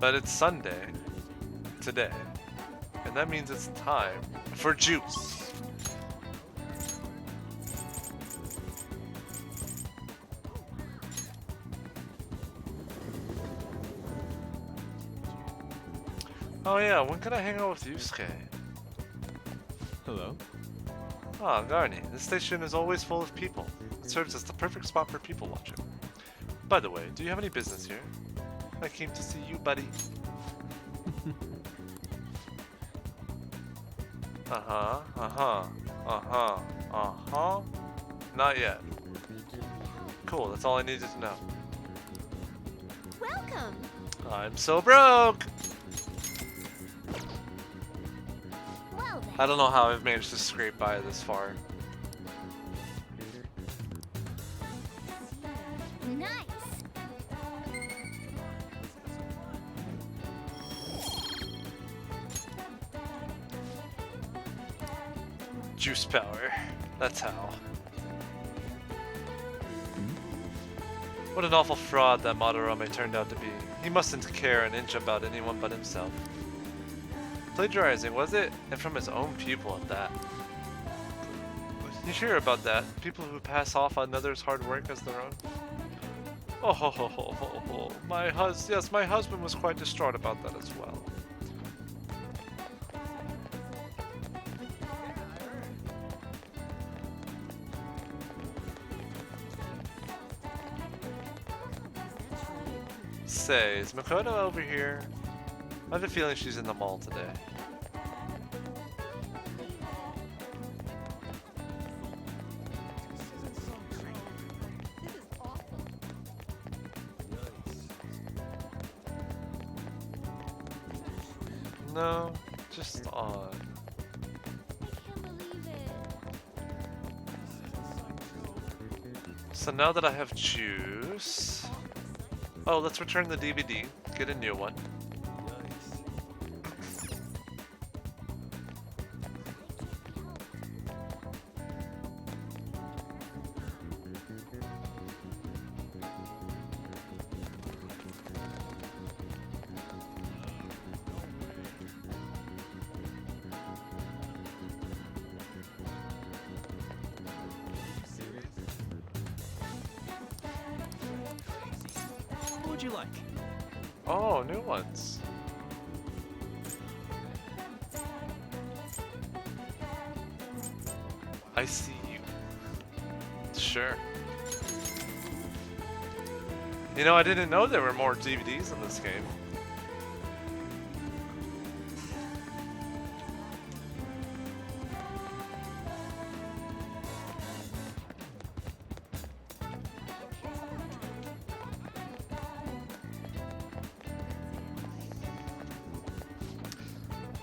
But it's Sunday today, and that means it's time for juice. Oh yeah, when can I hang out with Yusuke? Hello. Ah, Garni, this station is always full of people. It serves as the perfect spot for people watching. By the way, do you have any business here? I came to see you, buddy. Uh-huh, uh-huh, uh-huh, uh-huh. Not yet. Cool, that's all I needed to know. Welcome. I'm so broke! Well then. I don't know how I've managed to scrape by this far. Nice. Juice power. That's how. What an awful fraud that Madarame turned out to be. He mustn't care an inch about anyone but himself. Plagiarizing, was it? And from his own pupil at that. You hear about that? People who pass off another's hard work as their own? Oh, ho, ho, ho, ho, ho. Yes, my husband was quite distraught about that as well. Say, is Makoto over here? I have a feeling she's in the mall today. No, just odd. I can't believe it. So now that I have juice... Oh, let's return the DVD, get a new one. What would you like? Oh, new ones. I see you. Sure. You know, I didn't know there were more DVDs in this game.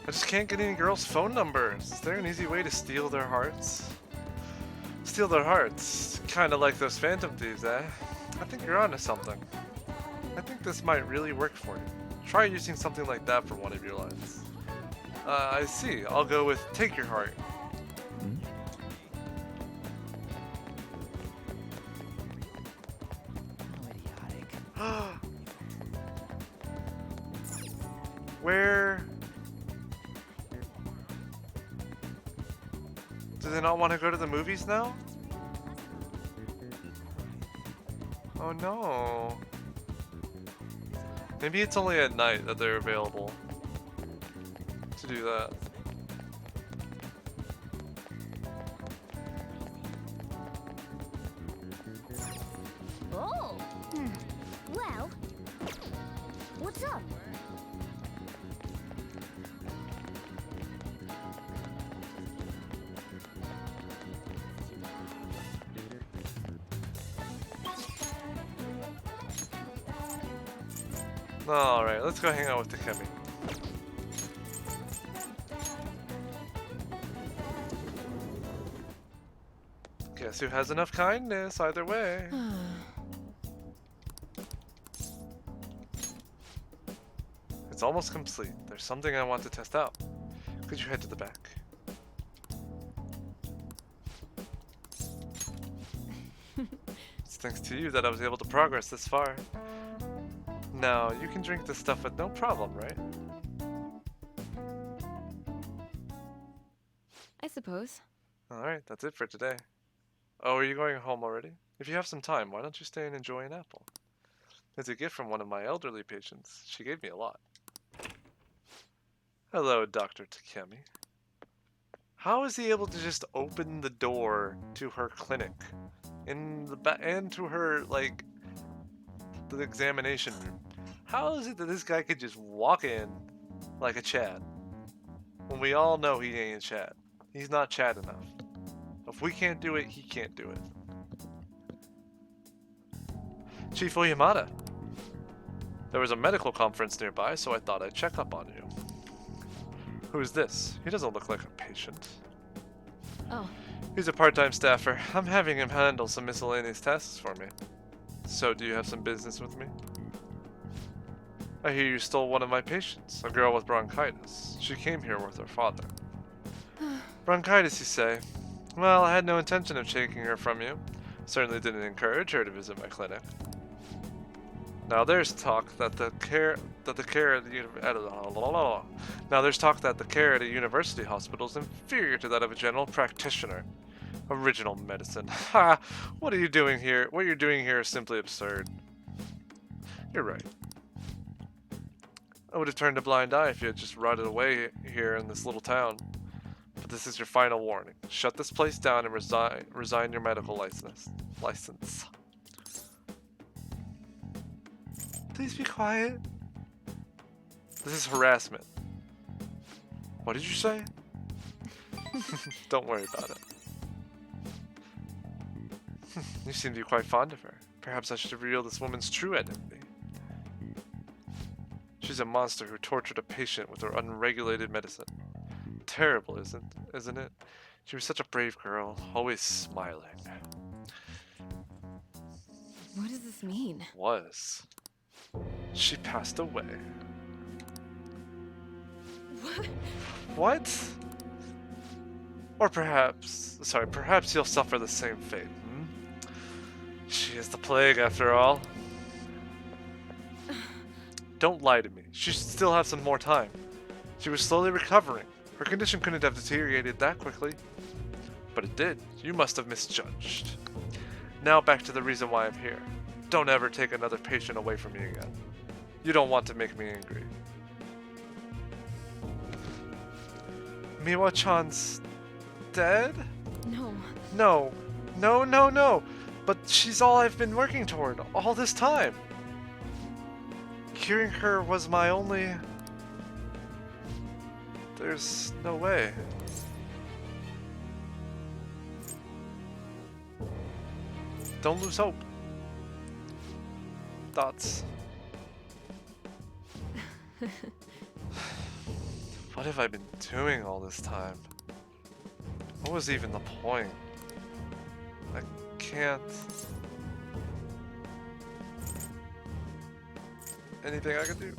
I just can't get any girls' phone numbers. Is there an easy way to steal their hearts? Steal their hearts. Kinda like those Phantom Thieves, eh? I think you're onto something. I think this might really work for you. Try using something like that for one of your lines. I see. I'll go with Take Your Heart. How idiotic. Where... Do they not want to go to the movies now? Oh no. Maybe it's only at night that they're available to do that. Oh. Well. What's up? Alright, let's go hang out with Takemi. Guess who has enough kindness either way? It's almost complete. There's something I want to test out. Could you head to the back? It's thanks to you that I was able to progress this far. Now, you can drink this stuff with no problem, right? I suppose. Alright, that's it for today. Oh, are you going home already? If you have some time, why don't you stay and enjoy an apple? It's a gift from one of my elderly patients. She gave me a lot. Hello, Dr. Takemi. How is he able to just open the door to her clinic? In the and to her, like, the examination room? How is it that this guy could just walk in like a Chad? When we all know he ain't Chad. He's not Chad enough. If we can't do it, he can't do it. Chief Oyamada. There was a medical conference nearby, so I thought I'd check up on you. Who's this? He doesn't look like a patient. Oh, He's a part-time staffer. I'm having him handle some miscellaneous tasks for me. So, do you have some business with me? I hear you stole one of my patients, a girl with bronchitis. She came here with her father. Bronchitis, you say? Well, I had no intention of taking her from you. Certainly didn't encourage her to visit my clinic. Now there's talk that the care at the Now there's talk that the care at a university hospital is inferior to that of a general practitioner. Original medicine. Ha! What are you doing here? What you're doing here is simply absurd. You're right. I would have turned a blind eye if you had just rotted away here in this little town. But this is your final warning. Shut this place down and resign your medical license. Please be quiet. This is harassment. What did you say? Don't worry about it. You seem to be quite fond of her. Perhaps I should reveal this woman's true identity. She's a monster who tortured a patient with her unregulated medicine. Terrible, isn't it? She was such a brave girl, always smiling. what does this mean? Was. She passed away. What? What? Or perhaps you'll suffer the same fate, hmm? She is the plague after all. Don't lie to me. She should still have some more time. She was slowly recovering. Her condition couldn't have deteriorated that quickly. But it did. You must have misjudged. Now back to the reason why I'm here. Don't ever take another patient away from me again. You don't want to make me angry. Miwa-chan's dead? No. No. No, no, no. But she's all I've been working toward all this time. Curing her was my only... There's no way. Don't lose hope. Thoughts. What have I been doing all this time? What was even the point? I can't... Anything I could do?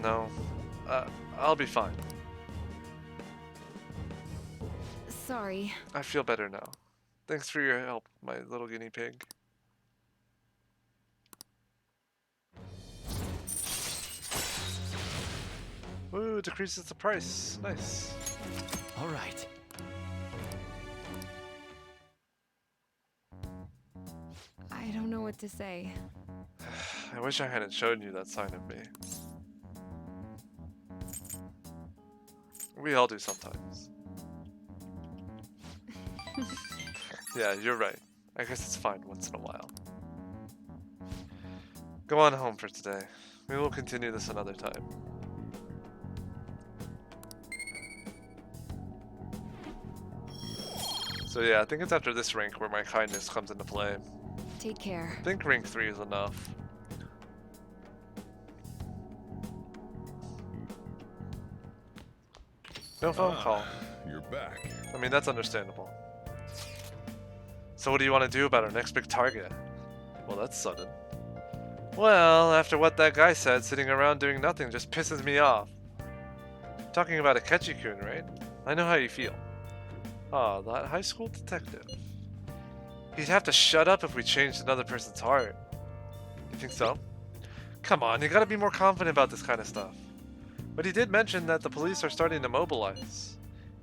No. I'll be fine. Sorry. I feel better now. Thanks for your help, my little guinea pig. Ooh, decreases the price. Nice. All right. I don't know what to say. I wish I hadn't shown you that sign of me. We all do sometimes. Yeah, you're right. I guess it's fine once in a while. Go on home for today. We will continue this another time. So yeah, I think it's after this rank where my kindness comes into play. Take care. I think rank 3 is enough. No phone call. You're back. I mean, that's understandable. So what do you want to do about our next big target? Well, that's sudden. Well, after what that guy said, sitting around doing nothing just pisses me off. Talking about Akechi-kun, right? I know how you feel. Ah, that high school detective. He'd have to shut up if we changed another person's heart. You think so? Come on, you gotta be more confident about this kind of stuff. But he did mention that the police are starting to mobilize.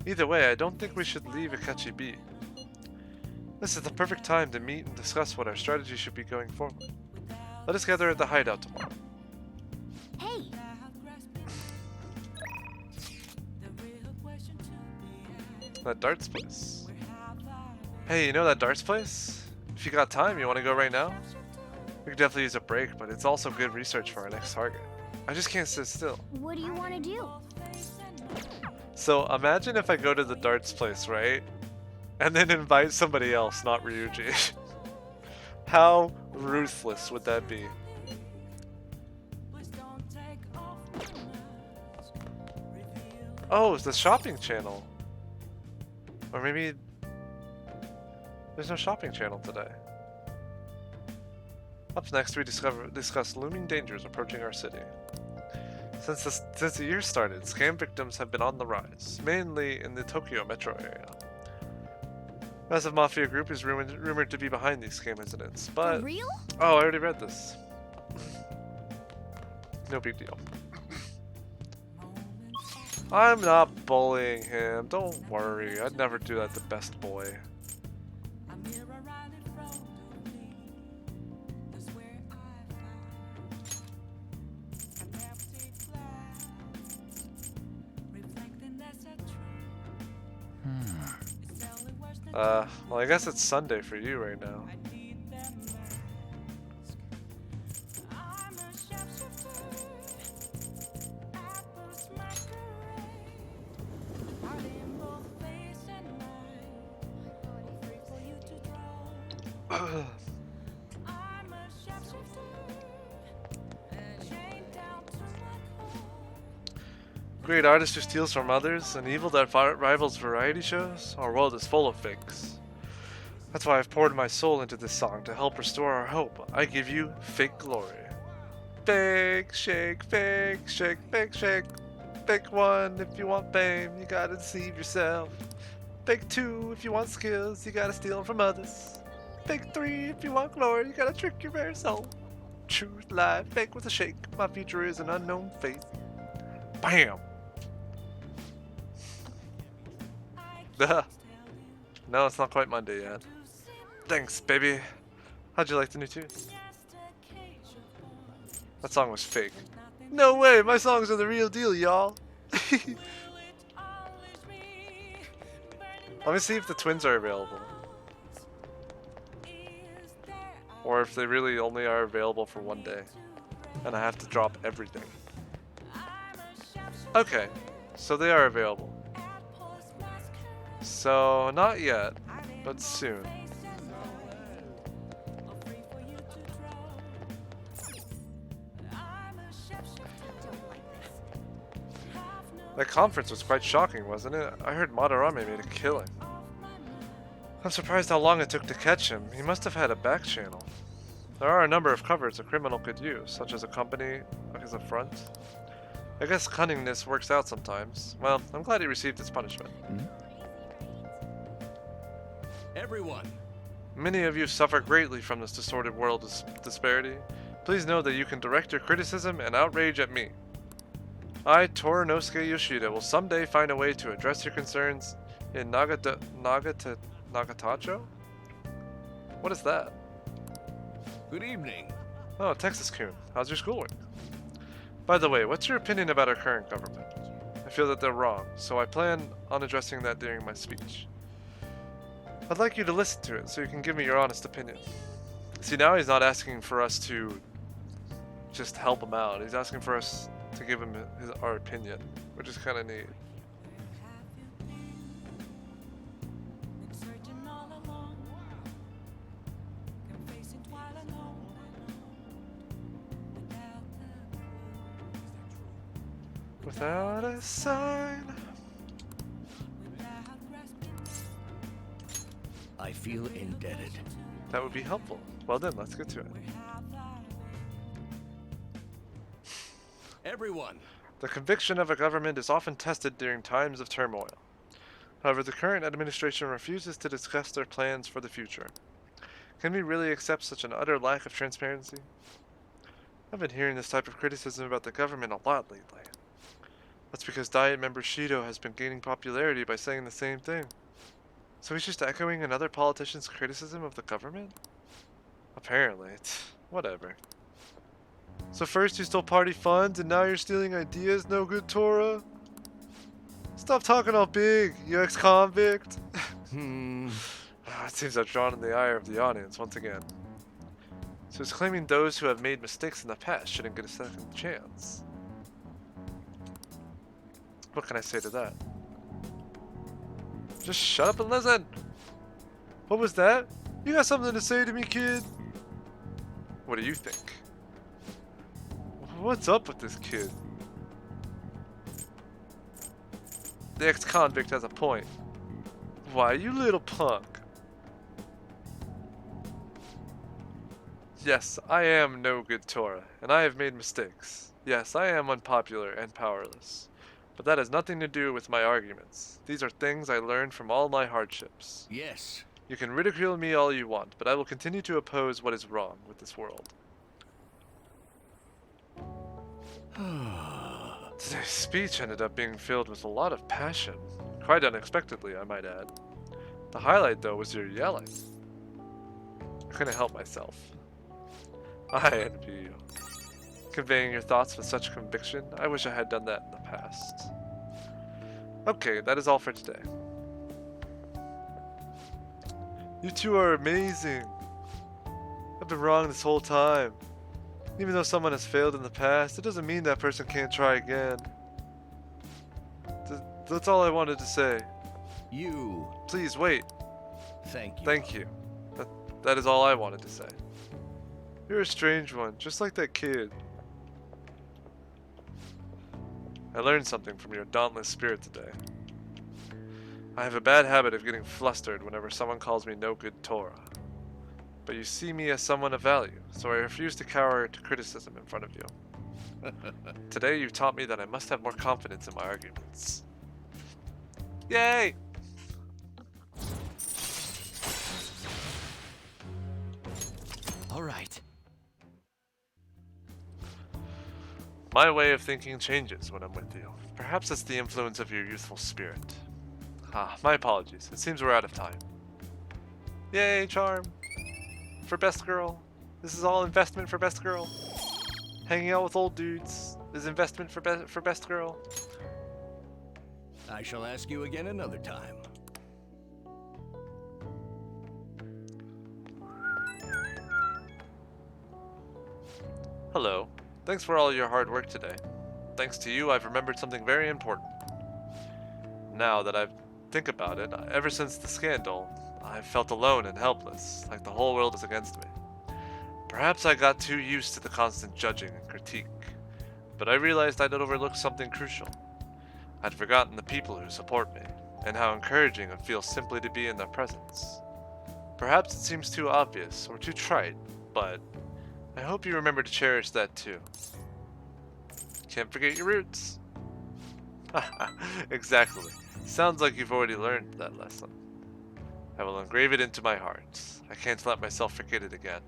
Either way, I don't think we should leave Akechi be. This is the perfect time to meet and discuss what our strategy should be going forward. Let us gather at the hideout tomorrow. Hey, That darts place. Hey, you know that darts place? If you got time, you want to go right now? We could definitely use a break, but it's also good research for our next target. I just can't sit still. what do you want to do? So imagine if I go to the darts place, right? And then invite somebody else, not Ryuji. How ruthless would that be? Oh, it's the shopping channel. Or maybe there's no shopping channel today. Up next, we discuss looming dangers approaching our city. Since the year started, scam victims have been on the rise, mainly in the Tokyo metro area. Massive Mafia Group is rumored to be behind these scam incidents, For but... real? Oh, I already read this. No big deal. I'm not bullying him, don't worry. I'd never do that to Best Boy. Well, I guess it's Sunday for you right now. Great artist who steals from others, an evil that rivals variety shows. Our world is full of fakes. That's why I've poured my soul into this song to help restore our hope. I give you fake glory. Fake shake, fake shake, fake shake. Fake 1 if you want fame, you gotta deceive yourself. Fake 2 if you want skills, you gotta steal from others. Fake 3 if you want glory, you gotta trick your very soul. Truth, lie, fake with a shake. My future is an unknown fate. Bam! No, it's not quite Monday yet. Thanks, baby. How'd you like the new tune? That song was fake. No way, my songs are the real deal, y'all. Let me see if the twins are available. Or if they really only are available for one day. And I have to drop everything. Okay, so they are available. So, not yet, but soon. That conference was quite shocking, wasn't it? I heard Madarame made a killing. I'm surprised how long it took to catch him. He must have had a back channel. There are a number of covers a criminal could use, such as a company as a front. I guess cunningness works out sometimes. Well, I'm glad he received his punishment. Everyone, Many of you suffer greatly from this distorted world disparity. Please know that you can direct your criticism and outrage at me. I, Torinosuke Yoshida, will someday find a way to address your concerns in Nagatacho? What is that? good evening. Oh, Texas-kun. How's your schoolwork? By the way, what's your opinion about our current government? I feel that they're wrong, so I plan on addressing that during my speech. I'd like you to listen to it so you can give me your honest opinion. See, now he's not asking for us to just help him out. He's asking for us to give him our opinion, which is kind of neat. Without a sign. I feel indebted. That would be helpful. Well then, let's get to it. Everyone, The conviction of a government is often tested during times of turmoil. However, the current administration refuses to discuss their plans for the future. Can we really accept such an utter lack of transparency? I've been hearing this type of criticism about the government a lot lately. That's because Diet member Shido has been gaining popularity by saying the same thing. So he's just echoing another politician's criticism of the government? Apparently. Whatever. So first you stole party funds and now you're stealing ideas, no good Tora? Stop talking all big, you ex-convict. It seems I've drawn in the ire of the audience once again. So he's claiming those who have made mistakes in the past shouldn't get a second chance. What can I say to that? Just shut up and listen! What was that? You got something to say to me, kid? What do you think? What's up with this kid? The ex-convict has a point. Why, you little punk? Yes, I am no good Tora, and I have made mistakes. Yes, I am unpopular and powerless. But that has nothing to do with my arguments. These are things I learned from all my hardships. Yes. You can ridicule me all you want, but I will continue to oppose what is wrong with this world. Today's speech ended up being filled with a lot of passion. Quite unexpectedly, I might add. The highlight, though, was your yelling. I couldn't help myself. I envy you. Conveying your thoughts with such conviction, I wish I had done that in the past. Okay, that is all for today. You two are amazing. I've been wrong this whole time. Even though someone has failed in the past, it doesn't mean that person can't try again. That's all I wanted to say. You. Please wait. Thank you. Thank you. That is all I wanted to say. You're a strange one, just like that kid. I learned something from your dauntless spirit today. I have a bad habit of getting flustered whenever someone calls me no good Tora. But you see me as someone of value, so I refuse to cower to criticism in front of you. Today you taught me that I must have more confidence in my arguments. Yay! All right. My way of thinking changes when I'm with you. Perhaps it's the influence of your youthful spirit. My apologies. It seems we're out of time. Yay, charm! For best girl. This is all investment for best girl. Hanging out with old dudes is investment for best girl. I shall ask you again another time. Hello. Thanks for all your hard work today. Thanks to you, I've remembered something very important. Now that I think about it, ever since the scandal, I've felt alone and helpless, like the whole world is against me. Perhaps I got too used to the constant judging and critique, but I realized I'd overlooked something crucial. I'd forgotten the people who support me, and how encouraging it feels simply to be in their presence. Perhaps it seems too obvious or too trite, but I hope you remember to cherish that too. Can't forget your roots. Exactly. Sounds like you've already learned that lesson. I will engrave it into my heart. I can't let myself forget it again.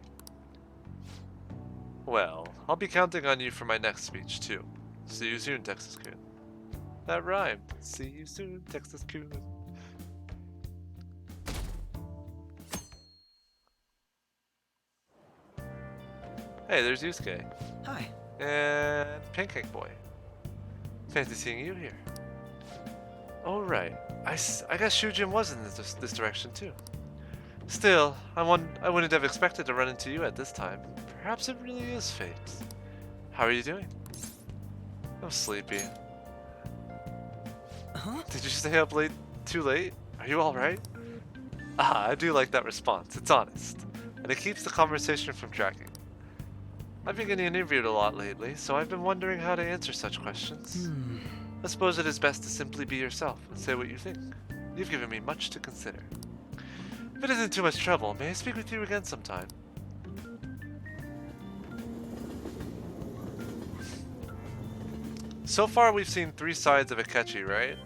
Well, I'll be counting on you for my next speech too. See you soon, Texas-kun. That rhymed. See you soon, Texas-kun. Hey, there's Yusuke. Hi. And Pancake Boy. Fancy seeing you here. Oh, right. I guess Shujin was in this direction too. Still, I wouldn't have expected to run into you at this time. Perhaps it really is fate. How are you doing? I'm sleepy. Huh? Did you stay up too late? Are you alright? I do like that response. It's honest. And it keeps the conversation from dragging. I've been getting interviewed a lot lately, so I've been wondering how to answer such questions. I suppose it is best to simply be yourself and say what you think. You've given me much to consider. If it isn't too much trouble, may I speak with you again sometime? So far we've seen three sides of Akechi, right?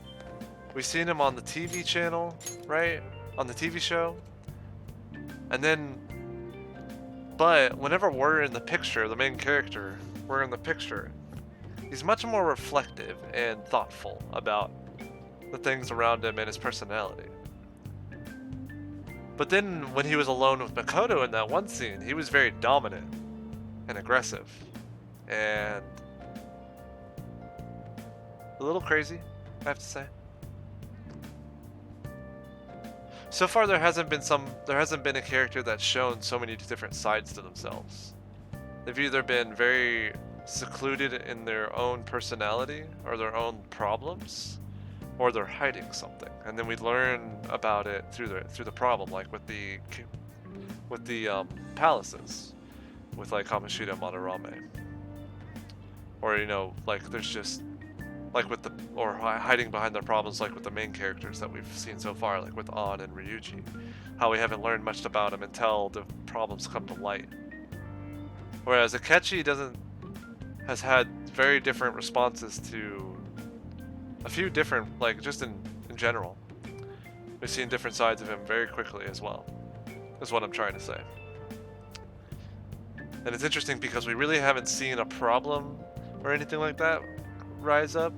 We've seen him on the TV channel, right? On the TV show. And then But whenever we're in the picture, the main character, we're in the picture, he's much more reflective and thoughtful about the things around him and his personality. But then when he was alone with Makoto in that one scene, he was very dominant and aggressive and a little crazy, I have to say. So far there hasn't been a character that's shown so many different sides to themselves. They've either been very secluded in their own personality or their own problems, or they're hiding something, and then we learn about it through the problem, like with the palaces, with like Kamoshida and Madarame, or you know, like there's just like with the hiding behind their problems, like with the main characters that we've seen so far, like with An and Ryuji, how we haven't learned much about them until the problems come to light. Whereas Akechi has had very different responses to a few different, like just in general. We've seen different sides of him very quickly as well, is what I'm trying to say. And it's interesting because we really haven't seen a problem or anything like that rise up.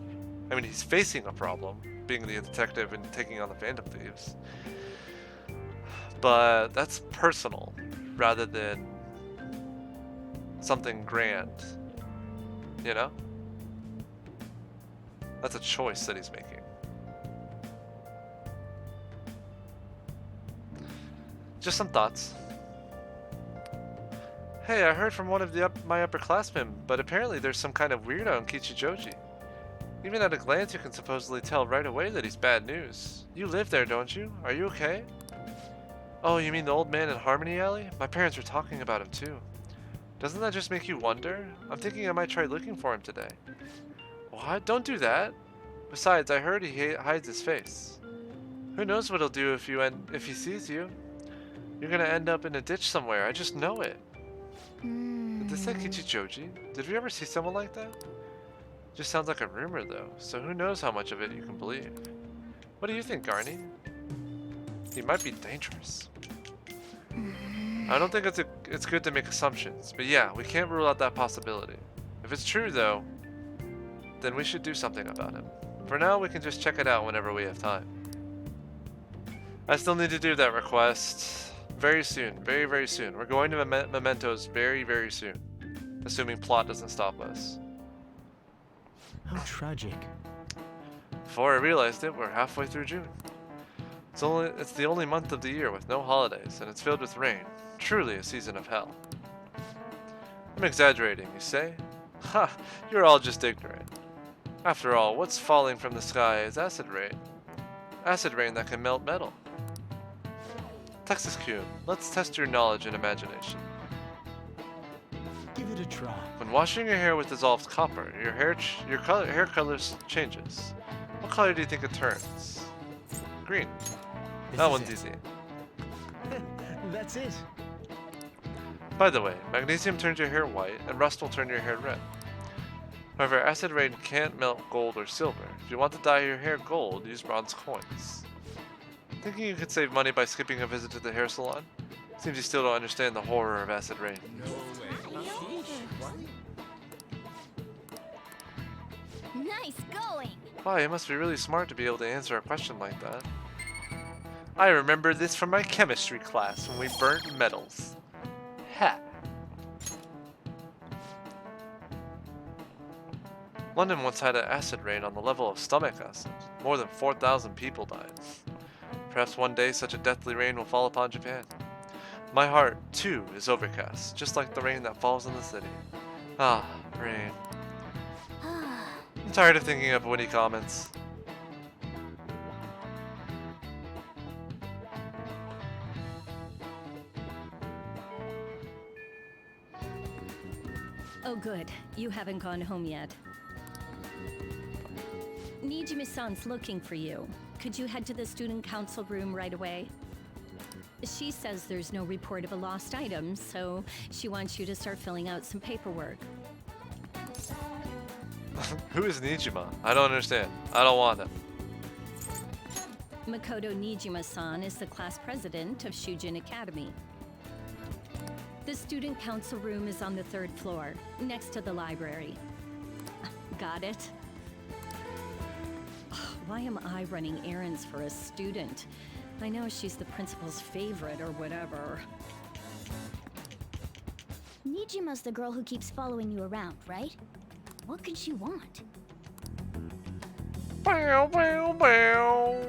I mean, he's facing a problem, being the detective and taking on the Phantom Thieves. But that's personal, rather than something grand, you know? That's a choice that he's making. Just some thoughts. Hey, I heard from one of my upperclassmen, but apparently there's some kind of weirdo in Kichijoji. Even at a glance, you can supposedly tell right away that he's bad news. You live there, don't you? Are you okay? Oh, you mean the old man in Harmony Alley? My parents were talking about him too. Doesn't that just make you wonder? I'm thinking I might try looking for him today. What? Don't do that. Besides, I heard he hides his face. Who knows what he'll do if he sees you? You're gonna end up in a ditch somewhere. I just know it. Did this say Kichijoji? Did we ever see someone like that? Just sounds like a rumor though, so who knows how much of it you can believe. What do you think, Garny? He might be dangerous. I don't think it's good to make assumptions, but yeah, we can't rule out that possibility. If it's true though, then we should do something about him. For now, we can just check it out whenever we have time. I still need to do that request very soon, very, very soon. We're going to Mementos very, very soon, assuming plot doesn't stop us. How tragic. Before I realized it, we're halfway through June. It's the only month of the year with no holidays, and it's filled with rain. Truly a season of hell. I'm exaggerating, you say? Ha! You're all just ignorant. After all, what's falling from the sky is acid rain. Acid rain that can melt metal. Texas-kun, let's test your knowledge and imagination. Give it a try. When washing your hair with dissolved copper, your hair color changes. What color do you think it turns? Green. That one's easy. That's it. By the way, magnesium turns your hair white, and rust will turn your hair red. However, acid rain can't melt gold or silver. If you want to dye your hair gold, use bronze coins. Thinking you could save money by skipping a visit to the hair salon? Seems you still don't understand the horror of acid rain. Nice going. Wow, you must be really smart to be able to answer a question like that. I remember this from my chemistry class when we burnt metals. Ha! London once had an acid rain on the level of stomach acid. More than 4,000 people died. Perhaps one day such a deathly rain will fall upon Japan. My heart, too, is overcast, just like the rain that falls in the city. Ah, rain. I'm tired of thinking of witty comments. Oh good, you haven't gone home yet. Nijima-san's looking for you. Could you head to the student council room right away? She says there's no report of a lost item, so she wants you to start filling out some paperwork. Who is Nijima? I don't understand. I don't want him. Makoto Nijima-san is the class president of Shujin Academy. The The student council room is on the 3rd floor, next to the library. Got it? Why am I running errands for a student? I know she's the principal's favorite or whatever. Nijima's the girl who keeps following you around, right? What can she want? Bow, bow, bow.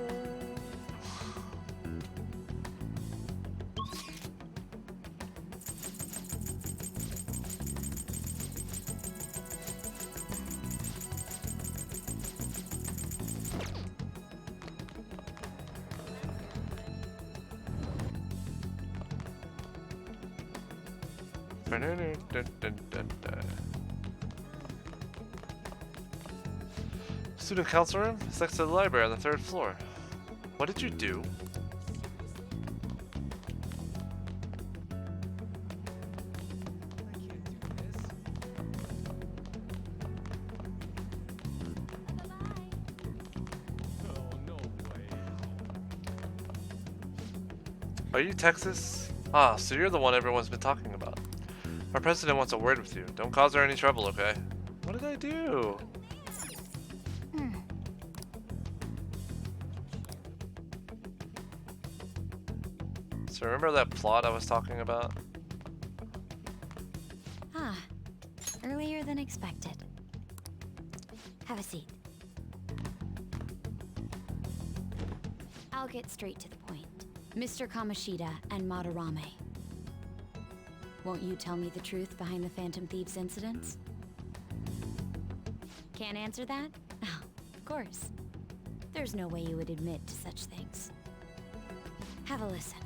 Student council room? It's next to the library on the 3rd floor. What did you do? Are you Texas? Ah, so you're the one everyone's been talking about. Our president wants a word with you. Don't cause her any trouble, okay? What did I do? So remember that plot I was talking about? Ah, earlier than expected. Have a seat. I'll get straight to the point. Mr. Kamoshida and Madarame. Won't you tell me the truth behind the Phantom Thieves incidents? Can't answer that? Oh, of course. There's no way you would admit to such things. Have a listen.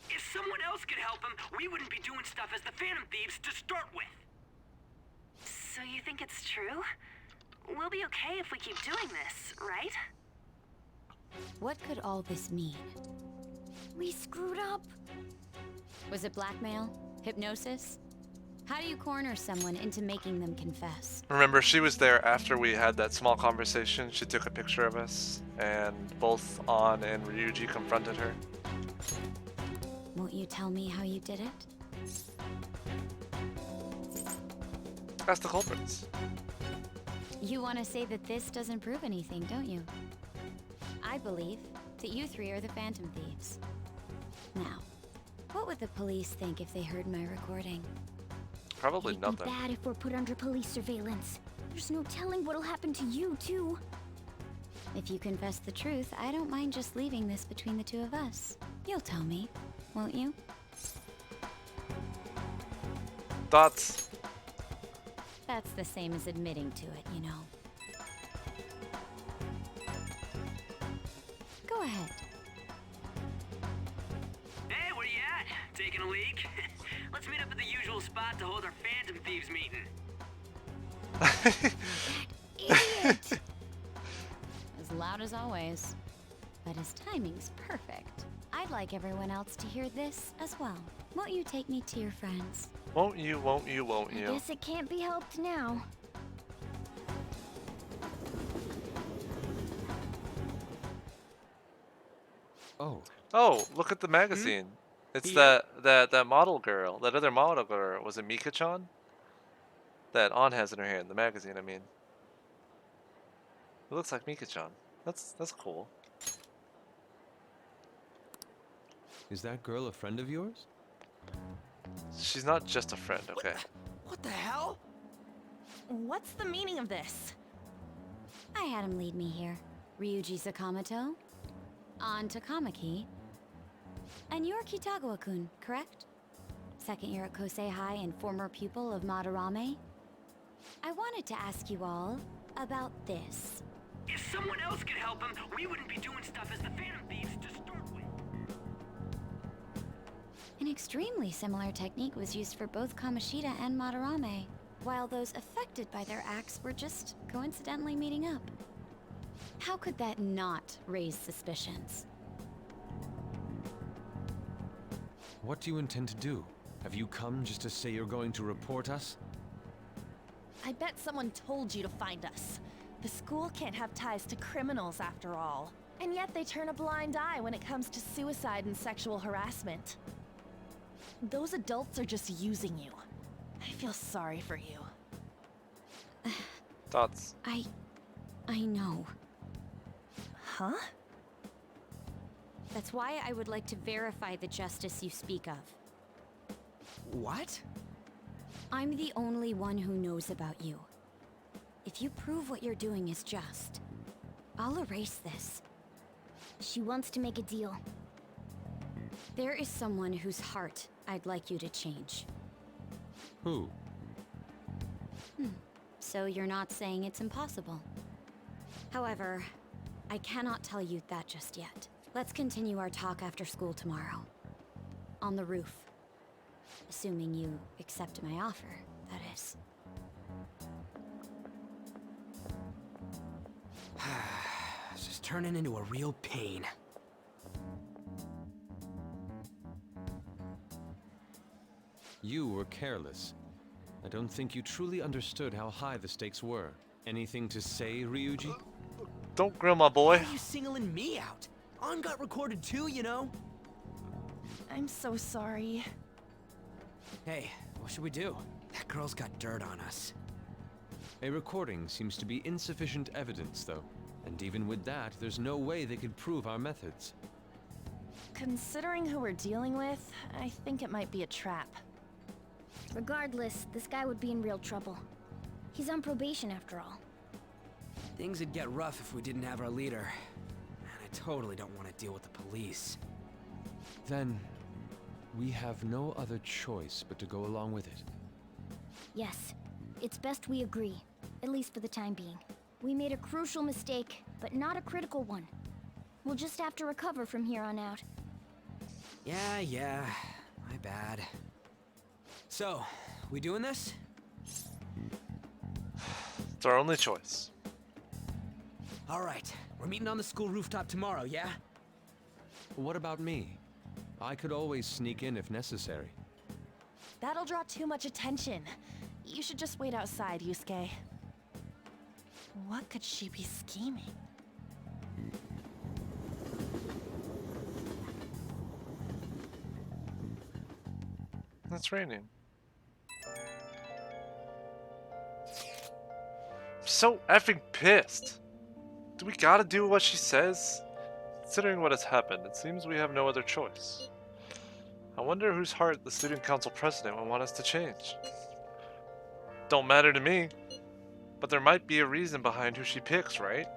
If someone else could help him, we wouldn't be doing stuff as the Phantom Thieves to start with. So you think it's true? We'll be okay if we keep doing this, right? What could all this mean? We screwed up. Was it blackmail? Hypnosis? How do you corner someone into making them confess? Remember, she was there after we had that small conversation. She took a picture of us, and both An and Ryuji confronted her. Won't you tell me how you did it? Ask the culprits. You want to say that this doesn't prove anything, don't you? I believe that you three are the Phantom Thieves. Now, what would the police think if they heard my recording? Probably It'd be nothing. bad if we're put under police surveillance. There's no telling what'll happen to you, too. If you confess the truth, I don't mind just leaving this between the two of us. You'll tell me, won't you? Thoughts? That's the same as admitting to it, you know. Go ahead. Hey, where you at? Taking a leak? Let's meet up at the usual spot to hold our Phantom Thieves meeting. Idiot! As loud as always. But his timing's perfect. I'd like everyone else to hear this as well. Won't you take me to your friends? Won't you, won't you, won't you? Guess it can't be helped now. Oh, Oh, look at the magazine. It's Yeah. that model girl. That other model girl. Was it Mika-chan? That An has in her hand. The magazine, I mean. It looks like Mika-chan. That's cool. is that girl a friend of yours? She's not just a friend, okay? What the hell? What's the meaning of this? I had him lead me here. Ryuji Sakamoto, An Takamaki, and you're Kitagawa-kun, correct? Second year at Kosei High and former pupil of Madarame. I wanted to ask you all about this. If someone else could help him, we wouldn't be doing stuff as the Phantom Thieves to start with. An extremely similar technique was used for both Kamoshida and Madarame, while those affected by their acts were just coincidentally meeting up. How could that not raise suspicions? What do you intend to do? Have you come just to say you're going to report us? I bet someone told you to find us. The school can't have ties to criminals after all. And yet they turn a blind eye when it comes to suicide and sexual harassment. Those adults are just using you. I feel sorry for you. Thoughts? I know. Huh? That's why I would like to verify the justice you speak of. What? I'm the only one who knows about you. If you prove what you're doing is just, I'll erase this. She wants to make a deal. There is someone whose heart I'd like you to change. Who? So you're not saying it's impossible. However, I cannot tell you that just yet. Let's continue our talk after school tomorrow. On the roof. Assuming you accept my offer, that is. This is turning into a real pain. You were careless. I don't think you truly understood how high the stakes were. Anything to say, Ryuji? Don't grill my boy. Why are you singling me out? On got recorded too, you know? I'm so sorry. Hey, what should we do? That girl's got dirt on us. A recording seems to be insufficient evidence, though. And even with that, there's no way they could prove our methods. Considering who we're dealing with, I think it might be a trap. Regardless, this guy would be in real trouble. He's on probation after all. Things would get rough if we didn't have our leader. And I totally don't want to deal with the police. Then, we have no other choice but to go along with it. Yes, it's best we agree, at least for the time being. We made a crucial mistake, but not a critical one. We'll just have to recover from here on out. Yeah, my bad. So, we doing this? It's our only choice. Alright, we're meeting on the school rooftop tomorrow, yeah? What about me? I could always sneak in if necessary. That'll draw too much attention. You should just wait outside, Yusuke. What could she be scheming? It's raining. I'm so effing pissed. Do we gotta do what she says? Considering what has happened, it seems we have no other choice. I wonder whose heart the student council president would want us to change. Don't matter to me, but there might be a reason behind who she picks, right?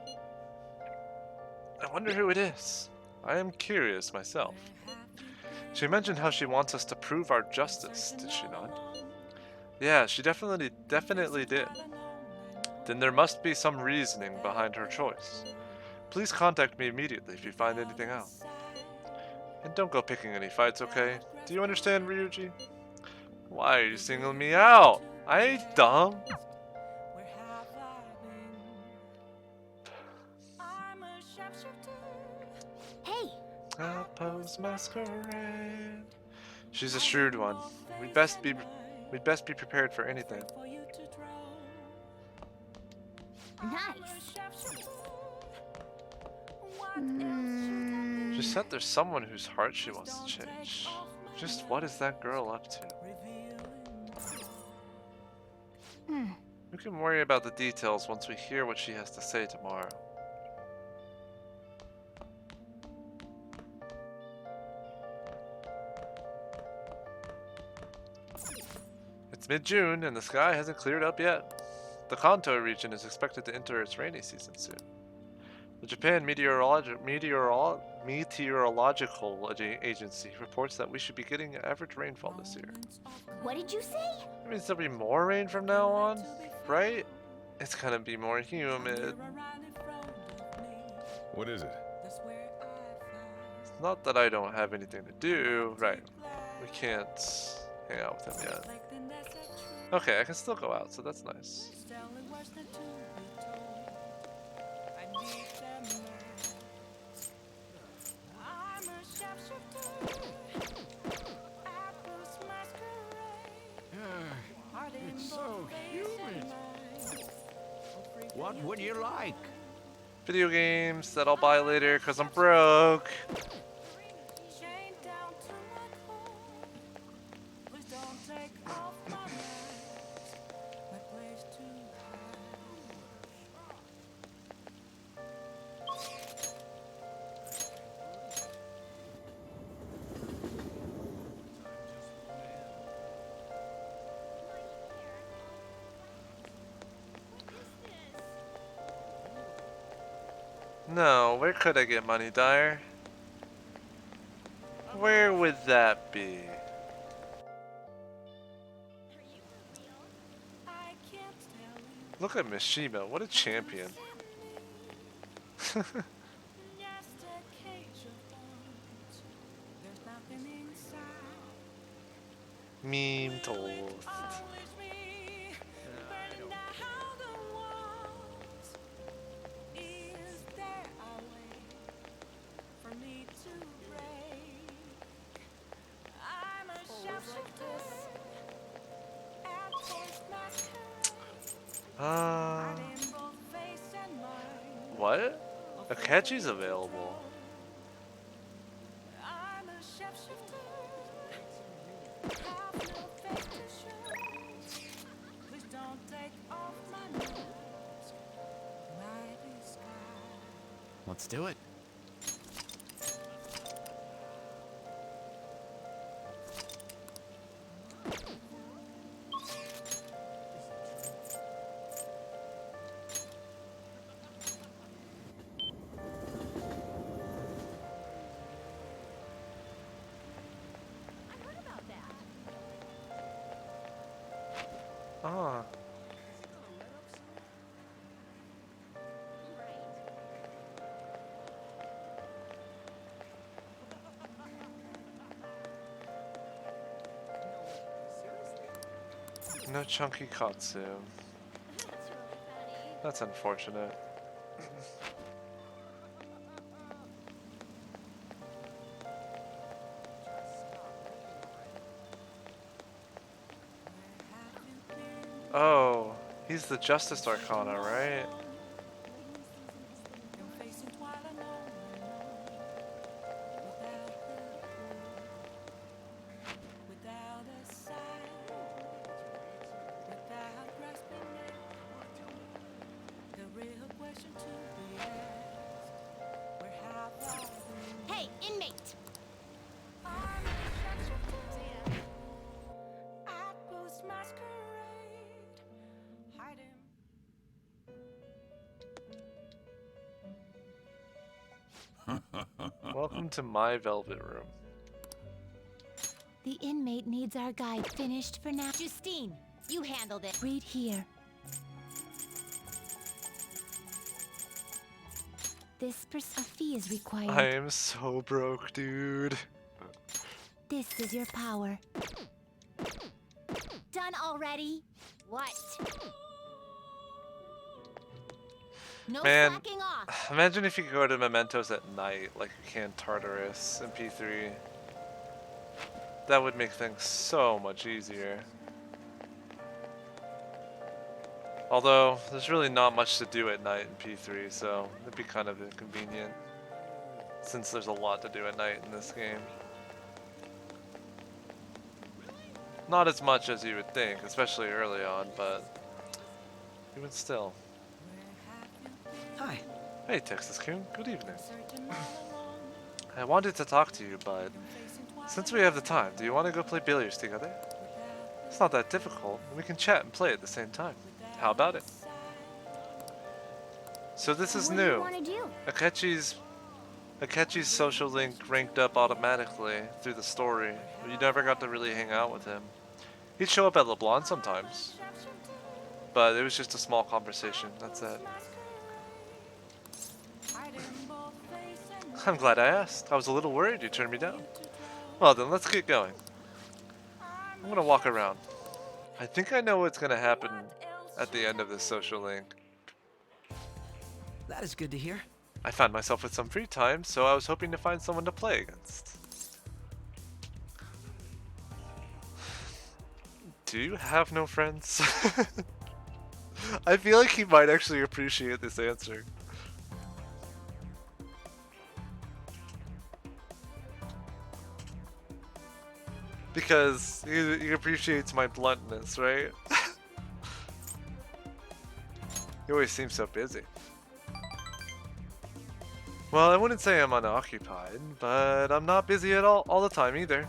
I wonder who it is. I am curious myself. She mentioned how she wants us to prove our justice, did she not? Yeah, she definitely did. Then there must be some reasoning behind her choice. Please contact me immediately if you find anything out. And don't go picking any fights, okay? Do you understand, Ryuji? Why are you singling me out? I ain't dumb. Hey! Outpost masquerade. She's a shrewd one. We'd best be prepared for anything. Nice! She said there's someone whose heart she wants to change. Just what is that girl up to? We can worry about the details once we hear what she has to say tomorrow. It's mid-June and the sky hasn't cleared up yet. The Kanto region is expected to enter its rainy season soon. The Japan Meteorological Agency reports that we should be getting average rainfall this year. What did you say? That means there'll be more rain from now on, right? It's gonna be more humid. What is it? It's not that I don't have anything to do. Right. We can't hang out with him yet. Okay, I can still go out, so that's nice. It's so humid. What would you like? Video games that I'll buy later because I'm broke. No, where could I get money, Dyer? Where would that be? Look at Mishima, what a champion. Meme toast. What? Akechi's available. Let's do it. Ah. No Chunky Katsu. That's unfortunate. Oh, he's the Justice Arcana, right? Hey, inmate! Welcome to my velvet room. The inmate needs our guide finished for now. Justine, you handled it. Read here. A fee is required. I am so broke, dude. This is your power. Done already? What? No Man, slacking off. imagine if you could go to Mementos at night, like you can Tartarus in P3. That would make things so much easier. Although, there's really not much to do at night in P3, so it'd be kind of inconvenient. Since there's a lot to do at night in this game. Not as much as you would think, especially early on, but even still. Hi. Hey, Texas-kun. Good evening. I wanted to talk to you, but since we have the time, do you want to go play billiards together? It's not that difficult. We can chat and play at the same time. How about it? So this is What do you new. wanna do? Akechi's social link ranked up automatically through the story, but you never got to really hang out with him. He'd show up at LeBlanc sometimes, but it was just a small conversation, that's it. I'm glad I asked. I was a little worried you turned me down. Well then, let's get going. I'm gonna walk around. I think I know what's gonna happen at the end of this social link. That is good to hear. I found myself with some free time, so I was hoping to find someone to play against. Do you have no friends? I feel like he might actually appreciate this answer. Because he appreciates my bluntness, right? He always seems so busy. Well, I wouldn't say I'm unoccupied, but I'm not busy at all the time either.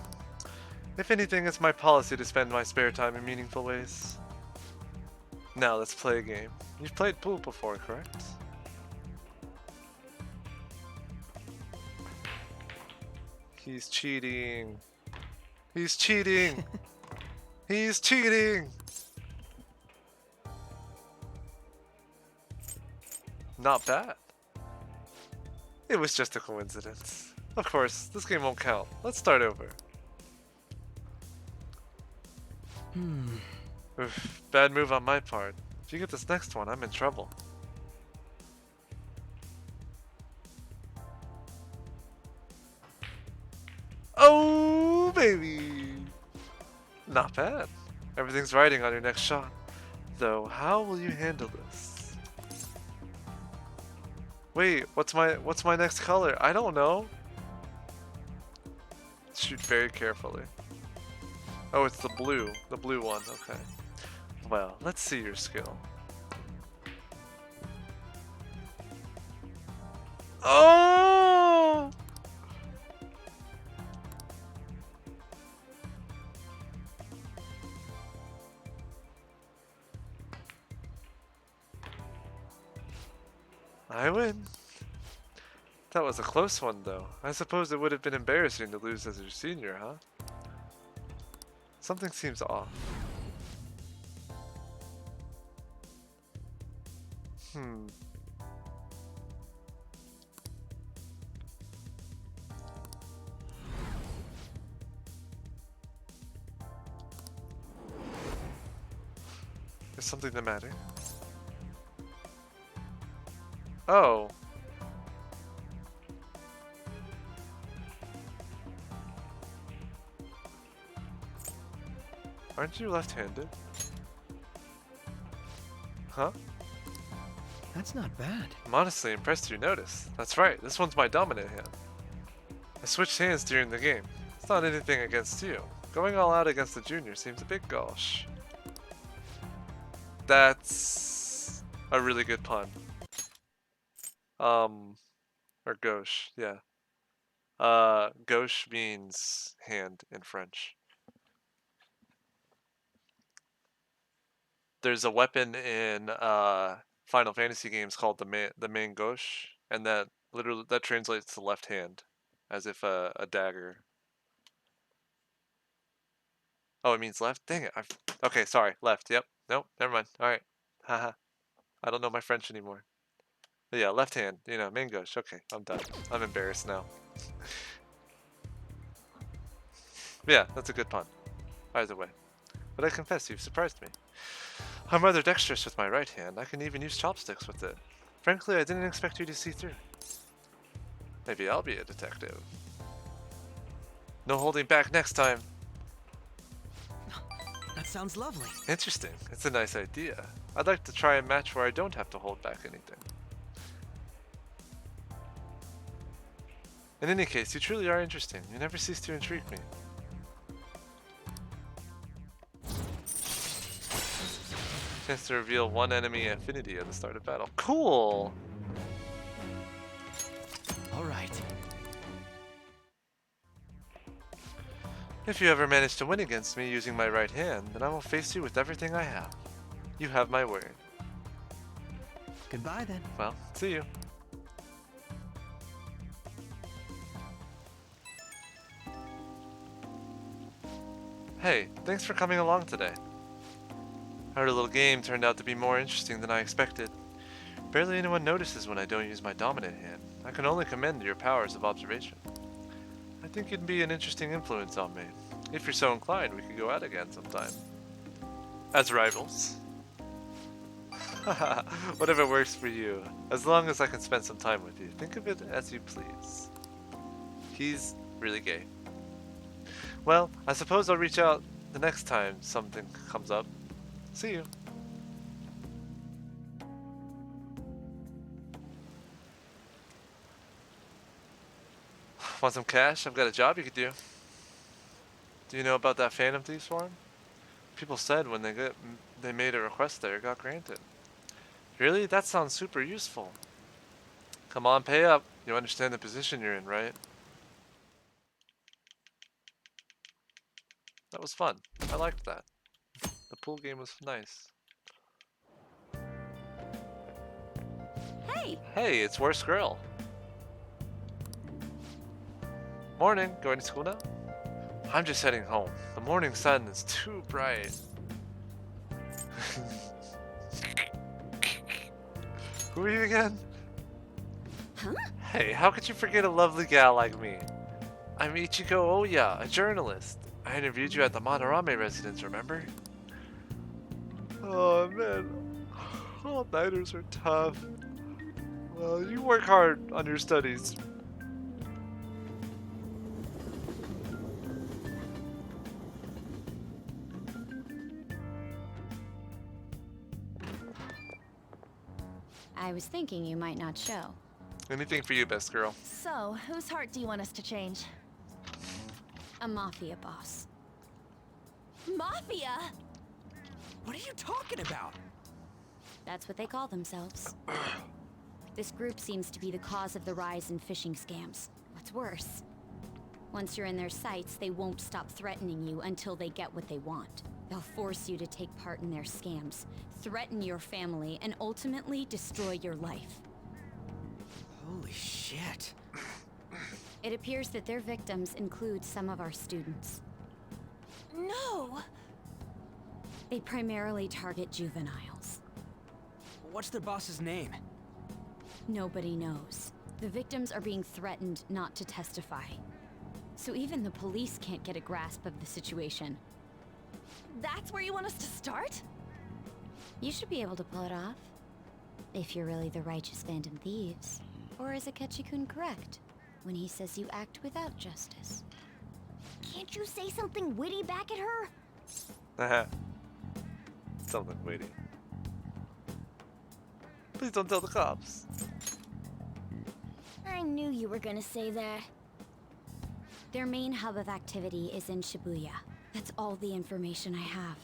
If anything, it's my policy to spend my spare time in meaningful ways. Now let's play a game. You've played pool before, correct? He's cheating. He's cheating. He's cheating. Not bad. It was just a coincidence. Of course, this game won't count. Let's start over. Oof, bad move on my part. If you get this next one, I'm in trouble. Oh, baby! Not bad. Everything's riding on your next shot. Though, how will you handle this? Wait, what's my next color? I don't know. Shoot very carefully. Oh, it's the blue one, okay. Well, let's see your skill. Oh! I win. That was a close one, though. I suppose it would have been embarrassing to lose as your senior, huh? Something seems off. Is something the matter? Oh. Aren't you left-handed? Huh? That's not bad. I'm honestly impressed you noticed. That's right, this one's my dominant hand. I switched hands during the game. It's not anything against you. Going all out against the junior seems a bit gauche. That's a really good pun. Or gauche, yeah. Gauche means hand in French. There's a weapon in Final Fantasy games called the main gauche, and that literally translates to left hand, as if a dagger. Oh, it means left? Dang it. Okay, sorry. Left. Yep. Nope. Never mind. Alright. Haha. I don't know my French anymore. But yeah, left hand. You know, main gauche. Okay, I'm done. I'm embarrassed now. Yeah, that's a good pun. Either way. But I confess, you've surprised me. I'm rather dexterous with my right hand. I can even use chopsticks with it. Frankly, I didn't expect you to see through. Maybe I'll be a detective. No holding back next time. That sounds lovely. Interesting. It's a nice idea. I'd like to try a match where I don't have to hold back anything. In any case, you truly are interesting. You never cease to intrigue me. Chance to reveal one enemy affinity at the start of battle. Cool! Alright. If you ever manage to win against me using my right hand, then I will face you with everything I have. You have my word. Goodbye then. Well, see you. Hey, thanks for coming along today. Our little game turned out to be more interesting than I expected. Barely anyone notices when I don't use my dominant hand. I can only commend your powers of observation. I think you'd be an interesting influence on me. If you're so inclined, we could go out again sometime. As rivals. Whatever works for you. As long as I can spend some time with you. Think of it as you please. He's really gay. Well, I suppose I'll reach out the next time something comes up. See you. Want some cash? I've got a job you could do. Do you know about that Phantom Thieves farm? People said when they made a request there, it got granted. Really? That sounds super useful. Come on, pay up. You understand the position you're in, right? That was fun. I liked that. The pool game was nice. Hey! Hey, it's Worst Girl. Morning. Going to school now? I'm just heading home. The morning sun is too bright. Who are you again? Huh? Hey, how could you forget a lovely gal like me? I'm Ichigo Oya, a journalist. I interviewed you at the Madarame residence, remember? Oh man, all-nighters are tough. Well, you work hard on your studies. I was thinking you might not show. Anything for you, best girl. So, whose heart do you want us to change? A mafia boss. Mafia? What are you talking about? That's what they call themselves. This group seems to be the cause of the rise in phishing scams. What's worse, once you're in their sights, they won't stop threatening you until they get what they want. They'll force you to take part in their scams, threaten your family, and ultimately destroy your life. Holy shit. It appears that their victims include some of our students. No! They primarily target juveniles. What's their boss's name? Nobody knows. The victims are being threatened not to testify. So even the police can't get a grasp of the situation. That's where you want us to start? You should be able to pull it off. If you're really the righteous Phantom Thieves. Or is Akechi-kun correct when he says you act without justice? Can't you say something witty back at her? Haha. Something witty. Please don't tell the cops. I knew you were gonna say that. Their main hub of activity is in Shibuya. That's all the information I have.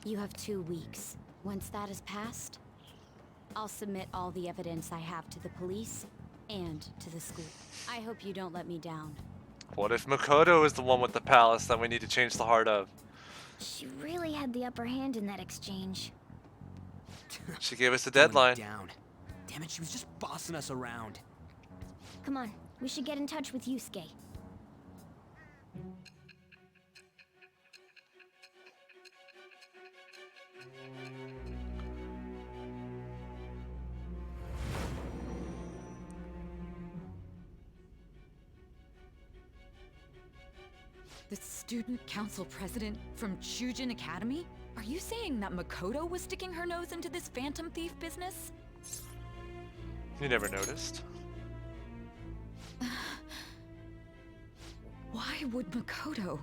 You have 2 weeks. Once that is passed, I'll submit all the evidence I have to the police and to the school. I hope you don't let me down. What if Makoto is the one with the palace that we need to change the heart of? She really had the upper hand in that exchange. She gave us a Throwing it deadline. Down. Damn it, she was just bossing us around. Come on, we should get in touch with Yusuke. The student council president from Chujin Academy? Are you saying that Makoto was sticking her nose into this phantom thief business? You never noticed. Why would Makoto?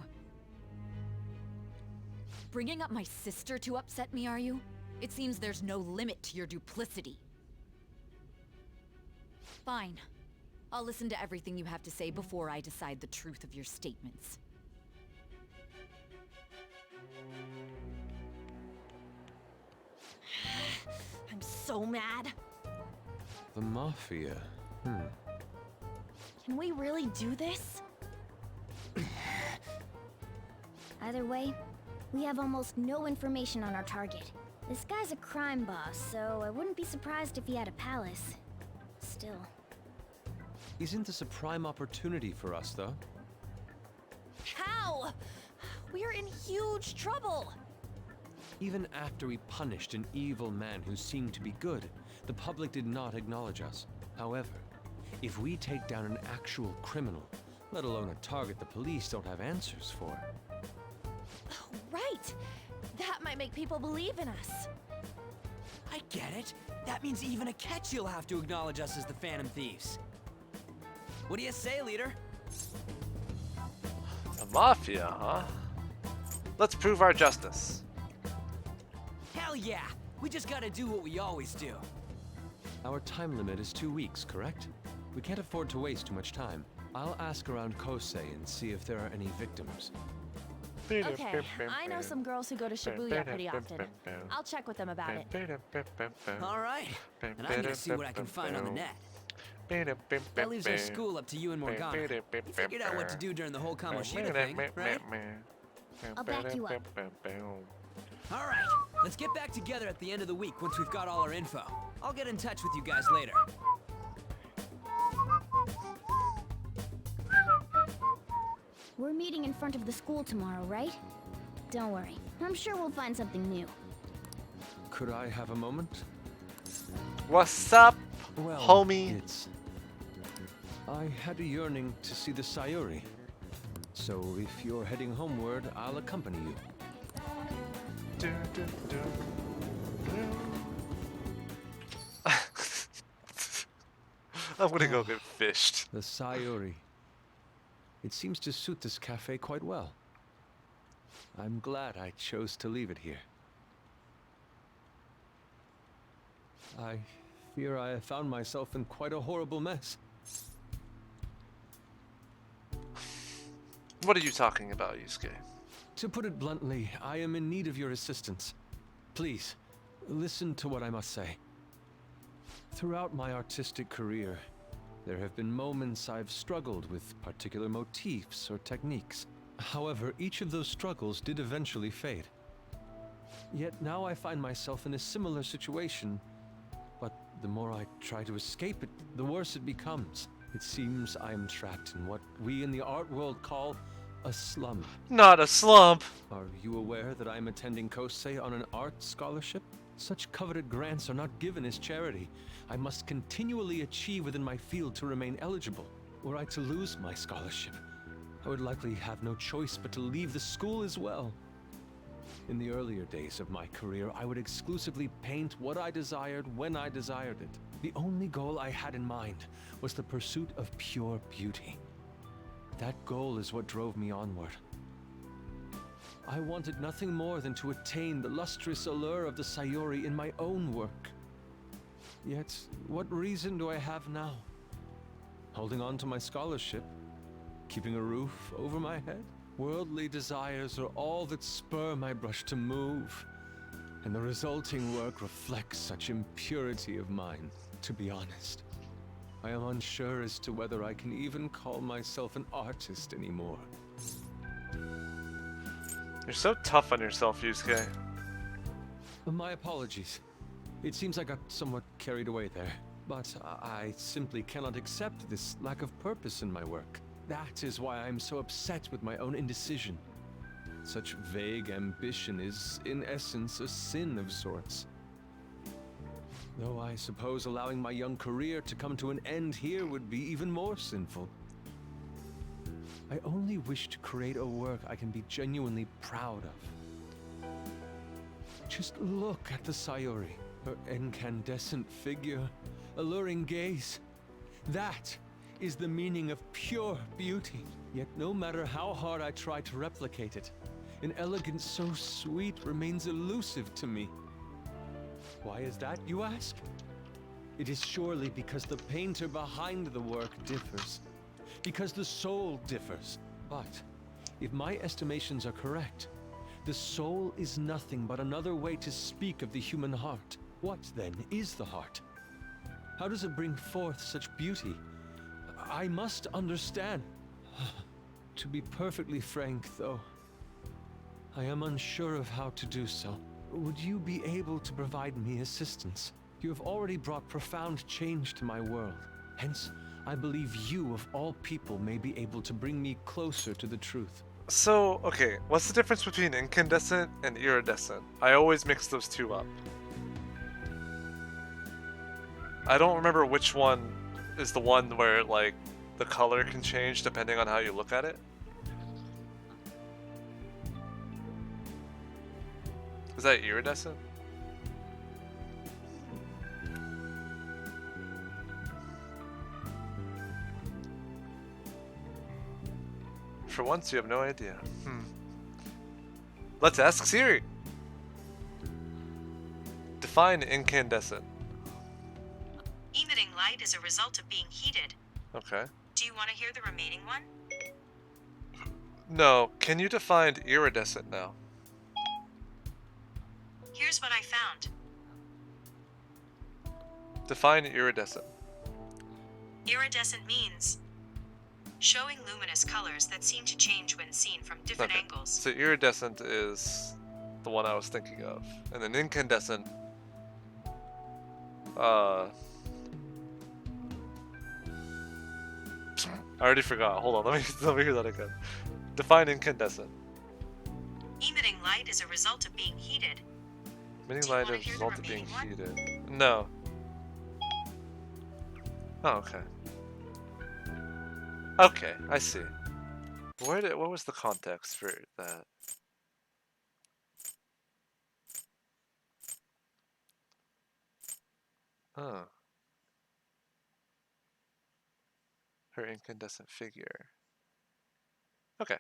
Bringing up my sister to upset me, are you? It seems there's no limit to your duplicity. Fine. I'll listen to everything you have to say before I decide the truth of your statements. I'm so mad. The Mafia. Can we really do this? Either way, we have almost no information on our target. This guy's a crime boss, so I wouldn't be surprised if he had a palace. Still. Isn't this a prime opportunity for us, though? How? We're in huge trouble. Even after we punished an evil man who seemed to be good, the public did not acknowledge us. However, if we take down an actual criminal, let alone a target the police don't have answers for. Right. That might make people believe in us. I get it. That means even Akechi will have to acknowledge us as the Phantom Thieves. What do you say, leader? The Mafia, huh? Let's prove our justice. Hell yeah! We just gotta do what we always do. Our time limit is 2 weeks, correct? We can't afford to waste too much time. I'll ask around Kosei and see if there are any victims. Okay, I know some girls who go to Shibuya pretty often. I'll check with them about it. All right. And I'm gonna see what I can find on the net. That leaves our school up to you and Morgana. You figured out what to do during the whole Kamoshida thing, right? I'll back you up. All right. Let's get back together at the end of the week once we've got all our info. I'll get in touch with you guys later. meeting in front of the school tomorrow, right? Don't worry. I'm sure we'll find something new. Could I have a moment? What's up, Well, homie? I had a yearning to see the Sayuri. So if you're heading homeward, I'll accompany you. I'm gonna go get fished. The Sayuri. It seems to suit this cafe quite well. I'm glad I chose to leave it here. I fear I have found myself in quite a horrible mess. What are you talking about, Yusuke? To put it bluntly, I am in need of your assistance. Please, listen to what I must say. Throughout my artistic career, there have been moments I've struggled with particular motifs or techniques. However, each of those struggles did eventually fade. Yet now I find myself in a similar situation, but the more I try to escape it, the worse it becomes. It seems I am trapped in what we in the art world call a slump. Not a slump! Are you aware that I am attending Kosei on an art scholarship? Such coveted grants are not given as charity. I must continually achieve within my field to remain eligible. Were I to lose my scholarship, I would likely have no choice but to leave the school as well. In the earlier days of my career, I would exclusively paint what I desired when I desired it. The only goal I had in mind was the pursuit of pure beauty. That goal is what drove me onward. I wanted nothing more than to attain the lustrous allure of the Sayuri in my own work. Yet, what reason do I have now? Holding on to my scholarship? Keeping a roof over my head? Worldly desires are all that spur my brush to move, and the resulting work reflects such impurity of mind. To be honest, I am unsure as to whether I can even call myself an artist anymore. You're so tough on yourself, Yusuke. My apologies. It seems I got somewhat carried away there, but I simply cannot accept this lack of purpose in my work. That is why I'm so upset with my own indecision. Such vague ambition is, in essence, a sin of sorts. Though I suppose allowing my young career to come to an end here would be even more sinful. I only wish to create a work I can be genuinely proud of. Just look at the Sayuri, her incandescent figure, alluring gaze. That is the meaning of pure beauty. Yet no matter how hard I try to replicate it, an elegance so sweet remains elusive to me. Why is that, you ask? It is surely because the painter behind the work differs. Because the soul differs. But if my estimations are correct, the soul is nothing but another way to speak of the human heart. What, then, is the heart? How does it bring forth such beauty? I must understand. To be perfectly frank, though, I am unsure of how to do so. Would you be able to provide me assistance? You have already brought profound change to my world. Hence, I believe you, of all people, may be able to bring me closer to the truth. So, okay, what's the difference between incandescent and iridescent? I always mix those two up. I don't remember which one is the one where, like, the color can change depending on how you look at it. Is that iridescent? For once, you have no idea. Let's ask Siri. Define incandescent. Emitting light is a result of being heated. Okay. Do you want to hear the remaining one? No, can you define iridescent now? Here's what I found. Define iridescent. Iridescent means showing luminous colors that seem to change when seen from different angles. So iridescent is the one I was thinking of. And then incandescent, I already forgot. Hold on, let me hear that again. Define incandescent. Emitting light is a result of being heated. Emitting light is a result of being heated. No. Oh, okay. Okay, I see. What was the context for that? Oh. Her incandescent figure. Okay.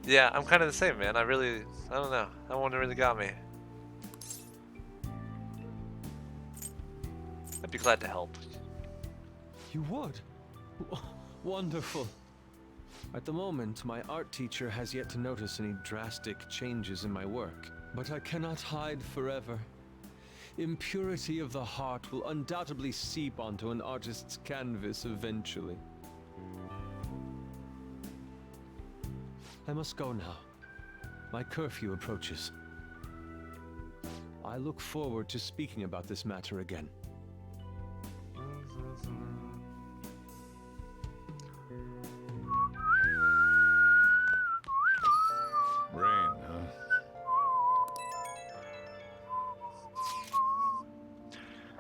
Yeah, I'm kind of the same, man. I don't know. That one really got me. I'd be glad to help. You would? Wonderful. At the moment, my art teacher has yet to notice any drastic changes in my work. But I cannot hide forever. Impurity of the heart will undoubtedly seep onto an artist's canvas eventually. I must go now. My curfew approaches. I look forward to speaking about this matter again. Rain, huh?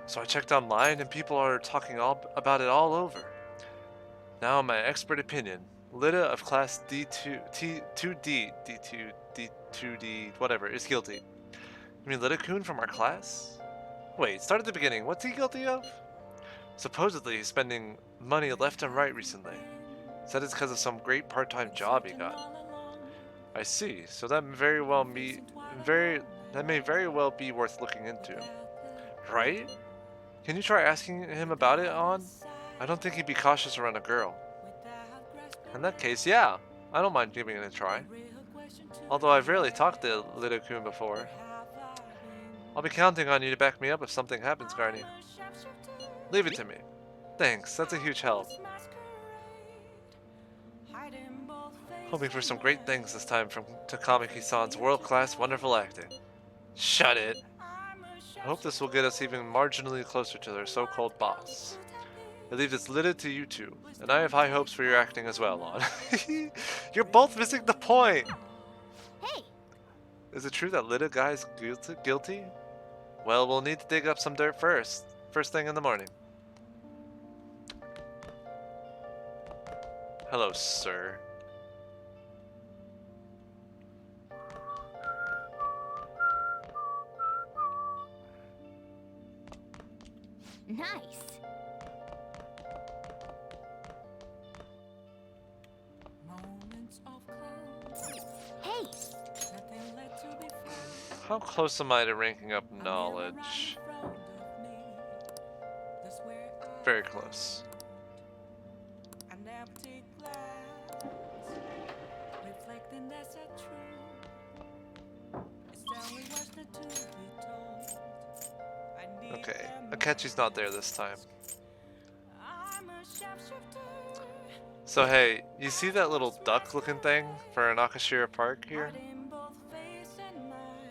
So I checked online and people are talking about it all over. Now my expert opinion. Lida of class D2, 2D, D2, D2D, whatever, is guilty. You mean Lida-kun from our class? Wait, start at the beginning. What's he guilty of? Supposedly he's spending money left and right recently. Said it's because of some great part-time job he got. I see. So that may very well be worth looking into. Right? Can you try asking him about it, On? I don't think he'd be cautious around a girl. In that case, yeah. I don't mind giving it a try. Although I've rarely talked to Lida-kun before. I'll be counting on you to back me up if something happens, Garny. Leave it to me. Thanks, that's a huge help. Hoping for some great things this time from Takamaki-san's world-class wonderful acting. Shut it! I hope this will get us even marginally closer to their so-called boss. I leave this Lida to you two, and I have high hopes for your acting as well, Lon. You're both missing the point! Hey! Is it true that Lida guy's guilty? Well, we'll need to dig up some dirt first thing in the morning. Hello, sir. Nice. Hey! How close am I to ranking up knowledge? Very close. Okay, Akechi's not there this time. So hey, you see that little duck looking thing for Nakashira Park here?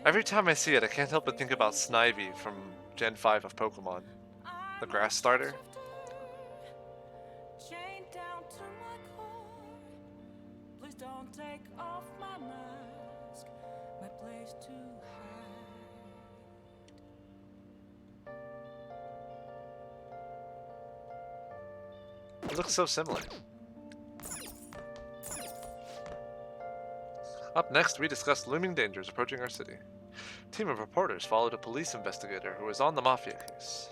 Every time I see it, I can't help but think about Snivy from Gen 5 of Pokemon. The grass starter. It looks so similar. Up next, we discuss looming dangers approaching our city. A team of reporters followed a police investigator who was on the Mafia case.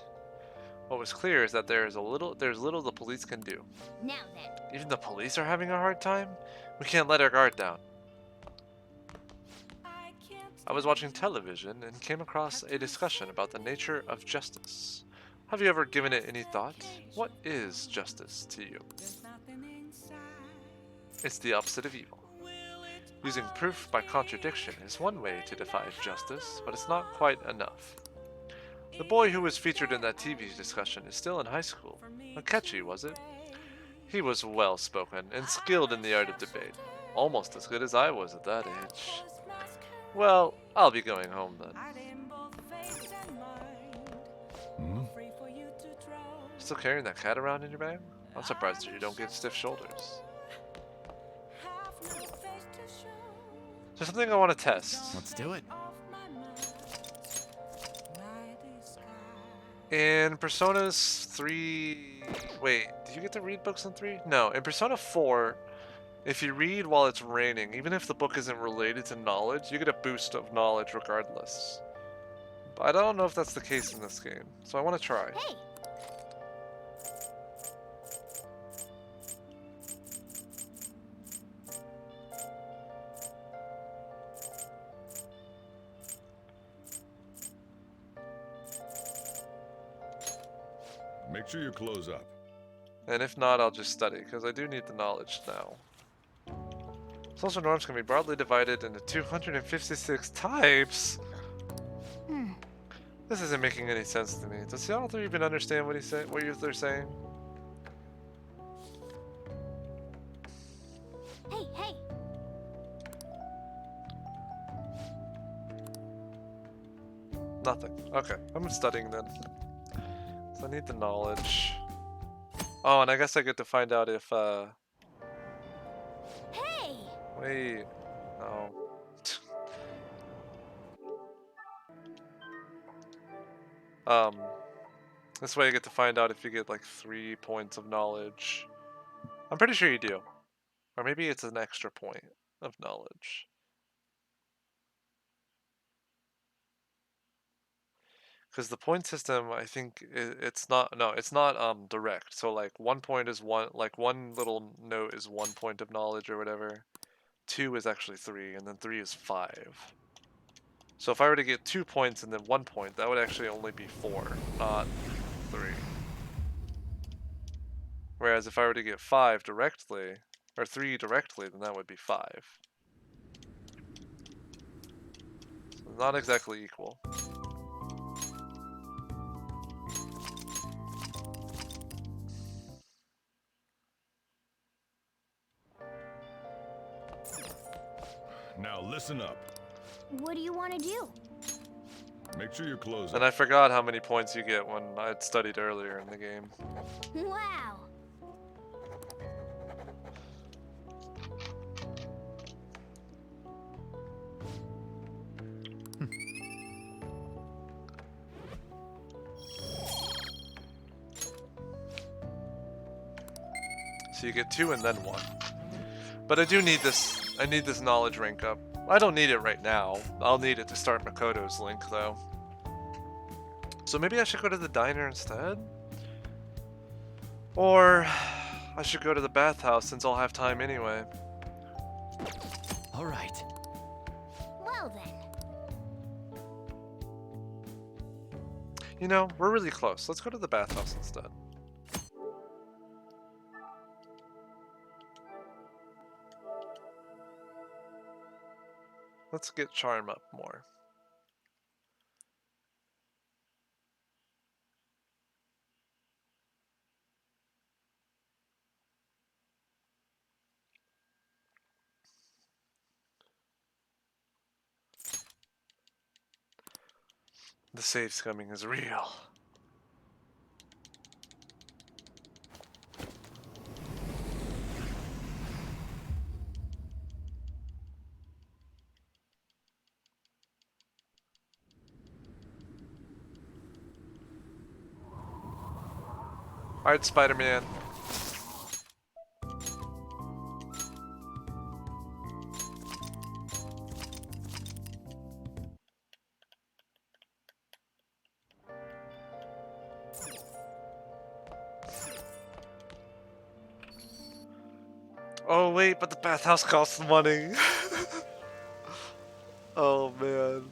What was clear is that there's little the police can do. Now then. Even the police are having a hard time? We can't let our guard down. I was watching television and came across a discussion about the nature of justice. Have you ever given it any thought? What is justice to you? It's the opposite of evil. Using proof by contradiction is one way to define justice, but it's not quite enough. The boy who was featured in that TV discussion is still in high school. Akechi, was it? He was well-spoken and skilled in the art of debate. Almost as good as I was at that age. Well, I'll be going home then. Still carrying that cat around in your bag? I'm surprised that you don't get stiff shoulders. There's something I want to test. Let's do it. In Persona's 3... Wait, do you get to read books in 3? No, in Persona 4, if you read while it's raining, even if the book isn't related to knowledge, you get a boost of knowledge regardless. But I don't know if that's the case in this game, so I want to try. Hey! Make sure you close up. And if not, I'll just study, because I do need the knowledge now. Social norms can be broadly divided into 256 types. This isn't making any sense to me. Does the author even understand what they're saying? Hey, hey! Nothing. Okay, I'm studying then. So I need the knowledge. Oh, and I guess I get to find out if, Hey! Wait. Oh. This way I get to find out if you get like 3 points of knowledge. I'm pretty sure you do. Or maybe it's an extra point of knowledge. Because the point system, I think it's not direct. So like 1 point is one little note is 1 point of knowledge or whatever. 2 is actually 3, and then 3 is 5. So if I were to get 2 points and then 1 point, that would actually only be 4, not 3. Whereas if I were to get 5 directly, or 3 directly, then that would be 5. So not exactly equal. Now listen up. What do you want to do? Make sure you close up. And I forgot how many points you get when I had studied earlier in the game. Wow! So you get 2 and then 1. But I do need this. I need this knowledge rank up. I don't need it right now. I'll need it to start Makoto's Link though. So maybe I should go to the diner instead? Or I should go to the bathhouse since I'll have time anyway. All right. Well then. You know, we're really close. Let's go to the bathhouse instead. Let's get charm up more. The save's coming is real. Alright, Spider-Man. Oh wait, but the bathhouse costs money. Oh man.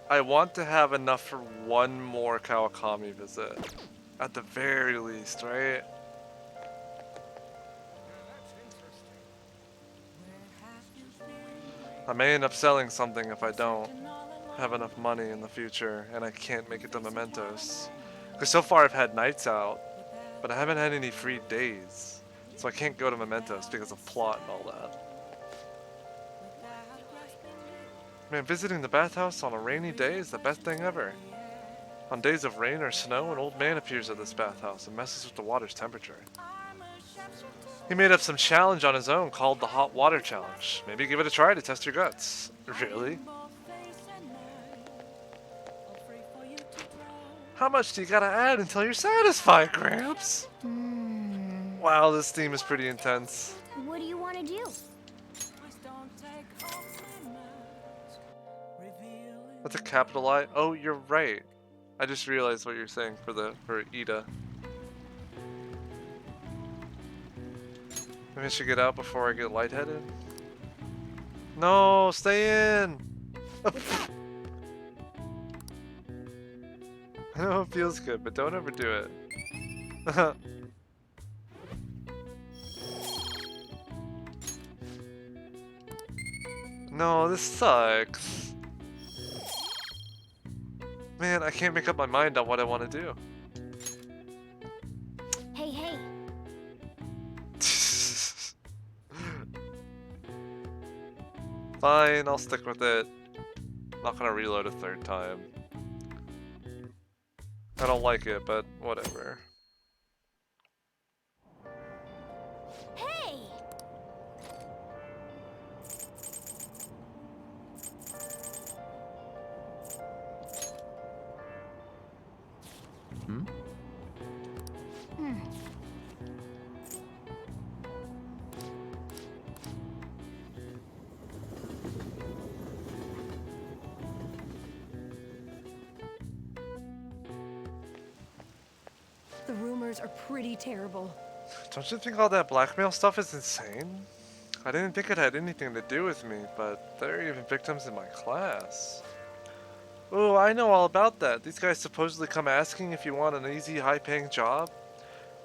I want to have enough for one more Kawakami visit. At the very least, right? I may end up selling something if I don't have enough money in the future and I can't make it to Mementos. Because so far I've had nights out, but I haven't had any free days. So I can't go to Mementos because of plot and all that. Man, visiting the bathhouse on a rainy day is the best thing ever. On days of rain or snow, an old man appears at this bathhouse and messes with the water's temperature. He made up some challenge on his own called the Hot Water Challenge. Maybe give it a try to test your guts. Really? How much do you gotta add until you're satisfied, Gramps? Wow, this theme is pretty intense. What do you want to do? That's a capital I. Oh, you're right. I just realized what you're saying for Ida. Maybe I should get out before I get lightheaded. No, stay in. I know it feels good, but don't overdo it. No, this sucks. Man, I can't make up my mind on what I want to do. Hey, hey. Fine, I'll stick with it. Not gonna reload a third time. I don't like it, but whatever. Hey! The rumors are pretty terrible. Don't you think all that blackmail stuff is insane? I didn't think it had anything to do with me, but there are even victims in my class. Oh, I know all about that. These guys supposedly come asking if you want an easy, high-paying job.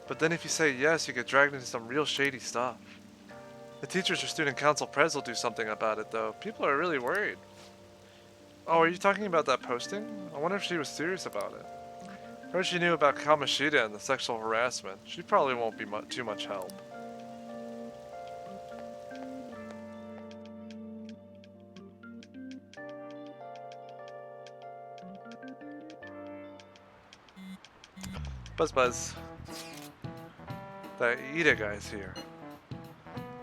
But then if you say yes, you get dragged into some real shady stuff. The teachers or student council pres will do something about it, though. People are really worried. Oh, are you talking about that posting? I wonder if she was serious about it. I heard she knew about Kamoshida and the sexual harassment. She probably won't be too much help. Buzz Buzz. That Ida guy's here.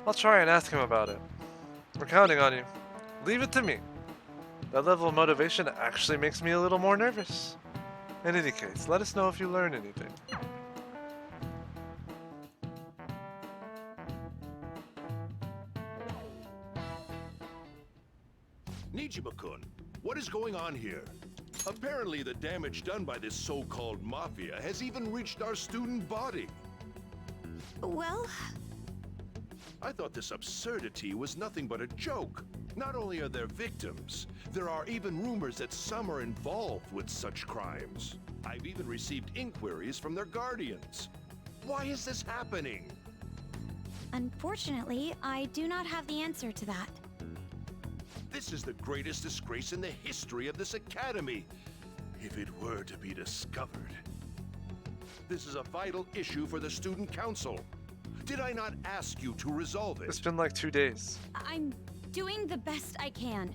I'll try and ask him about it. We're counting on you. Leave it to me. That level of motivation actually makes me a little more nervous. In any case, let us know if you learn anything. Nijima-kun, what is going on here? Apparently the damage done by this so-called mafia has even reached our student body. Well, I thought this absurdity was nothing but a joke. Not only are there victims, there are even rumors that some are involved with such crimes. I've even received inquiries from their guardians. Why is this happening? unfortunately, I do not have the answer to that. This is the greatest disgrace in the history of this academy, if it were to be discovered. This is a vital issue for the student council. Did I not ask you to resolve it? It's been like 2 days. I'm doing the best I can.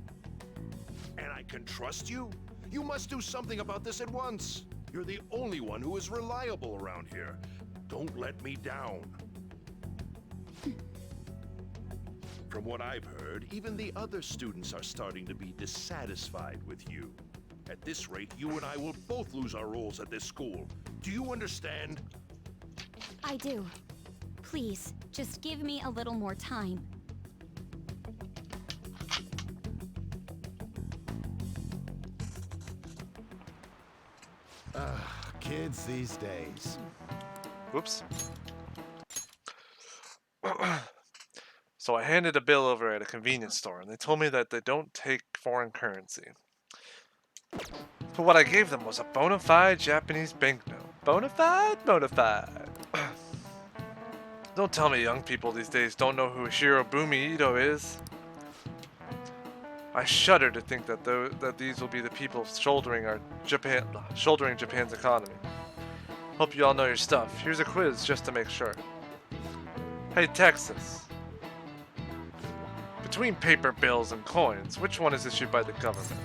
And I can trust you? You must do something about this at once. You're the only one who is reliable around here. Don't let me down. From what I've heard, even the other students are starting to be dissatisfied with you. At this rate, you and I will both lose our roles at this school. Do you understand? I do. Please, just give me a little more time. Kids these days. Whoops. So I handed a bill over at a convenience store, and they told me that they don't take foreign currency. But what I gave them was a bona fide Japanese banknote. Bona fide? Bona fide. Don't tell me young people these days don't know who Shirobumi Ito is. I shudder to think that these will be the people shouldering Japan's economy. Hope you all know your stuff. Here's a quiz just to make sure. Hey Texas. Between paper bills and coins, which one is issued by the government?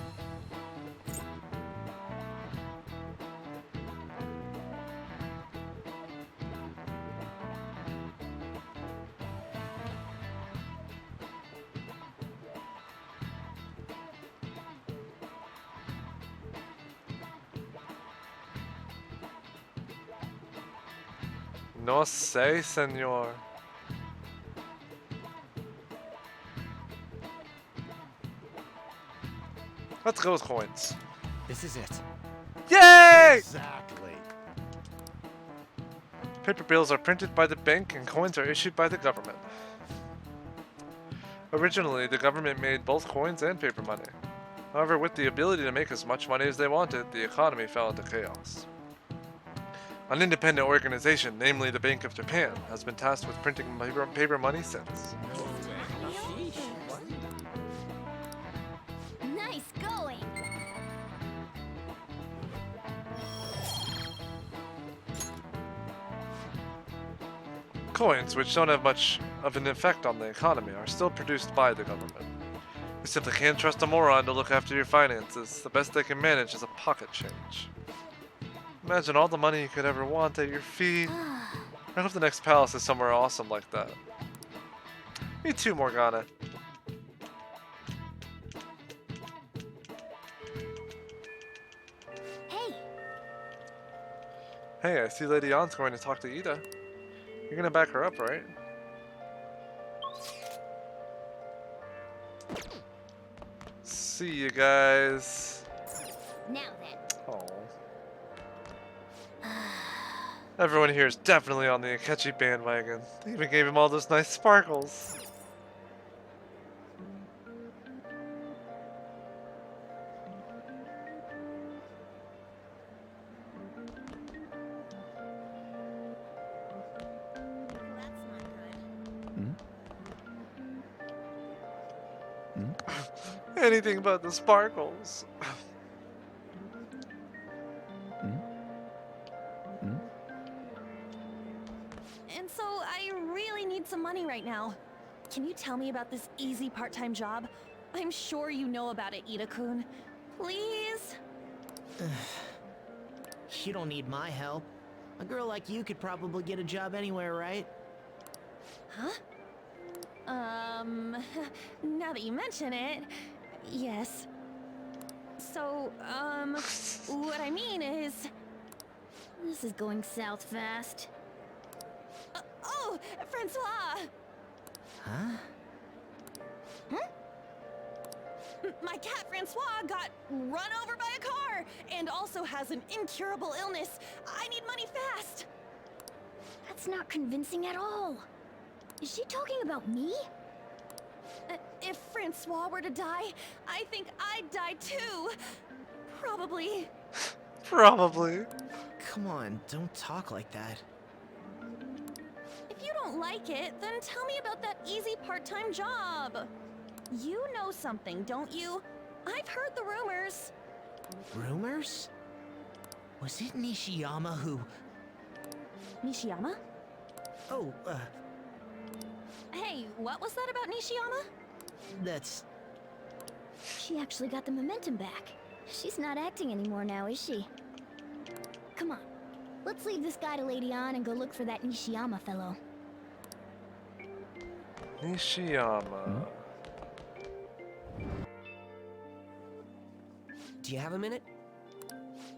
No sé, señor. Let's go with coins. This is it. Yay! Exactly. Paper bills are printed by the bank and coins are issued by the government. Originally, the government made both coins and paper money. However, with the ability to make as much money as they wanted, the economy fell into chaos. An independent organization, namely the Bank of Japan, has been tasked with printing paper money since. Nice going. Coins, which don't have much of an effect on the economy, are still produced by the government. You simply can't trust a moron to look after your finances. The best they can manage is a pocket change. Imagine all the money you could ever want at your feet. I hope the next palace is somewhere awesome like that. Me too, Morgana. Hey, Hey, I see Lady Ann's going to talk to Ida. You're gonna back her up, right? See you guys. now then. Oh. Everyone here is definitely on the Akechi bandwagon. They even gave him all those nice sparkles. Anything but the sparkles. And so I really need some money right now. Can you tell me about this easy part-time job? I'm sure you know about it, Ida-kun. Please? You don't need my help. A girl like you could probably get a job anywhere, right? Huh? Now that you mention it, yes. So, what I mean is... This is going south fast. Oh, Francois! Huh? My cat Francois got run over by a car and also has an incurable illness. I need money fast. That's not convincing at all. Is she talking about me? If Francois were to die, I think I'd die too. Probably. Probably. Come on, don't talk like that. If you don't like it, then tell me about that easy part-time job. You know something, don't you? I've heard the rumors. Rumors? Was it Nishiyama who... Nishiyama? Oh, Hey, what was that about Nishiyama? that's... She actually got the momentum back. She's not acting anymore now, is she? Come on. Let's leave this guy to Lady Ann and go look for that Nishiyama fellow. Nishiyama. Do you have a minute?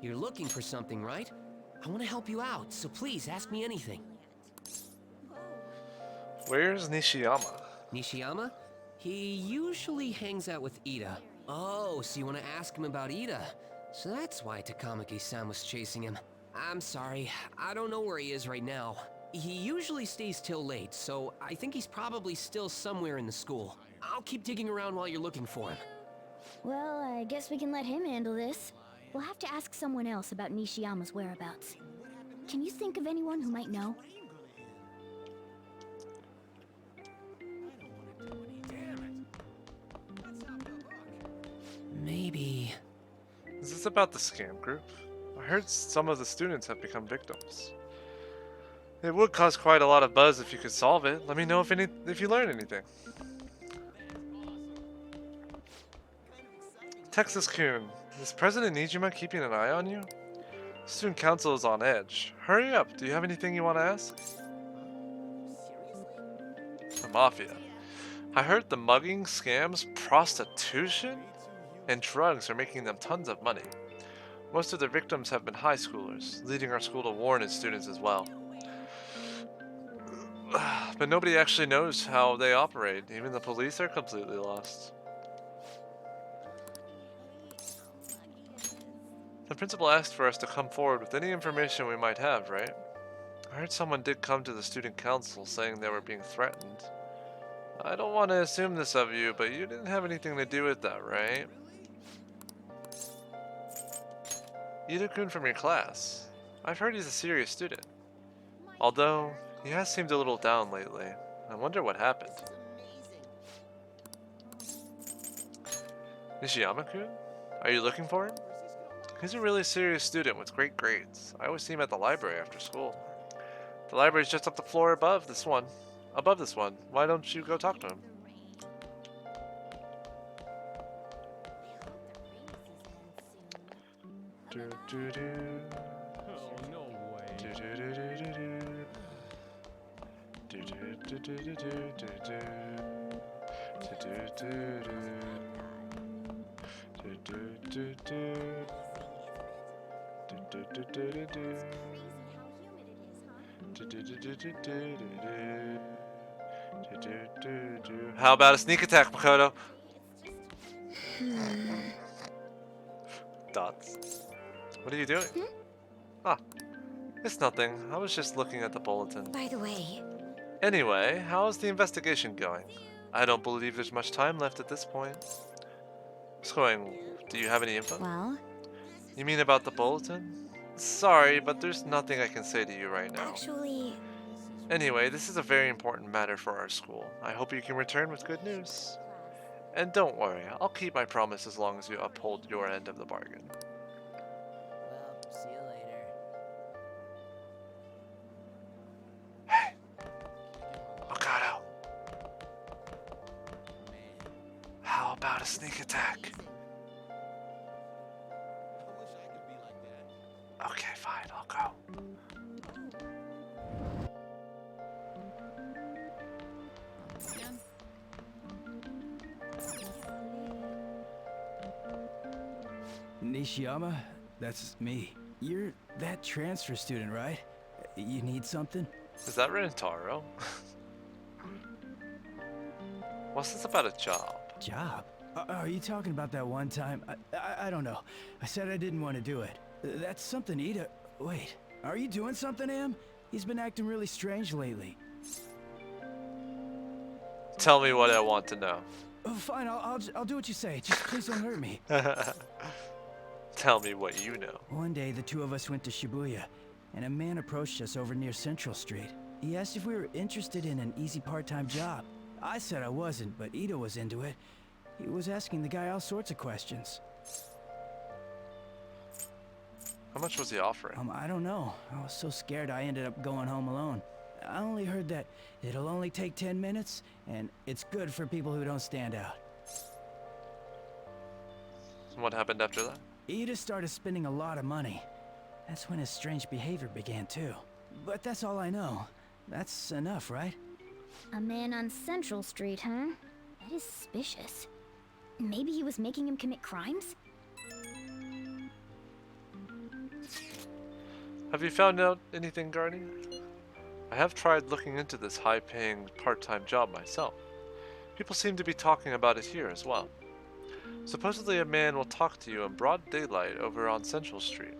You're looking for something, right? I want to help you out, so please ask me anything. Where's Nishiyama? Nishiyama? He usually hangs out with Ida. Oh, so you want to ask him about Ida? So that's why Takamaki-san was chasing him. I'm sorry, I don't know where he is right now. He usually stays till late, so I think he's probably still somewhere in the school. I'll keep digging around while you're looking for him. Well, I guess we can let him handle this. We'll have to ask someone else about Nishiyama's whereabouts. Can you think of anyone who might know? Maybe... Is this about the scam group? I heard some of the students have become victims. It would cause quite a lot of buzz if you could solve it. Let me know if you learn anything. Texas-kun, is President Nijima keeping an eye on you? Student council is on edge. Hurry up, do you have anything you want to ask? The Mafia. I heard the mugging, scams, prostitution, and drugs are making them tons of money. Most of their victims have been high schoolers, leading our school to warn its students as well. But nobody actually knows how they operate. Even the police are completely lost. The principal asked for us to come forward with any information we might have, right? I heard someone did come to the student council saying they were being threatened. I don't want to assume this of you, but you didn't have anything to do with that, right? Ida-kun from your class. I've heard he's a serious student. Although, he has seemed a little down lately. I wonder what happened. Nishiyama-kun? Are you looking for him? He's a really serious student with great grades. I always see him at the library after school. The library's just up the floor above this one. Why don't you go talk to him? Oh, no way. How about a sneak attack, Makoto? Dots. What are you doing? Ah, it's nothing. I was just looking at the bulletin. By the way... Anyway, how's the investigation going? I don't believe there's much time left at this point. What's going? Do you have any info? Well? You mean about the bulletin? Sorry, but there's nothing I can say to you right now. Actually... Anyway, this is a very important matter for our school. I hope you can return with good news. And don't worry, I'll keep my promise as long as you uphold your end of the bargain. Well, see you later. Hey! Okado! How about a sneak attack? Okay, fine, I'll go. Nishiyama, that's me. You're that transfer student, right? You need something? Is that Rentaro? What's this about a job? Job? Are you talking about that one time? I don't know. I said I didn't want to do it. That's something Ida... Wait, are you doing something to him? He's been acting really strange lately. Tell me what I want to know. Oh, fine, I'll do what you say. Just please don't hurt me. Tell me what you know. One day, the two of us went to Shibuya, and a man approached us over near Central Street. He asked if we were interested in an easy part-time job. I said I wasn't, but Ida was into it. He was asking the guy all sorts of questions. How much was he offering? I don't know. I was so scared I ended up going home alone. I only heard that it'll only take 10 minutes, and it's good for people who don't stand out. What happened after that? Ida started spending a lot of money. That's when his strange behavior began too. But that's all I know. That's enough, right? A man on Central Street, huh? That is suspicious. Maybe he was making him commit crimes? Have you found out anything, Garny? I have tried looking into this high-paying part-time job myself. People seem to be talking about it here as well. Supposedly a man will talk to you in broad daylight over on Central Street.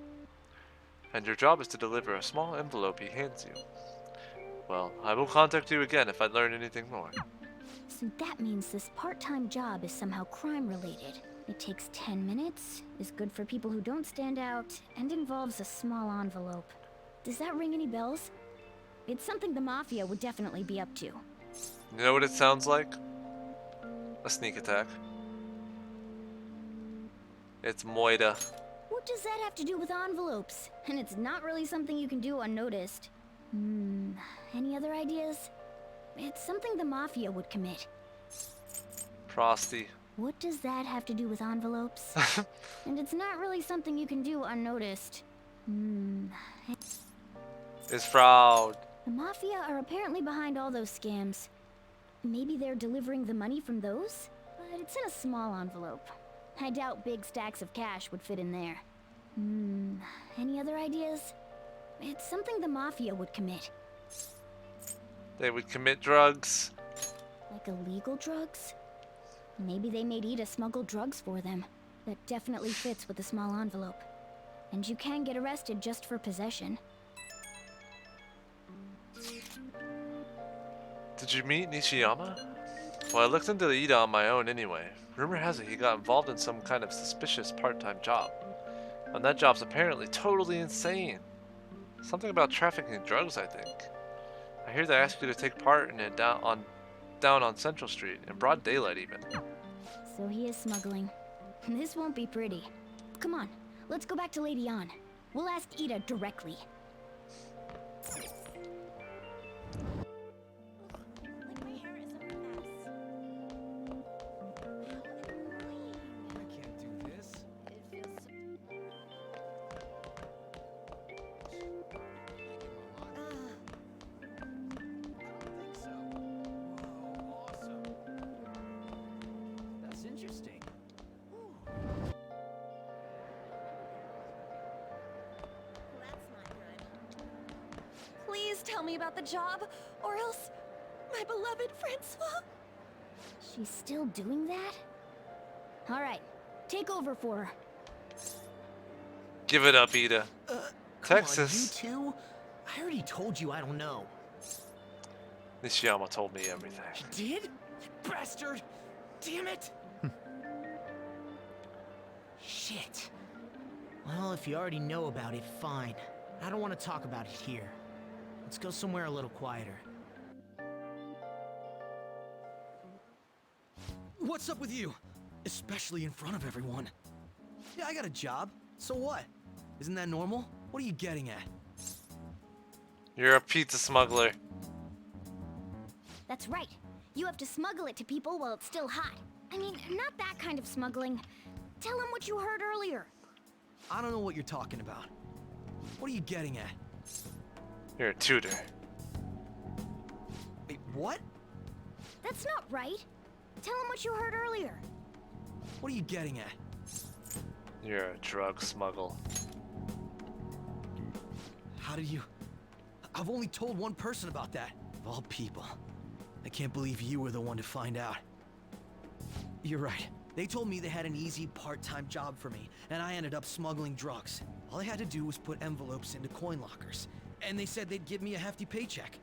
And your job is to deliver a small envelope he hands you. Well, I will contact you again if I learn anything more. So that means this part-time job is somehow crime-related. It takes 10 minutes, is good for people who don't stand out, and involves a small envelope. Does that ring any bells? It's something the Mafia would definitely be up to. You know what it sounds like? A sneak attack. It's Moida. What does that have to do with envelopes? And it's not really something you can do unnoticed. Any other ideas? It's something the Mafia would commit. Frosty. What does that have to do with envelopes? And it's not really something you can do unnoticed. It's fraud. The Mafia are apparently behind all those scams. Maybe they're delivering the money from those? But it's in a small envelope. I doubt big stacks of cash would fit in there. Any other ideas? It's something the Mafia would commit. They would commit drugs. Like illegal drugs? Maybe they made Ida smuggle drugs for them. That definitely fits with the small envelope. And you can get arrested just for possession. Did you meet Nishiyama? Well, I looked into Ida on my own anyway. Rumor has it he got involved in some kind of suspicious part-time job. And that job's apparently totally insane. Something about trafficking drugs, I think. I hear they ask you to take part in it down on Central Street, in broad daylight even. So he is smuggling. This won't be pretty. Come on, let's go back to Lady Ann. We'll ask Ida directly. Please tell me about the job, or else my beloved Francois. She's still doing that? All right, take over for her. Give it up, Ida. Texas. Come on, you two? I already told you I don't know. Nishiyama told me everything. He did? You bastard! Damn it! Shit. Well, if you already know about it, fine. I don't want to talk about it here. Let's go somewhere a little quieter. What's up with you? Especially in front of everyone. Yeah, I got a job. So what? Isn't that normal? What are you getting at? You're a pizza smuggler. That's right. You have to smuggle it to people while it's still hot. I mean, not that kind of smuggling. Tell them what you heard earlier. I don't know what you're talking about. What are you getting at? You're a tutor. Wait, what? That's not right. Tell them what you heard earlier. What are you getting at? You're a drug smuggler. How did you... I've only told one person about that. Of all people. I can't believe you were the one to find out. You're right. They told me they had an easy part-time job for me, and I ended up smuggling drugs. All I had to do was put envelopes into coin lockers, and they said they'd give me a hefty paycheck.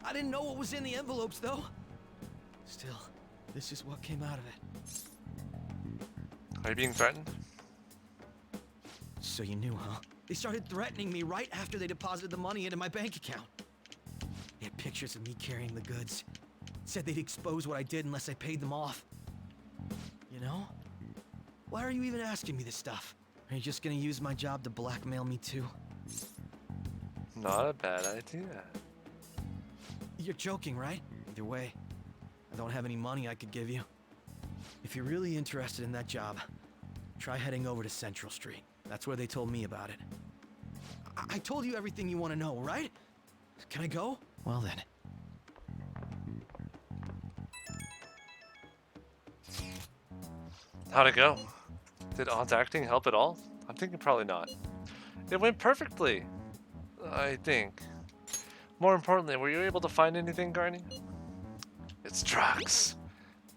I didn't know what was in the envelopes, though. Still, this is what came out of it. Are you being threatened? So you knew, huh? They started threatening me right after they deposited the money into my bank account. They had pictures of me carrying the goods. Said they'd expose what I did unless I paid them off. You know? Why are you even asking me this stuff? Are you just gonna use my job to blackmail me too? Not a bad idea. You're joking, right? Either way, I don't have any money I could give you. If you're really interested in that job, try heading over to Central Street. That's where they told me about it. I told you everything you want to know, right? Can I go? Well then. How'd it go? Did Aunt's acting help at all? I'm thinking probably not. It went perfectly, I think. More importantly, were you able to find anything, Garny? It's drugs.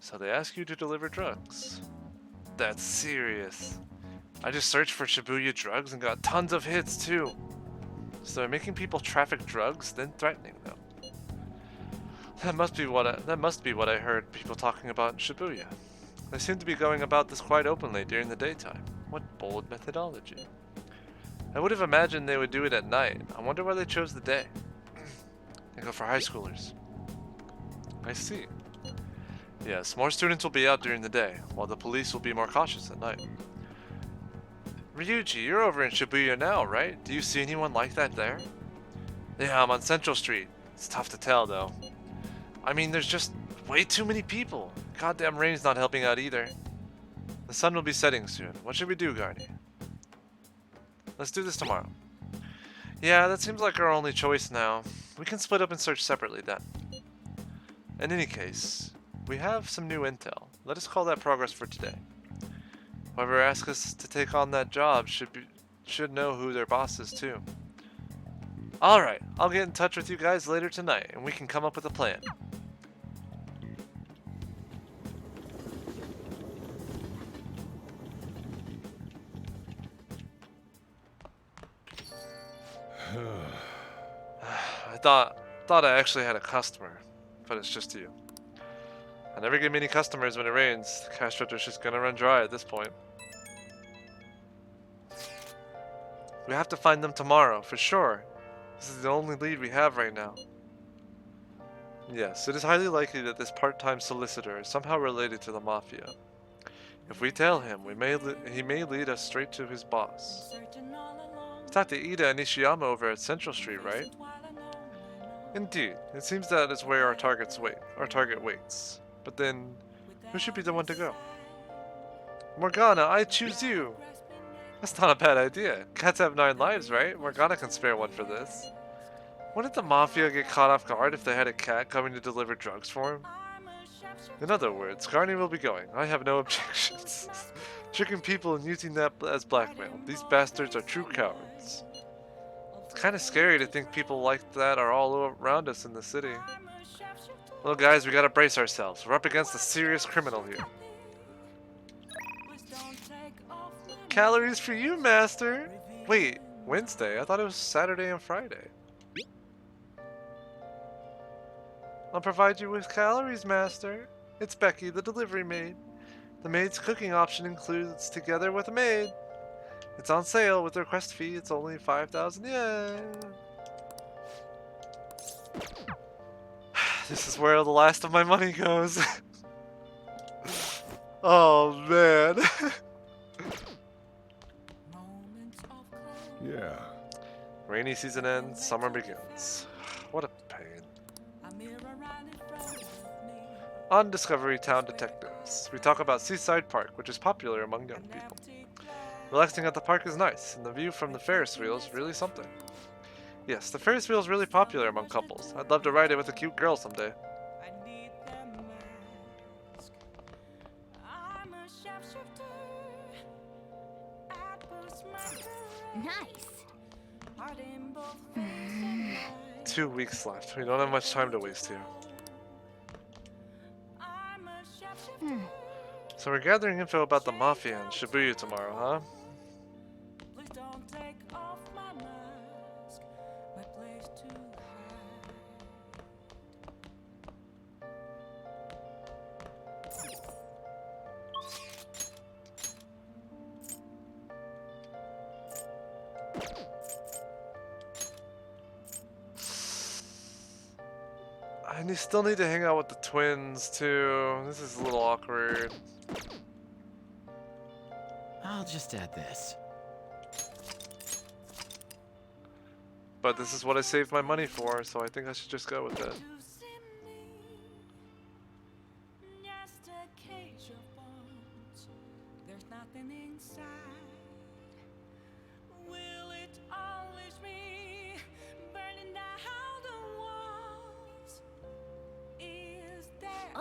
So they ask you to deliver drugs. That's serious. I just searched for Shibuya drugs and got tons of hits too. So they're making people traffic drugs, then threatening them. That must be what I heard people talking about in Shibuya. They seem to be going about this quite openly during the daytime. What bold methodology. I would have imagined they would do it at night. I wonder why they chose the day. They go for high schoolers. I see. Yes, more students will be out during the day, while the police will be more cautious at night. Ryuji, you're over in Shibuya now, right? Do you see anyone like that there? Yeah, I'm on Central Street. It's tough to tell, though. I mean, there's just way too many people. Goddamn rain's not helping out either. The sun will be setting soon. What should we do, Garny? Let's do this tomorrow. Yeah, that seems like our only choice now. We can split up and search separately then. In any case, we have some new intel. Let us call that progress for today. Whoever asks us to take on that job should know who their boss is too. Alright, I'll get in touch with you guys later tonight, and we can come up with a plan. I thought I actually had a customer, but it's just you. I never get many customers when it rains. The cash register's just gonna run dry at this point. We have to find them tomorrow, for sure. This is the only lead we have right now. Yes, it is highly likely that this part-time solicitor is somehow related to the Mafia. If we tell him, he may lead us straight to his boss. Talk to Ida and Ishiyama over at Central Street, right? Indeed, it seems that is where our target waits. But then, who should be the one to go? Morgana, I choose you! That's not a bad idea. Cats have 9 lives, right? Morgana can spare one for this. Wouldn't the Mafia get caught off guard if they had a cat coming to deliver drugs for him? In other words, Garny will be going. I have no objections. Tricking people and using that as blackmail. These bastards are true cowards. It's kind of scary to think people like that are all around us in the city. Well, guys, we gotta brace ourselves. We're up against a serious criminal here. Calories for you, Master! Wait, Wednesday? I thought it was Saturday and Friday. I'll provide you with calories, Master. It's Becky, the delivery maid. The maid's cooking option includes together with a maid. It's on sale with the request fee. It's only 5,000 yen. This is where the last of my money goes. Oh, man. Yeah. Rainy season ends, summer begins. What a pain. On Discovery Town Detectives, we talk about Seaside Park, which is popular among young people. Relaxing at the park is nice, and the view from the Ferris wheel is really something. Yes, the Ferris wheel is really popular among couples. I'd love to ride it with a cute girl someday. Nice. 2 weeks left. We don't have much time to waste here. So we're gathering info about the Mafia in Shibuya tomorrow, huh? I still need to hang out with the twins too. This is a little awkward. I'll just add this. But this is what I saved my money for, so I think I should just go with it.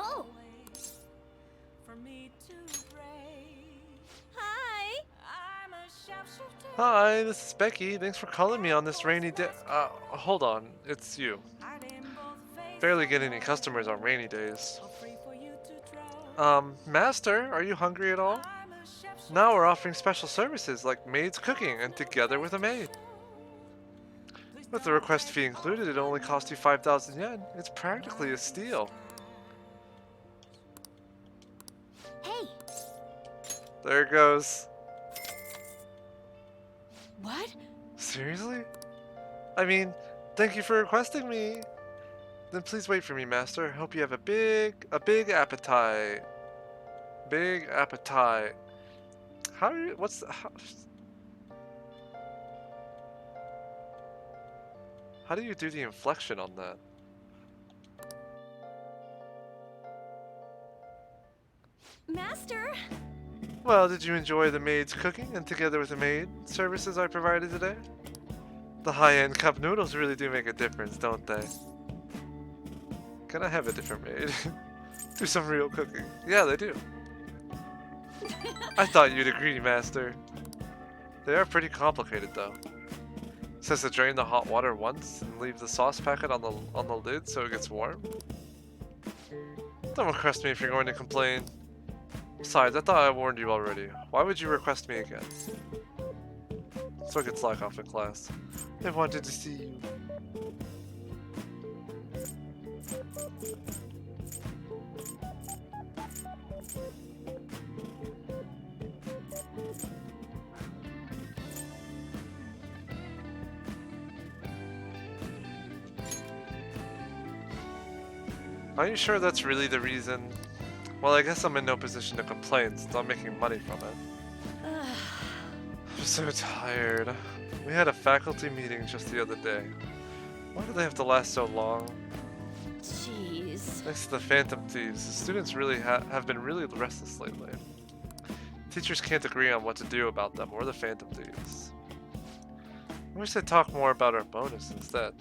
Oh! Hi! Hi, this is Becky. Thanks for calling me on this rainy day. Hold on. It's you. Barely get any customers on rainy days. Master, are you hungry at all? Now we're offering special services like maid's cooking and together with a maid. With the request fee included, it only costs you 5,000 yen. It's practically a steal. Hey! There it goes. What? Seriously? I mean, thank you for requesting me. Then please wait for me, Master. Hope you have a big appetite. Big appetite. How are you? What's the, how do you do the inflection on that? Master! Well, did you enjoy the maid's cooking and together with the maid services I provided today? The high-end cup noodles really do make a difference, don't they? Can I have a different maid? Do some real cooking. Yeah, they do. I thought you'd agree, Master. They are pretty complicated, though. says to drain the hot water once and leave the sauce packet on the lid so it gets warm. Don't request me if you're going to complain. Besides, I thought I warned you already. Why would you request me again? So I could slack off in class. I wanted to see you. Are you sure that's really the reason? Well, I guess I'm in no position to complain since I'm making money from it. I'm so tired. We had a faculty meeting just the other day. Why do they have to last so long? Jeez. Thanks to the Phantom Thieves, the students really have been really restless lately. Teachers can't agree on what to do about them or the Phantom Thieves. I wish they'd talk more about our bonus instead.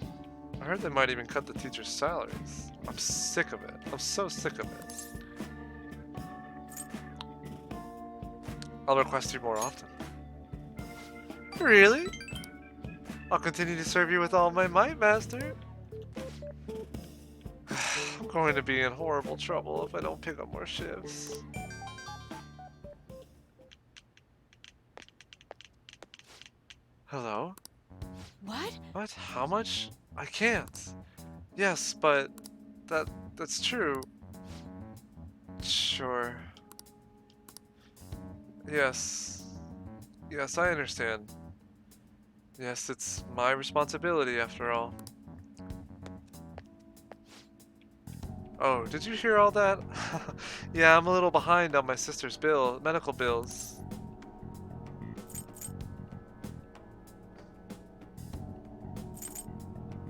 I heard they might even cut the teachers' salaries. I'm sick of it. I'm so sick of it. I'll request you more often. Really? I'll continue to serve you with all my might, Master. I'm going to be in horrible trouble if I don't pick up more shifts. Hello? What? What? How much? I can't. Yes, but that's true. Sure. Yes. Yes, I understand. Yes, it's my responsibility after all. Oh, did you hear all that? Yeah, I'm a little behind on my sister's medical bills.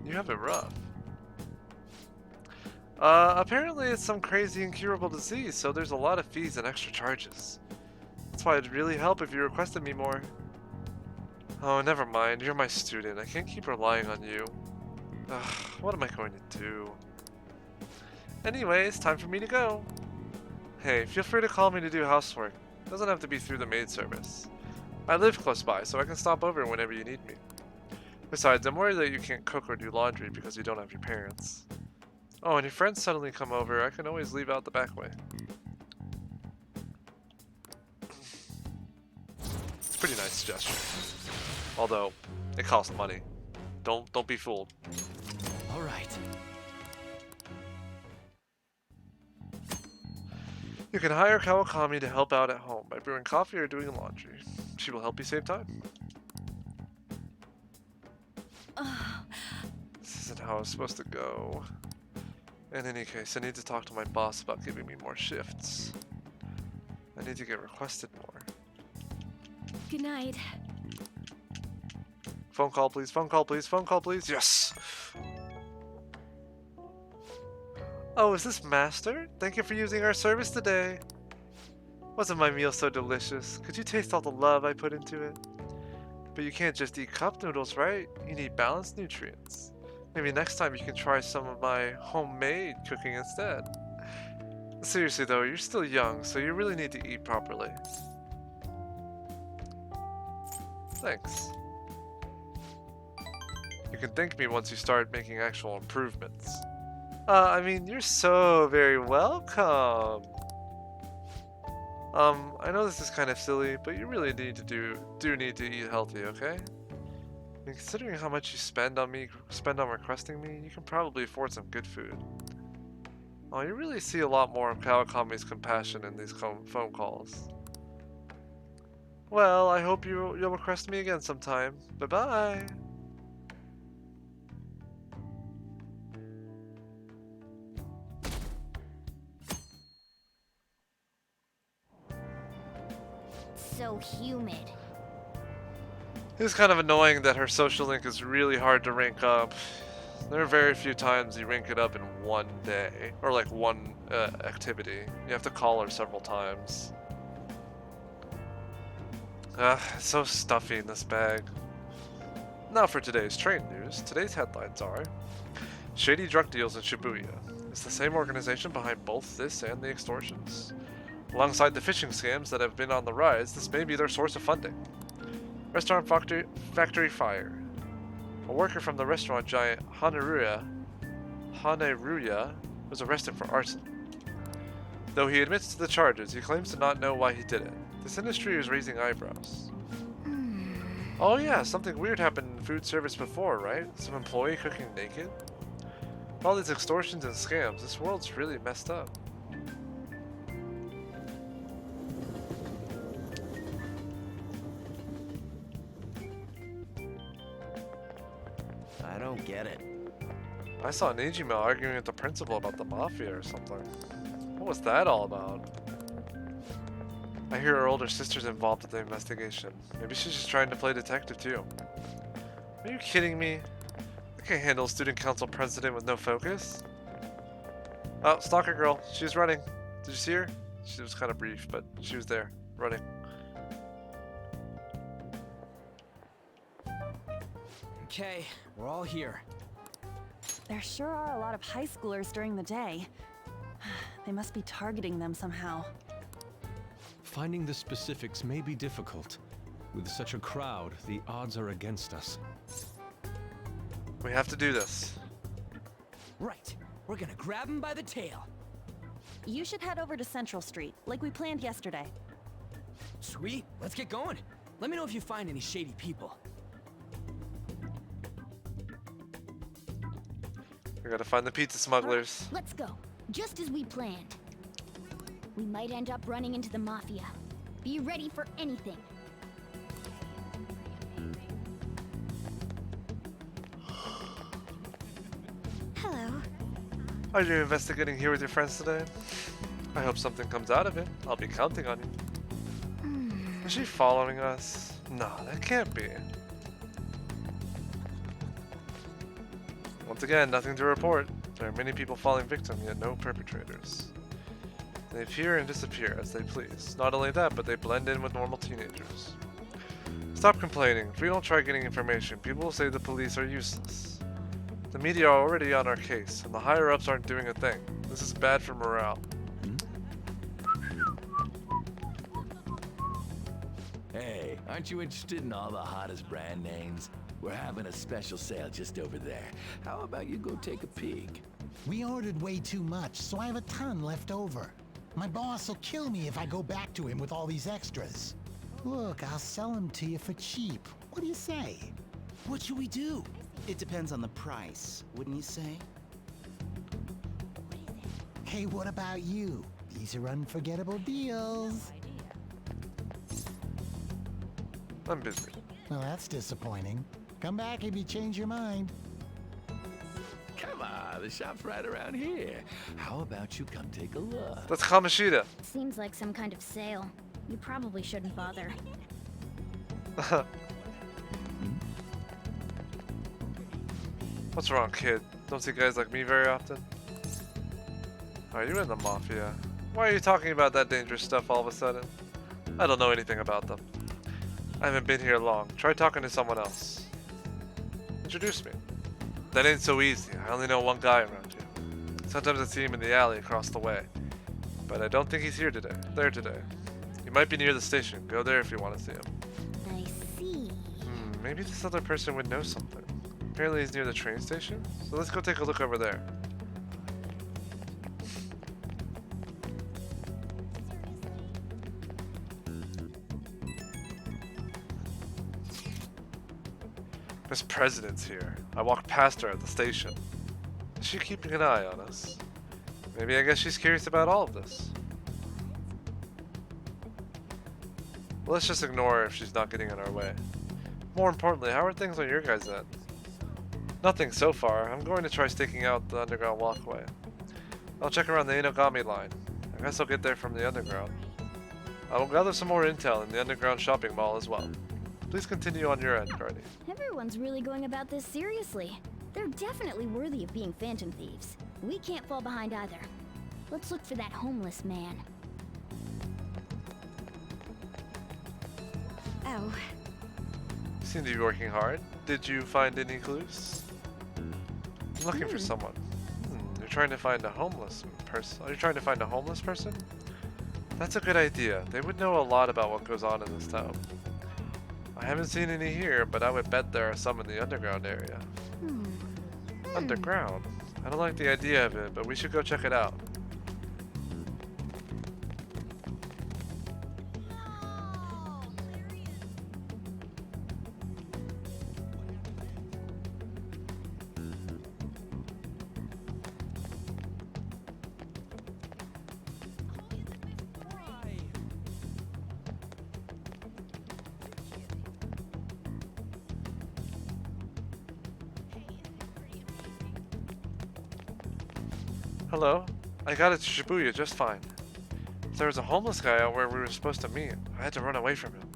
You have it rough. Apparently it's some crazy incurable disease, so there's a lot of fees and extra charges. That's why it'd really help if you requested me more. Oh, never mind. You're my student. I can't keep relying on you. Ugh, what am I going to do? Anyways, time for me to go. Hey, feel free to call me to do housework. It doesn't have to be through the maid service. I live close by, so I can stop over whenever you need me. Besides, I'm worried that you can't cook or do laundry because you don't have your parents. Oh, and your friends suddenly come over, I can always leave out the back way. It's a pretty nice gesture. Although, it costs money. Don't be fooled. Alright. You can hire Kawakami to help out at home by brewing coffee or doing laundry. She will help you save time. This isn't how it's supposed to go. In any case, I need to talk to my boss about giving me more shifts. I need to get requested more. Good night. Phone call, please. Phone call, please. Phone call, please. Yes! Oh, is this Master? Thank you for using our service today. Wasn't my meal so delicious? Could you taste all the love I put into it? But you can't just eat cup noodles, right? You need balanced nutrients. Maybe next time you can try some of my homemade cooking instead. Seriously though, you're still young, so you really need to eat properly. Thanks. You can thank me once you start making actual improvements. I mean, you're so very welcome. I know this is kind of silly, but you really need to need to eat healthy, okay? And considering how much you spend on requesting me, you can probably afford some good food. Oh, you really see a lot more of Kawakami's compassion in these phone calls. Well, I hope you'll request me again sometime. Bye-bye! So humid. It's kind of annoying that her social link is really hard to rank up. There are very few times you rank it up in one day, or like one activity. You have to call her several times. It's so stuffy in this bag. Now for today's train news. Today's headlines are: Shady drug deals in Shibuya. Is the same organization behind both this and the extortions? Alongside the phishing scams that have been on the rise, this may be their source of funding. Restaurant factory fire. A worker from the restaurant giant Haneruya was arrested for arson. Though he admits to the charges, he claims to not know why he did it. This industry is raising eyebrows. Oh yeah, something weird happened in food service before, right? Some employee cooking naked? All these extortions and scams, this world's really messed up. I don't get it. I saw Nejima arguing with the principal about the mafia or something. What was that all about? I hear her older sister's involved in the investigation. Maybe she's just trying to play detective too. Are you kidding me? I can't handle a student council president with no focus. Oh, stalker girl. She was running. Did you see her? She was kind of brief, but she was there, running. Okay, we're all here. There sure are a lot of high schoolers during the day. They must be targeting them somehow. Finding the specifics may be difficult. With such a crowd, the odds are against us. We have to do this. Right. We're gonna grab him by the tail. You should head over to Central Street, like we planned yesterday. Sweet. Let's get going. Let me know if you find any shady people. We gotta find the pizza smugglers. Right, let's go. Just as we planned. We might end up running into the Mafia. Be ready for anything. Hello. Are you investigating here with your friends today? I hope something comes out of it. I'll be counting on you. Is she following us? No, that can't be. Once again, nothing to report. There are many people falling victim, yet no perpetrators. They appear and disappear as they please. Not only that, but they blend in with normal teenagers. Stop complaining. If we don't try getting information, people will say the police are useless. The media are already on our case, and the higher-ups aren't doing a thing. This is bad for morale. Hey, aren't you interested in all the hottest brand names? We're having a special sale just over there. How about you go take a peek? We ordered way too much, so I have a ton left over. My boss will kill me if I go back to him with all these extras. Look, I'll sell them to you for cheap. What do you say? What should we do? It depends on the price, wouldn't you say? Hey, what about you? These are unforgettable deals. I'm busy. Well, that's disappointing. Come back if you change your mind. Come on, the shop's right around here. How about you come take a look? That's Kamoshida. Seems like some kind of sale. You probably shouldn't bother. What's wrong, kid? Don't see guys like me very often? Are you in the Mafia? Why are you talking about that dangerous stuff all of a sudden? I don't know anything about them. I haven't been here long. Try talking to someone else. Introduce me. That ain't so easy. I only know one guy around here. Sometimes I see him in the alley across the way. But I don't think he's here today. There today. He might be near the station. Go there if you want to see him. I see. Maybe this other person would know something. Apparently he's near the train station. So let's go take a look over there. Miss President's here. I walked past her at the station. Is she keeping an eye on us? Maybe I guess she's curious about all of this. Well, let's just ignore her if she's not getting in our way. More importantly, how are things on your guys' end? Nothing so far. I'm going to try staking out the underground walkway. I'll check around the Inogami line. I guess I'll get there from the underground. I will gather some more intel in the underground shopping mall as well. Please continue on your end, Cardi. Everyone's really going about this seriously. They're definitely worthy of being phantom thieves. We can't fall behind either. Let's look for that homeless man. Oh. You seem to be working hard. Did you find any clues? I'm looking for someone. You're trying to find a homeless person. Are you trying to find a homeless person? That's a good idea. They would know a lot about what goes on in this town. I haven't seen any here, but I would bet there are some in the underground area. Underground? I don't like the idea of it, but we should go check it out. Hello? I got it to Shibuya just fine. There was a homeless guy out where we were supposed to meet. I had to run away from him.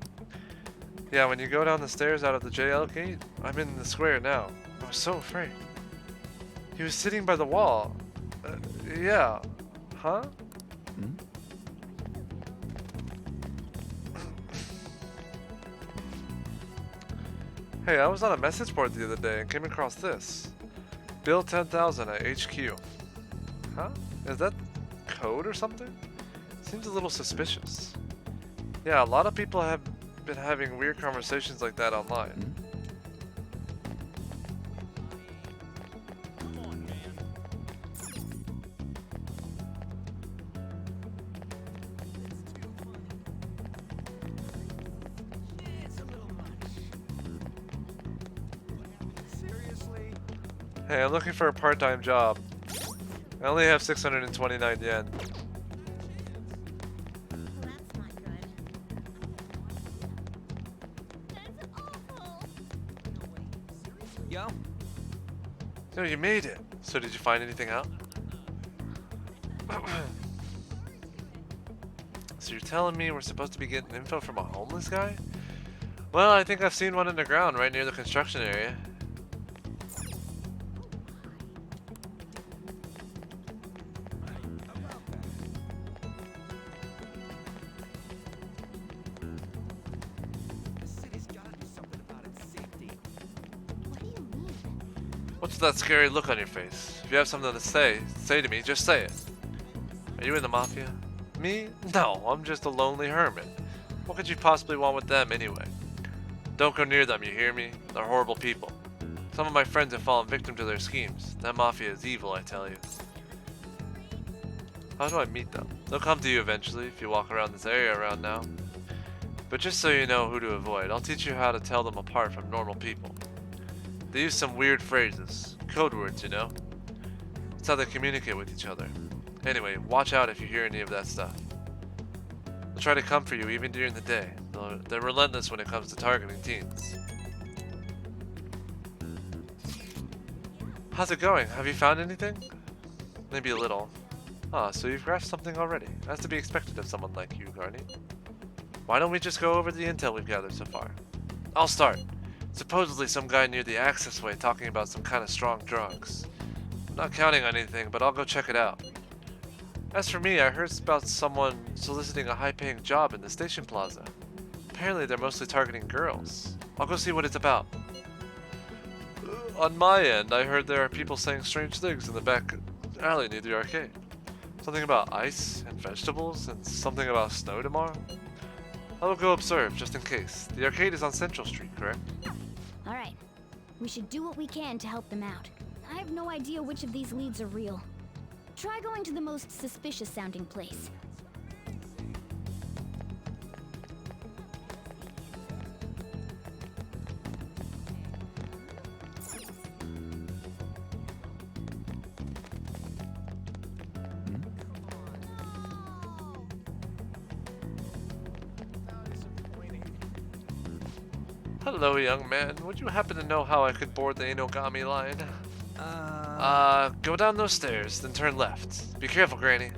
Yeah, when you go down the stairs out of the JL gate, I'm in the square now. I was so afraid. He was sitting by the wall. Yeah. Huh? Hey, I was on a message board the other day and came across this. Bill 10,000 at HQ. Huh? Is that code or something? Seems a little suspicious. Yeah, a lot of people have been having weird conversations like that online. Hey, I'm looking for a part-time job. I only have 629 yen. Yo? No, you made it. So did you find anything out? So you're telling me we're supposed to be getting info from a homeless guy? Well, I think I've seen one in the ground right near the construction area. What's that scary look on your face? If you have something to say to me, just say it. Are you in the Mafia? Me? No, I'm just a lonely hermit. What could you possibly want with them anyway? Don't go near them, you hear me? They're horrible people. Some of my friends have fallen victim to their schemes. That Mafia is evil, I tell you. How do I meet them? They'll come to you eventually if you walk around this area around now. But just so you know who to avoid, I'll teach you how to tell them apart from normal people. They use some weird phrases, code words, you know? It's how they communicate with each other. Anyway, watch out if you hear any of that stuff. They'll try to come for you even during the day. They're relentless when it comes to targeting teens. How's it going? Have you found anything? Maybe a little. Ah, so you've grasped something already. That's to be expected of someone like you, Garny. Why don't we just go over the intel we've gathered so far? I'll start. Supposedly some guy near the accessway talking about some kind of strong drugs. I'm not counting on anything, but I'll go check it out. As for me, I heard about someone soliciting a high-paying job in the station plaza. Apparently they're mostly targeting girls. I'll go see what it's about. On my end, I heard there are people saying strange things in the back alley near the arcade. Something about ice and vegetables, and something about snow tomorrow. I will go observe, just in case. The arcade is on Central Street, correct? Alright. We should do what we can to help them out. I have no idea which of these leads are real. Try going to the most suspicious sounding place. Hello, young man. Would you happen to know how I could board the Inogami line? Go down those stairs, then turn left. Be careful, Granny.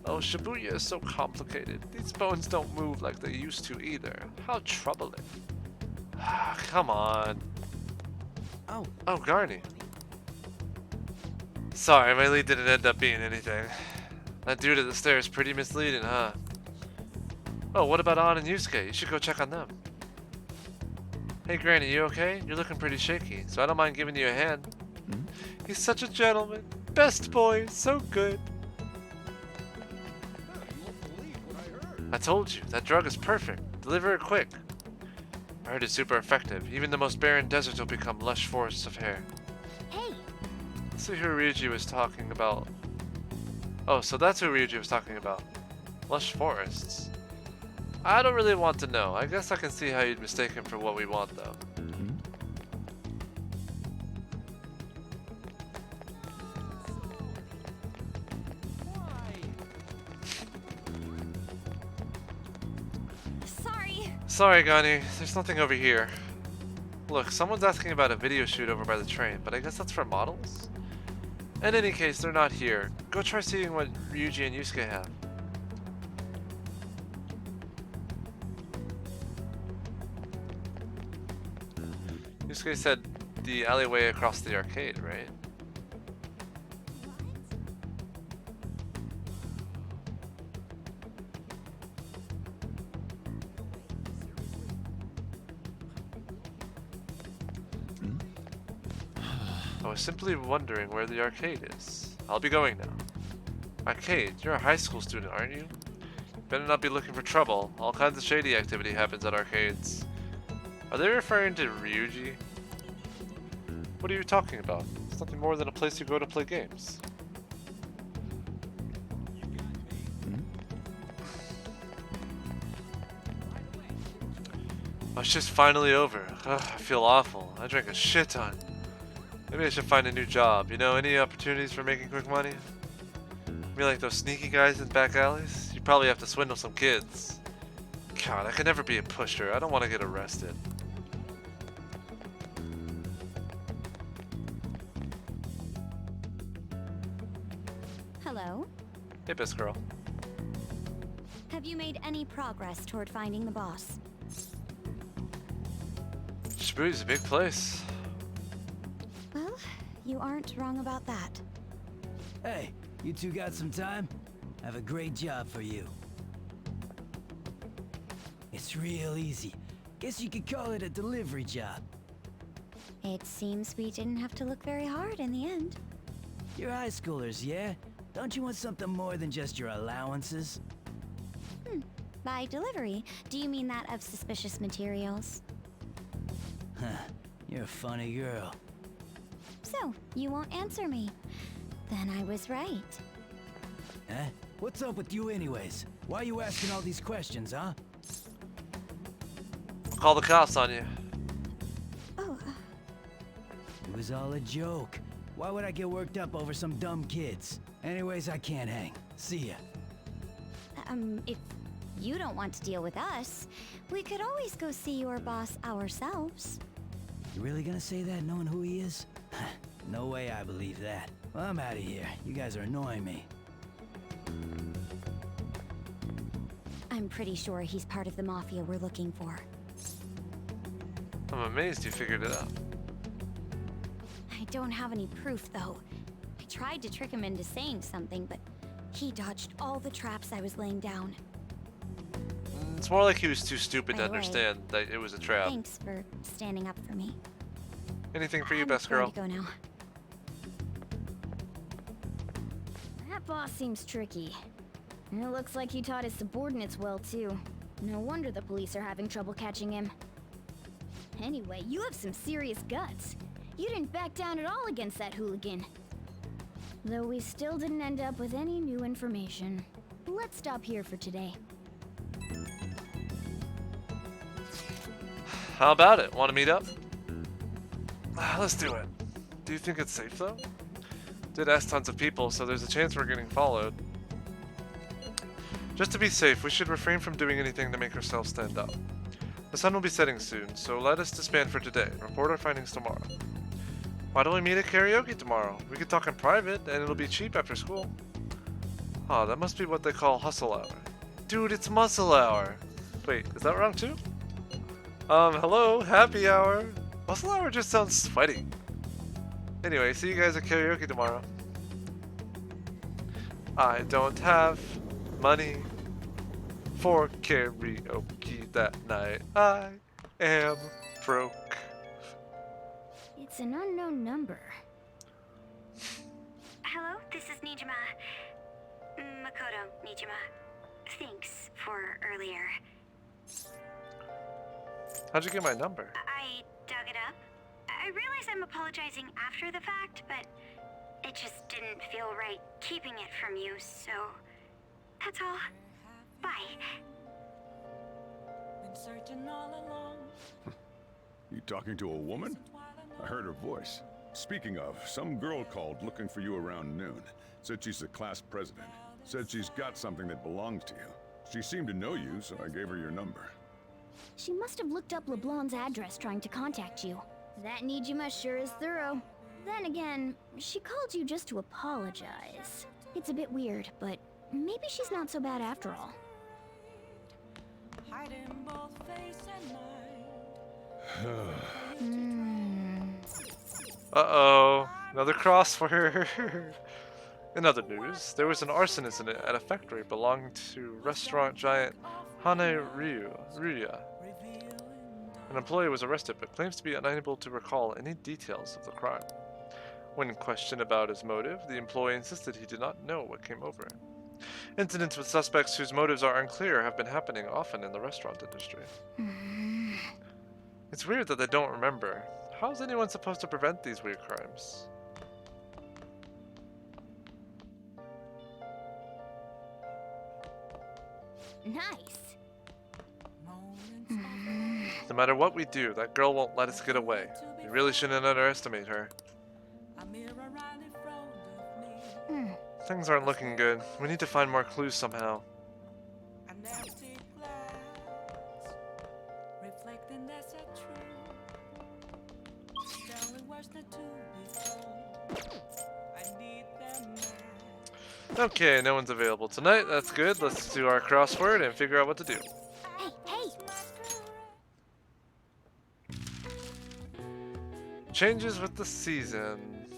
Oh, Shibuya is so complicated. These bones don't move like they used to either. How troubling. Come on. Oh, Garny. Sorry, my lead didn't end up being anything. That dude at the stairs is pretty misleading, huh? Oh, what about An and Yusuke? You should go check on them. Hey Granny, you okay? You're looking pretty shaky, so I don't mind giving you a hand. He's such a gentleman. Best boy, so good. I told you, that drug is perfect. Deliver it quick. I heard it's super effective. Even the most barren deserts will become lush forests of hair. Hey! Let's see who Ryuji was talking about. Oh, so that's who Ryuji was talking about. Lush forests. I don't really want to know. I guess I can see how you'd mistake him for what we want, though. Sorry, Gani. There's nothing over here. Look, someone's asking about a video shoot over by the train, but I guess that's for models? In any case, they're not here. Go try seeing what Ryuji and Yusuke have. Yusuke said the alleyway across the arcade, right? I was simply wondering where the arcade is. I'll be going now. Arcade? You're a high school student, aren't you? Better not be looking for trouble. All kinds of shady activity happens at arcades. Are they referring to Ryuji? What are you talking about? It's nothing more than a place you go to play games. Oh, it's just finally over. Ugh, I feel awful. I drank a shit ton. Maybe I should find a new job. You know, any opportunities for making quick money? Be like those sneaky guys in back alleys? You probably have to swindle some kids. God, I could never be a pusher. I don't want to get arrested. Hello? Hey, best girl. Have you made any progress toward finding the boss? Shibuya's a big place. Well, you aren't wrong about that. Hey, you two got some time? I have a great job for you. It's real easy. Guess you could call it a delivery job. It seems we didn't have to look very hard in the end. You're high schoolers, yeah? Don't you want something more than just your allowances? By delivery, do you mean that of suspicious materials? Huh. You're a funny girl. So, you won't answer me. Then I was right. Huh? What's up with you anyways? Why are you asking all these questions, huh? I'll call the cops on you. Oh. It was all a joke. Why would I get worked up over some dumb kids? Anyways, I can't hang. See ya. If you don't want to deal with us, we could always go see your boss ourselves. You really gonna say that knowing who he is? No way I believe that. Well, I'm out of here. You guys are annoying me. I'm pretty sure he's part of the mafia we're looking for. I'm amazed you figured it out. I don't have any proof, though. I tried to trick him into saying something, but he dodged all the traps I was laying down. It's more like he was too stupid to By the way, understand that it was a trap. Thanks for standing up for me. Anything for you, I'm best going girl? to go now. That boss seems tricky. And it looks like he taught his subordinates well, too. No wonder the police are having trouble catching him. Anyway, you have some serious guts. You didn't back down at all against that hooligan. Though we still didn't end up with any new information. Let's stop here for today. How about it? Want to meet up? Let's do it. Do you think it's safe, though? Did ask tons of people, so there's a chance we're getting followed. Just to be safe, we should refrain from doing anything to make ourselves stand out. The sun will be setting soon, so let us disband for today. Report our findings tomorrow. Why don't we meet at karaoke tomorrow? We could talk in private, and it'll be cheap after school. Ah, that must be what they call hustle hour. Dude, it's muscle hour! Wait, is that wrong too? Hello, happy hour. Muscle hour just sounds sweaty. Anyway, see you guys at karaoke tomorrow. I don't have money for karaoke that night. I am broke. It's an unknown number. Hello, this is Nijima. Makoto Nijima. Thanks for earlier. How'd you get my number? I dug it up. I realize I'm apologizing after the fact, but it just didn't feel right keeping it from you, so that's all. Bye. You talking to a woman? I heard her voice. Speaking of, some girl called looking for you around noon. Said she's the class president. Said she's got something that belongs to you. She seemed to know you, so I gave her your number. She must have looked up LeBlanc's address trying to contact you. That Nijima sure is thorough. Then again, she called you just to apologize. It's a bit weird, but maybe she's not so bad after all. Uh-oh, another crossword. In other news, there was an arson incident at a factory belonging to restaurant giant Hane Ryuya. An employee was arrested but claims to be unable to recall any details of the crime. When questioned about his motive, the employee insisted he did not know what came over him. Incidents with suspects whose motives are unclear have been happening often in the restaurant industry. It's weird that they don't remember. How is anyone supposed to prevent these weird crimes? Nice. No matter what we do, that girl won't let us get away. We really shouldn't underestimate her. Things aren't looking good. We need to find more clues somehow. Okay, no one's available tonight. That's good. Let's do our crossword and figure out what to do. Hey! Changes with the season.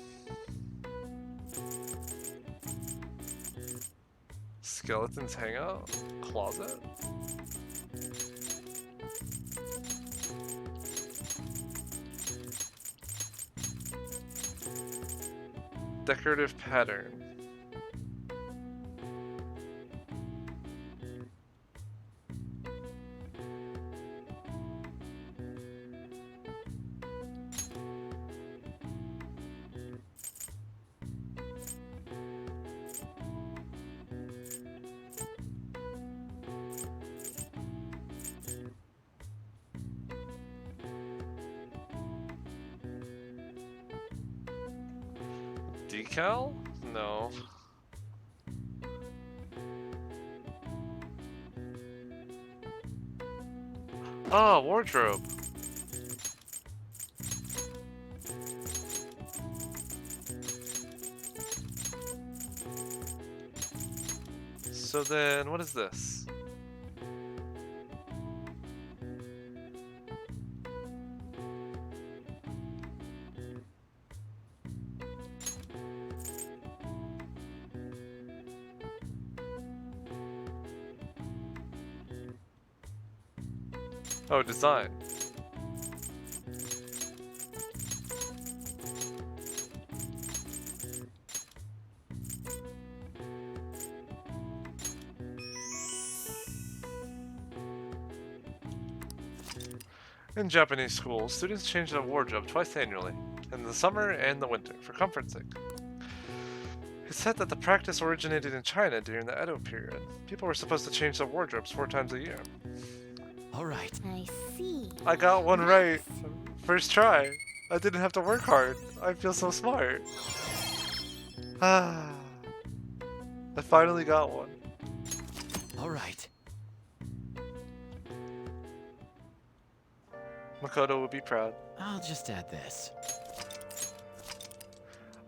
Skeleton's hangout? Closet? Decorative pattern. Decal? No. Oh, wardrobe. So then, what is this? Oh, design. In Japanese schools, students change their wardrobe twice annually, in the summer and the winter, for comfort's sake. It's said that the practice originated in China during the Edo period. People were supposed to change their wardrobes 4 times a year. Alright. I see. I got one right. First try. I didn't have to work hard. I feel so smart. Ah. I finally got one. Alright. Makoto would be proud. I'll just add this.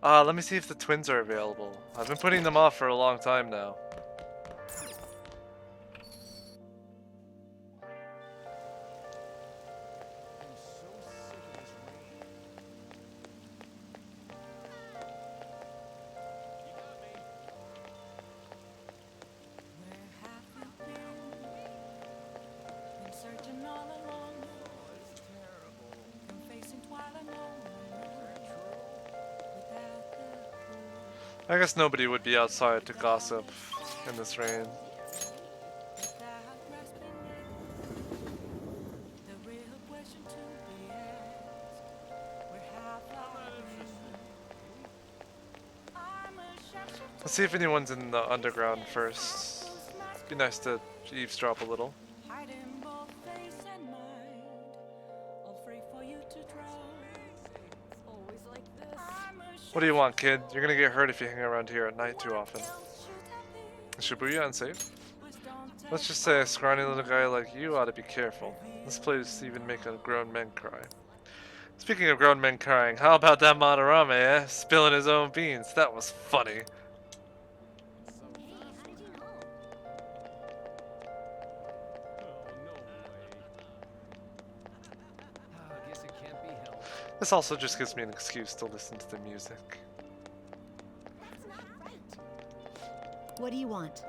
Let me see if the twins are available. I've been putting them off for a long time now. I guess nobody would be outside to gossip in this rain. Let's see if anyone's in the underground first. Be nice to eavesdrop a little. What do you want, kid? You're gonna get hurt if you hang around here at night too often. Is Shibuya unsafe? Let's just say a scrawny little guy like you ought to be careful. This place even make a grown man cry. Speaking of grown men crying, how about that Madarame, eh? Spilling his own beans. That was funny. This also just gives me an excuse to listen to the music. What do you want?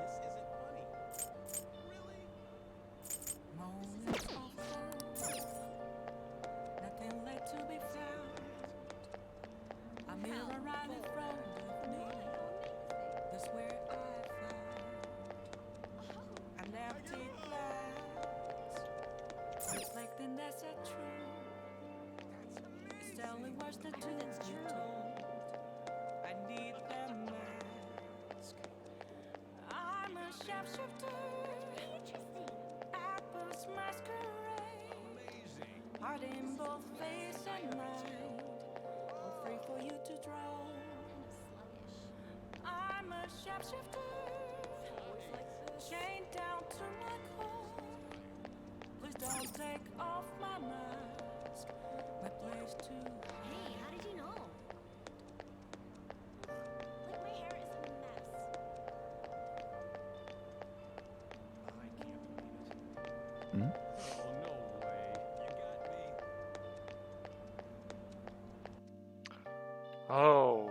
Oh,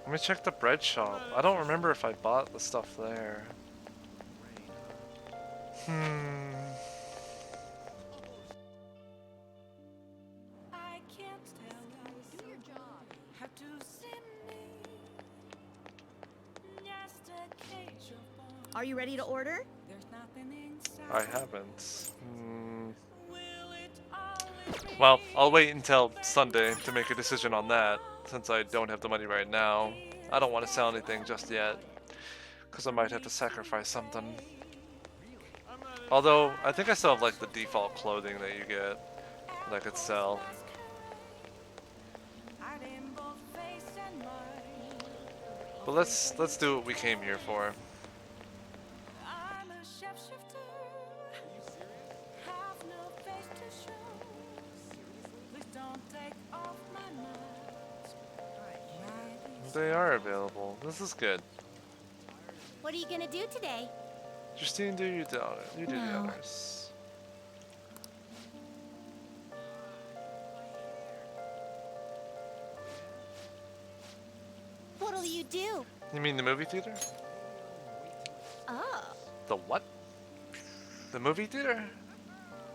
let me check the bread shop. I don't remember if I bought the stuff there. Are you ready to order? I haven't. Well, I'll wait until Sunday to make a decision on that, since I don't have the money right now. I don't want to sell anything just yet, because I might have to sacrifice something. Although, I think I still have like the default clothing that you get that I could sell. But let's do what we came here for. They are available. This is good. What are you gonna do today? Justine, do you do the honors. What'll you do? You mean the movie theater? Oh. The what? The movie theater?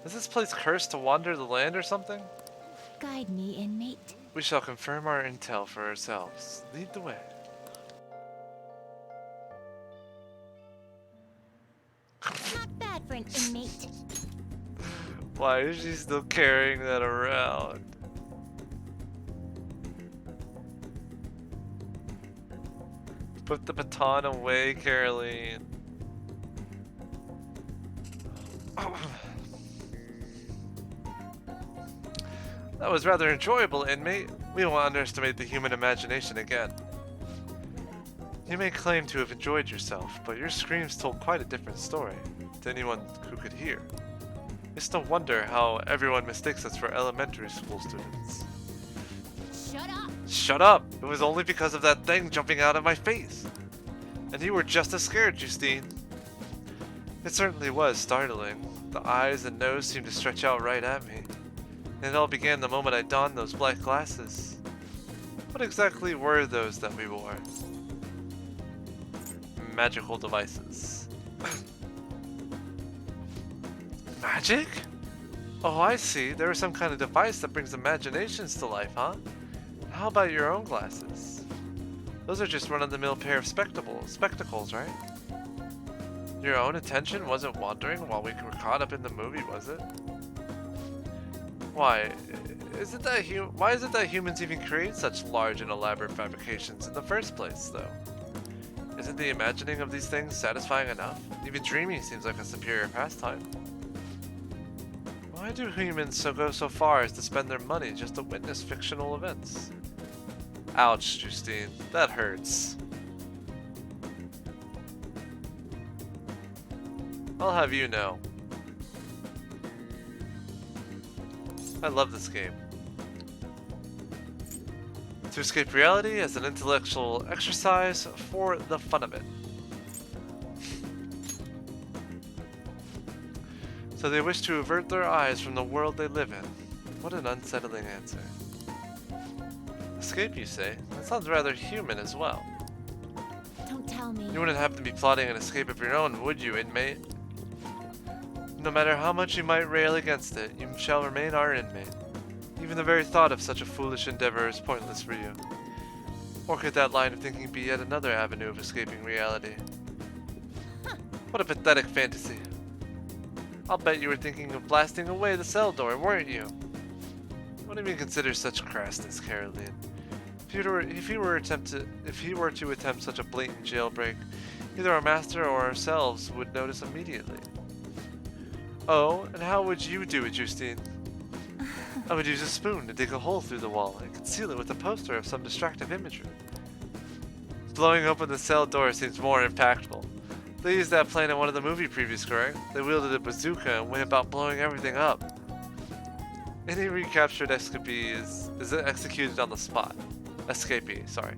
Is this place cursed to wander the land or something? Guide me, inmate. We shall confirm our intel for ourselves. Lead the way. Not bad for an inmate. Why is she still carrying that around? Put the baton away, Caroline. That was rather enjoyable, inmate. We won't underestimate the human imagination again. You may claim to have enjoyed yourself, but your screams told quite a different story to anyone who could hear. It's no wonder how everyone mistakes us for elementary school students. Shut up! Shut up! It was only because of that thing jumping out of my face. And you were just as scared, Justine. It certainly was startling. The eyes and nose seemed to stretch out right at me. And it all began the moment I donned those black glasses. What exactly were those that we wore? Magical devices. Magic? Oh, I see. There was some kind of device that brings imaginations to life, huh? How about your own glasses? Those are just run-of-the-mill pair of spectacles, right? Your own attention wasn't wandering while we were caught up in the movie, was it? Why is it that humans even create such large and elaborate fabrications in the first place, though? Isn't the imagining of these things satisfying enough? Even dreaming seems like a superior pastime. Why do humans go so far as to spend their money just to witness fictional events? Ouch, Justine. That hurts. I'll have you know. I love this game. To escape reality as an intellectual exercise for the fun of it. So they wish to avert their eyes from the world they live in. What an unsettling answer. Escape, you say? That sounds rather human as well. Don't tell me. You wouldn't happen to be plotting an escape of your own, would you, inmate? No matter how much you might rail against it, you shall remain our inmate. Even the very thought of such a foolish endeavor is pointless for you. Or could that line of thinking be yet another avenue of escaping reality? What a pathetic fantasy. I'll bet you were thinking of blasting away the cell door, weren't you? What do you consider such crassness, Caroline? If he were to attempt such a blatant jailbreak, either our master or ourselves would notice immediately. Oh, and how would you do it, Justine? I would use a spoon to dig a hole through the wall and conceal it with a poster of some distractive imagery. Blowing open the cell door seems more impactful. They used that plan in one of the movie previews, correct? They wielded a bazooka and went about blowing everything up. Any recaptured escapee is executed on the spot. Escapee, sorry.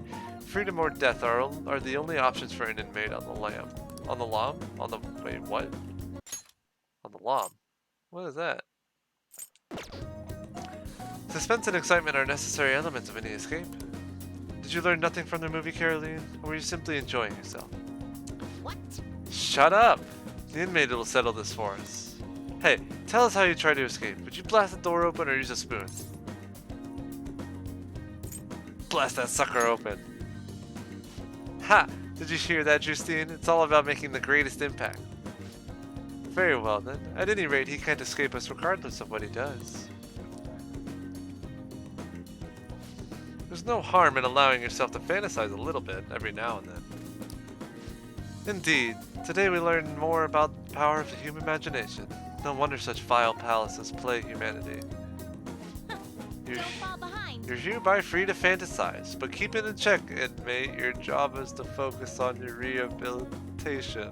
Freedom or death are the only options for an inmate on the lam. On the lam? On the... wait, what? On the lam? What is that? Suspense and excitement are necessary elements of any escape. Did you learn nothing from the movie, Caroline? Or were you simply enjoying yourself? What? Shut up! The inmate will settle this for us. Hey, tell us how you try to escape. Would you blast the door open or use a spoon? Blast that sucker open. Ha! Did you hear that, Justine? It's all about making the greatest impact. Very well then. At any rate, he can't escape us regardless of what he does. There's no harm in allowing yourself to fantasize a little bit every now and then. Indeed, today we learned more about the power of the human imagination. No wonder such vile palaces plague humanity. You're hereby free to fantasize, but keep it in check, inmate. Your job is to focus on your rehabilitation.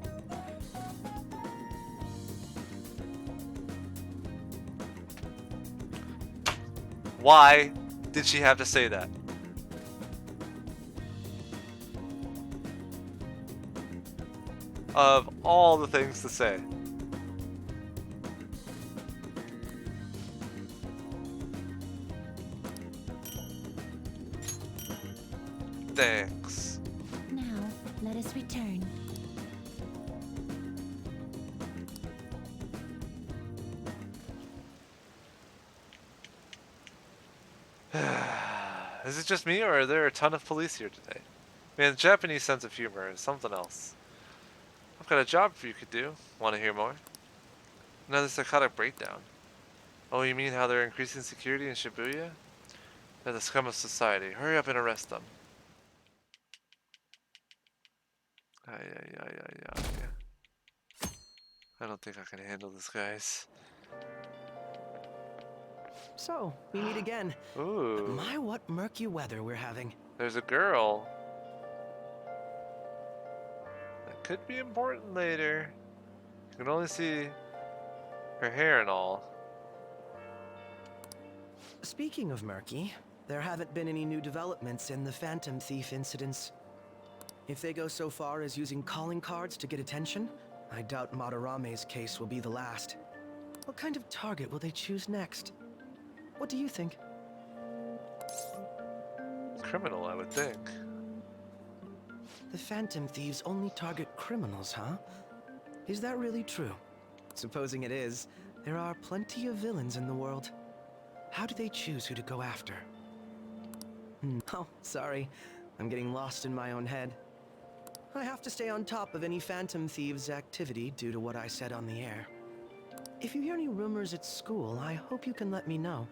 Why did she have to say that? Of all the things to say. Thanks. Now, let us return. Is it just me, or are there a ton of police here today? Man, the Japanese sense of humor is something else. I've got a job for you could do. Want to hear more? Another psychotic breakdown. Oh, you mean how they're increasing security in Shibuya? They're the scum of society. Hurry up and arrest them. I don't think I can handle this, guys. So, we meet again. Ooh. But my, what murky weather we're having. There's a girl. That could be important later. You can only see her hair and all. Speaking of murky, there haven't been any new developments in the Phantom Thief incidents. If they go so far as using calling cards to get attention, I doubt Madarame's case will be the last. What kind of target will they choose next? What do you think? Criminal, I would think. The Phantom Thieves only target criminals, huh? Is that really true? Supposing it is, there are plenty of villains in the world. How do they choose who to go after? Oh, sorry. I'm getting lost in my own head. I have to stay on top of any Phantom Thieves' activity due to what I said on the air. If you hear any rumors at school, I hope you can let me know.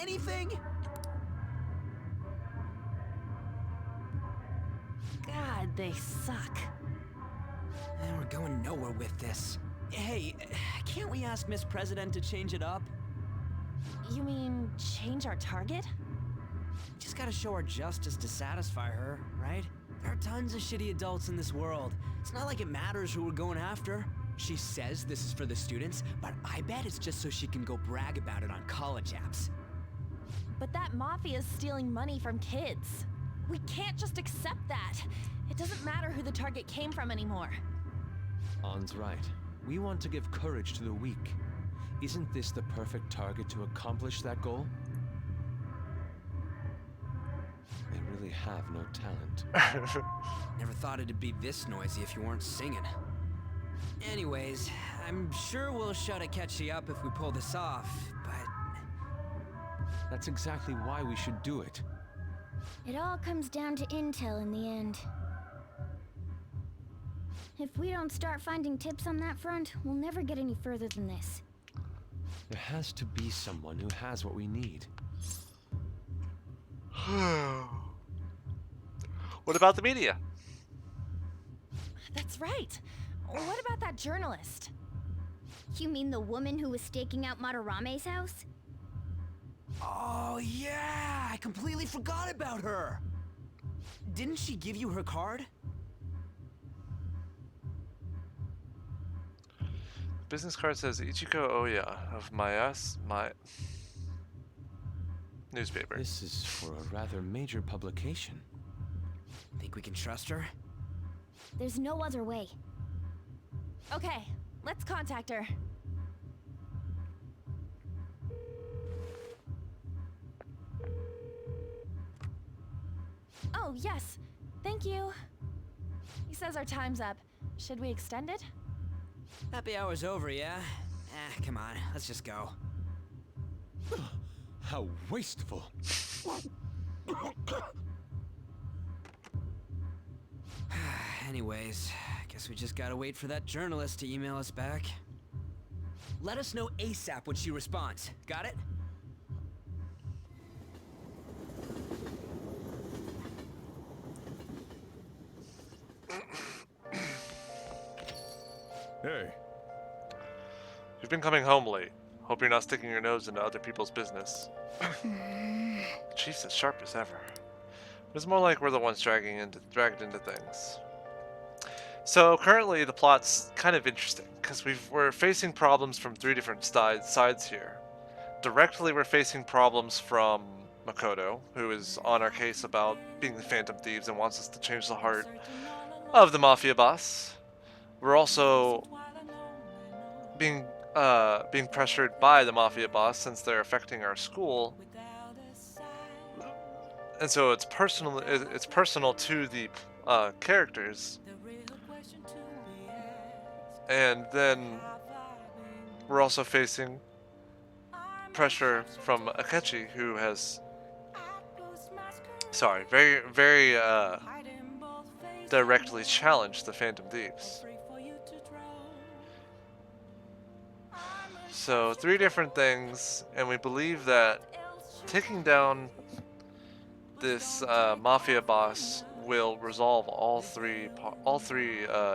anything? God, they suck. And we're going nowhere with this. Hey, can't we ask Miss President to change it up? You mean change our target? Just gotta show her justice to satisfy her, right? There are tons of shitty adults in this world. It's not like it matters who we're going after. She says this is for the students, but I bet it's just so she can go brag about it on college apps. But that mafia's stealing money from kids. We can't just accept that. It doesn't matter who the target came from anymore. An's right. We want to give courage to the weak. Isn't this the perfect target to accomplish that goal? They really have no talent. Never thought it'd be this noisy if you weren't singing. Anyways, I'm sure we'll shut Akechi up if we pull this off, but... That's exactly why we should do it. It all comes down to intel in the end. If we don't start finding tips on that front, we'll never get any further than this. There has to be someone who has what we need. What about the media? That's right. What about that journalist? You mean the woman who was staking out Madarame's house? Oh yeah, I completely forgot about her. Didn't she give you her card? Business card says Ichiko Oya of my newspaper. This is for a rather major publication. Think we can trust her? There's no other way. Okay, let's contact her. Oh, yes. Thank you. He says our time's up. Should we extend it? Happy hour's over, yeah? Come on, let's just go. How wasteful. Anyways, guess we just gotta wait for that journalist to email us back. Let us know ASAP when she responds. Got it? Hey. You've been coming home late. Hope you're not sticking your nose into other people's business. Chief's as sharp as ever. It's more like we're the ones dragged into things. So currently the plot's kind of interesting because we're facing problems from three different sides here. Directly, we're facing problems from Makoto, who is on our case about being the Phantom Thieves and wants us to change the heart of the Mafia boss. We're also being pressured by the Mafia boss since they're affecting our school, and so it's personal to the characters. And then we're also facing pressure from Akechi, who has very directly challenged the Phantom Thieves. So three different things, and we believe that taking down this Mafia boss will resolve all three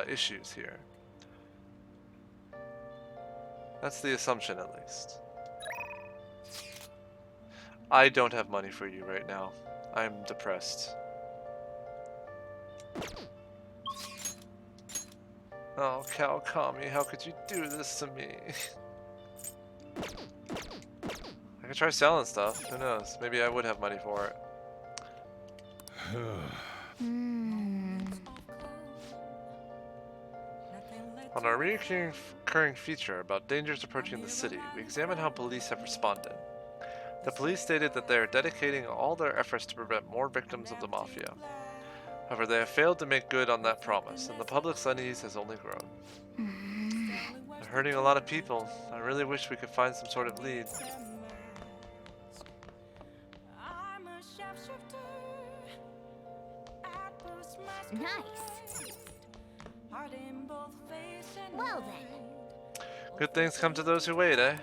issues here. That's the assumption, at least. I don't have money for you right now. I'm depressed. Oh, Kawakami, how could you do this to me? I could try selling stuff. Who knows? Maybe I would have money for it. On our recurring feature about dangers approaching the city, we examine how police have responded. The police stated that they are dedicating all their efforts to prevent more victims of the Mafia. However, they have failed to make good on that promise, and the public's unease has only grown. They're hurting a lot of people. I really wish we could find some sort of lead. Nice. Well then. Good things come to those who wait, eh?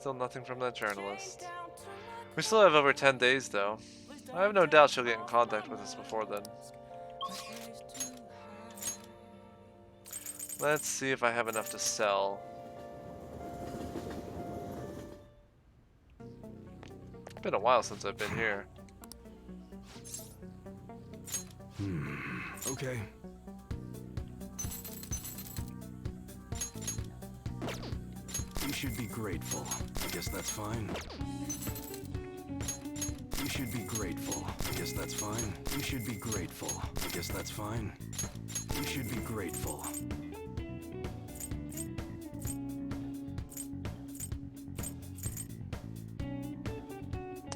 Still nothing from that journalist. We still have over 10 days though. I have no doubt she'll get in contact with us before then. Let's see if I have enough to sell. It's been a while since I've been here. Okay. You should be grateful. I guess that's fine. You should be grateful. I guess that's fine. You should be grateful. I guess that's fine. You should be grateful.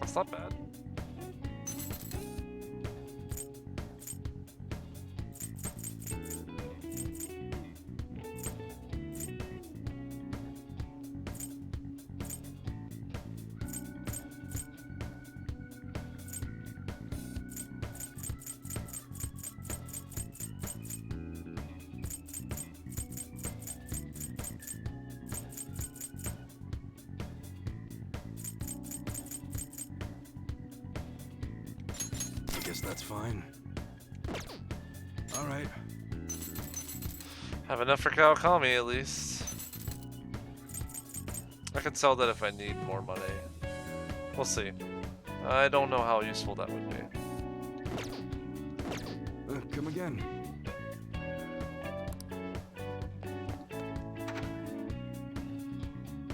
That's not bad. I guess that's fine. All right. Have enough for Kawakami at least. I can sell that if I need more money. We'll see. I don't know how useful that would be. Come again.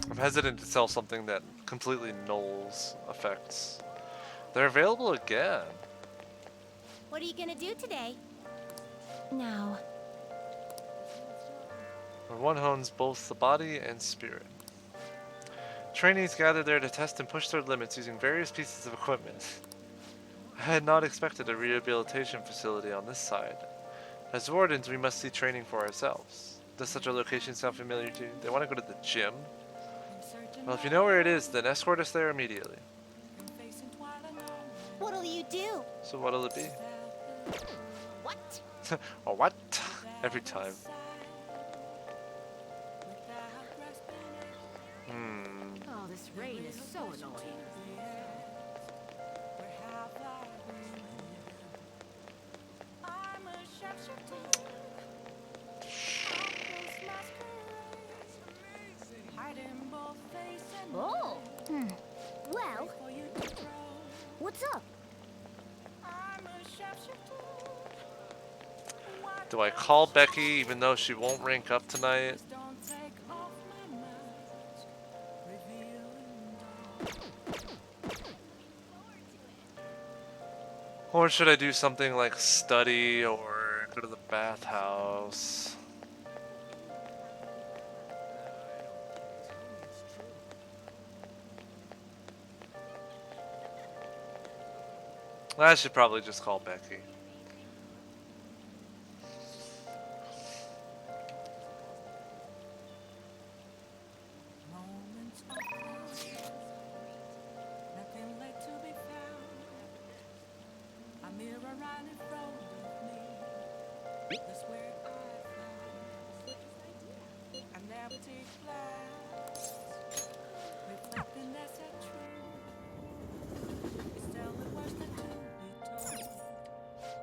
I'm hesitant to sell something that completely nulls effects. They're available again. What are you gonna do today? Now, Where one hones both the body and spirit. Trainees gather there to test and push their limits using various pieces of equipment. I had not expected a rehabilitation facility on this side. As wardens, we must see training for ourselves. Does such a location sound familiar to you? They want to go to the gym? Well, if you know where it is, then escort us there immediately. What'll you do? So what'll it be? What? Or what? Every time. Oh, this rain is so annoying. oh. Well, what's up? Do I call Becky even though she won't rank up tonight? Or should I do something like study or go to the bathhouse? I should probably just call Becky.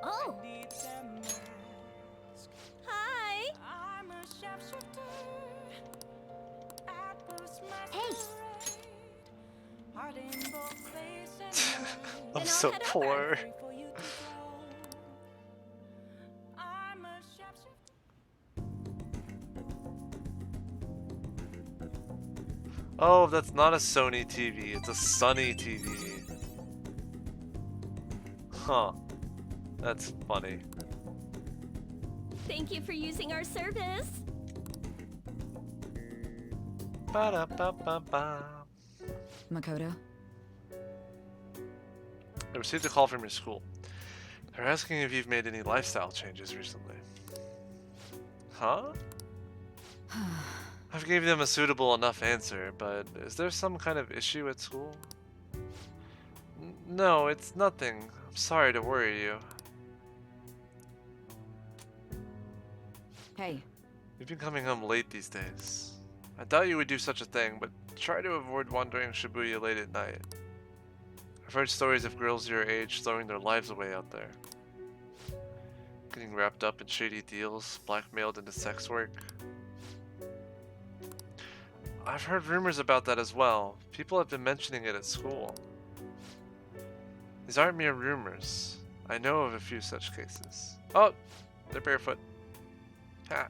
Oh! Hi! Hey! I'm so poor. Oh, that's not a Sony TV, it's a Sunny TV. Huh. That's funny. Thank you for using our service. Ba-da-ba-ba-ba. Makoto? I received a call from your school. They're asking if you've made any lifestyle changes recently. Huh? I've gave them a suitable enough answer, but is there some kind of issue at school? No, it's nothing. I'm sorry to worry you. Hey. You've been coming home late these days. I doubt you would do such a thing, but try to avoid wandering Shibuya late at night. I've heard stories of girls your age throwing their lives away out there. Getting wrapped up in shady deals, blackmailed into sex work. I've heard rumors about that as well. People have been mentioning it at school. These aren't mere rumors. I know of a few such cases. Oh, they're barefoot. Ha.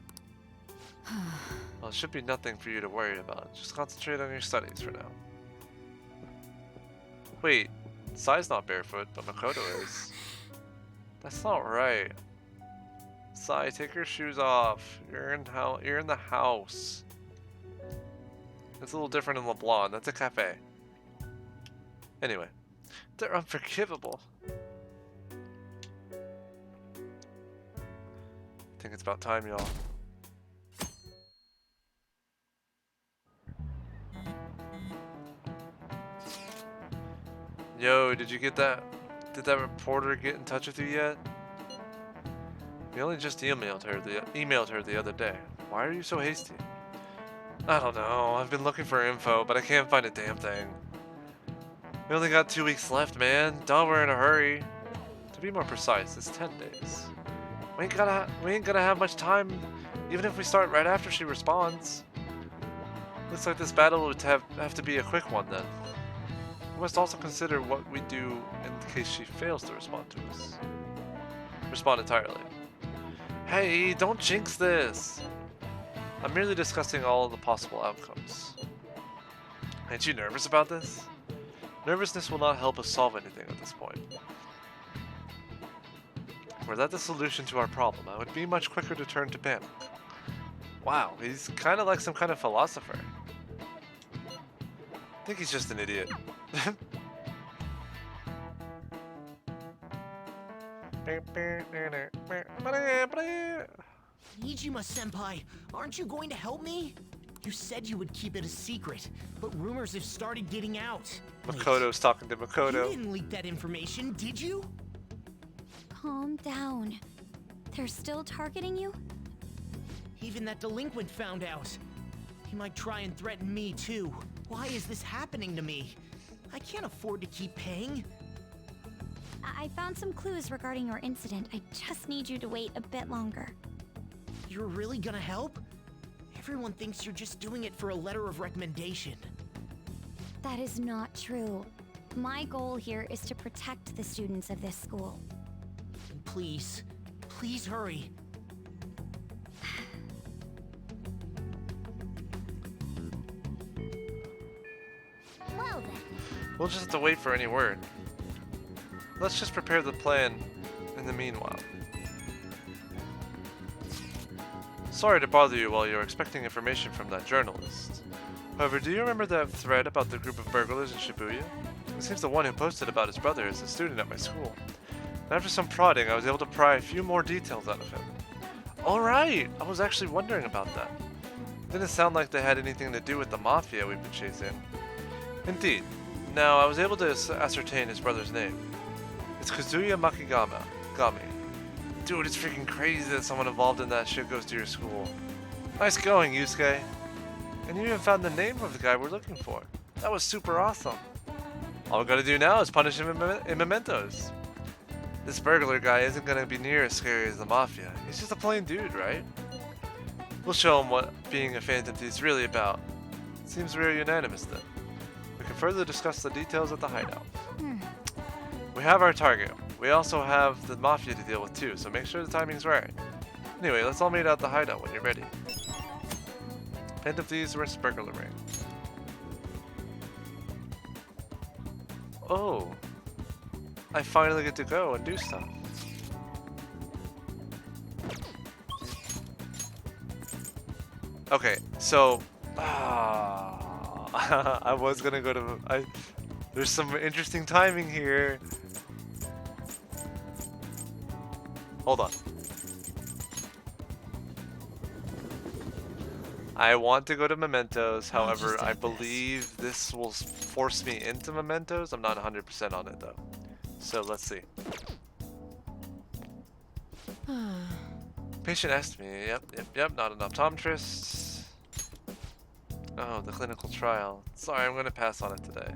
Well, it should be nothing for you to worry about. Just concentrate on your studies for now. Wait, Sai's not barefoot, but Makoto is. That's not right. Sai, take your shoes off. You're in the house. It's a little different in LeBlanc. That's a cafe. Anyway, they're unforgivable. I think it's about time, y'all. Yo, did you get that? Did that reporter get in touch with you yet? We only just emailed her the other day. Why are you so hasty? I don't know. I've been looking for info, but I can't find a damn thing. We only got 2 weeks left, man. Duh, we're in a hurry. To be more precise, it's 10 days. We ain't gonna have much time, even if we start right after she responds. Looks like this battle would have to be a quick one then. We must also consider what we do in case she fails to respond to us. Respond entirely. Hey, don't jinx this! I'm merely discussing all of the possible outcomes. Ain't you nervous about this? Nervousness will not help us solve anything at this point. Were that the solution to our problem, I would be much quicker to turn to panic. Wow, he's kind of like some kind of philosopher. I think he's just an idiot. Nijima-senpai, aren't you going to help me? You said you would keep it a secret, but rumors have started getting out. Makoto's talking to Makoto. You didn't leak that information, did you? Calm down. They're still targeting you? Even that delinquent found out. He might try and threaten me too. Why is this happening to me? I can't afford to keep paying. I found some clues regarding your incident. I just need you to wait a bit longer. You're really gonna help? Everyone thinks you're just doing it for a letter of recommendation. That is not true. My goal here is to protect the students of this school. And please, please hurry. Well then. We'll just have to wait for any word. Let's just prepare the plan in the meanwhile. Sorry to bother you while you're expecting information from that journalist. However, do you remember that thread about the group of burglars in Shibuya? It seems the one who posted about his brother is a student at my school. And after some prodding, I was able to pry a few more details out of him. Alright! I was actually wondering about that. Didn't sound like they had anything to do with the mafia we've been chasing. Indeed. Now, I was able to ascertain his brother's name. It's Kazuya Makigami. Dude, it's freaking crazy that someone involved in that shit goes to your school. Nice going, Yusuke. And you even found the name of the guy we're looking for. That was super awesome. All we gotta do now is punish him in mementos. This burglar guy isn't gonna be near as scary as the mafia. He's just a plain dude, right? We'll show him what being a Phantom Thief is really about. Seems we're unanimous then. We can further discuss the details at the hideout. We have our target. We also have the mafia to deal with too, so make sure the timing's right. Anyway, let's all meet at the hideout when you're ready. Phantom Thieves vs. Burglar Ring. Oh. I finally get to go and do stuff. Okay, so I was gonna go to there's some interesting timing here. Hold on. I want to go to Mementos, however, I believe this will force me into Mementos. I'm not 100% on it though. So let's see. Patient asked me, yep, not an optometrist. Oh, the clinical trial. Sorry, I'm gonna pass on it today.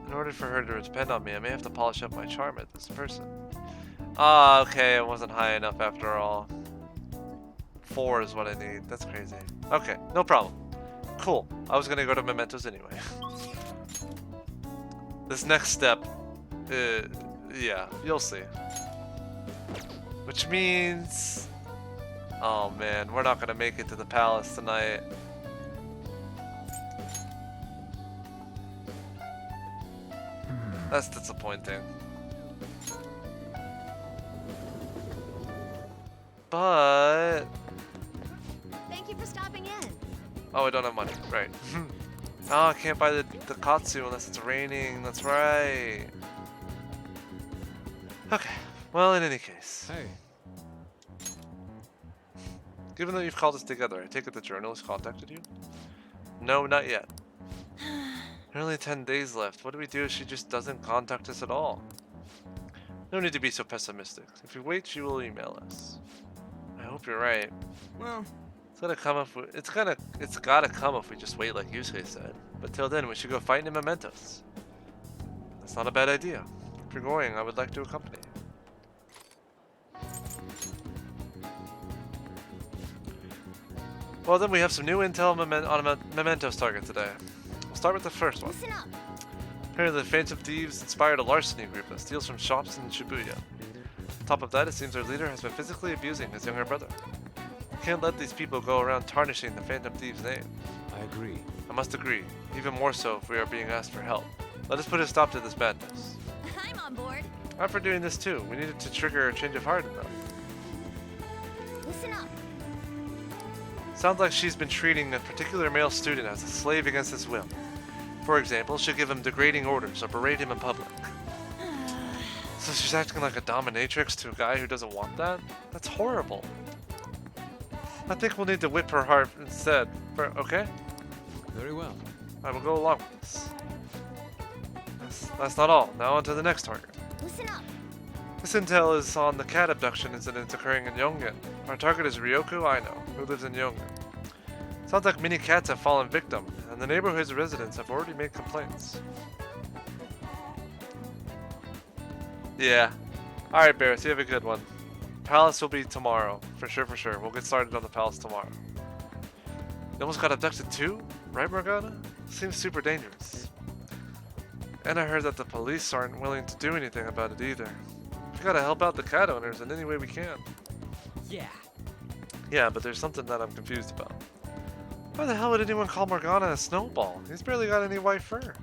In order for her to depend on me, I may have to polish up my charm at this person. Ah, okay, it wasn't high enough after all. 4 is what I need. That's crazy. Okay, no problem. Cool. I was gonna go to Mementos anyway. This next step, yeah, you'll see. Which means... Oh man, we're not gonna make it to the palace tonight. That's disappointing. But... Thank you for stopping in. Oh, I don't have money. Right. Oh, I can't buy the katsu unless it's raining. That's right. Okay. Well, in any case. Hey. Given that you've called us together, I take it the journalist contacted you? No, not yet. There are only 10 days left. What do we do if she just doesn't contact us at all? No need to be so pessimistic. If we wait, she will email us. I hope you're right. Well, it's gotta come if it's gotta come if we just wait, like Yusuke said. But till then, we should go fight in Mementos. That's not a bad idea. If you're going, I would like to accompany you. Well, then we have some new intel on a Mementos target today. We'll start with the first one. Listen up. Apparently, the Phantom Thieves inspired a larceny group that steals from shops in Shibuya. On top of that, it seems our leader has been physically abusing his younger brother. We can't let these people go around tarnishing the Phantom Thieves' name. I agree. I must agree, even more so if we are being asked for help. Let us put a stop to this madness. I'm on board. I'm for doing this too. We needed to trigger a change of heart in them. Listen up. Sounds like she's been treating a particular male student as a slave against his will. For example, she'll give him degrading orders or berate him in public. So she's acting like a dominatrix to a guy who doesn't want that? That's horrible. I think we'll need to whip her heart instead. Okay? Very well. I will go along with this. That's not all. Now on to the next target. Listen up. This intel is on the cat abduction incident occurring in Yongen. Our target is Ryoko Aino, who lives in Yongen. Sounds like many cats have fallen victim, and the neighborhood's residents have already made complaints. Yeah. Alright, Barris, you have a good one. Palace will be tomorrow. For sure, for sure. We'll get started on the palace tomorrow. You almost got abducted too? Right, Morgana? Seems super dangerous. And I heard that the police aren't willing to do anything about it either. We gotta help out the cat owners in any way we can. Yeah. Yeah, but there's something that I'm confused about. Why the hell would anyone call Morgana a snowball? He's barely got any white fur.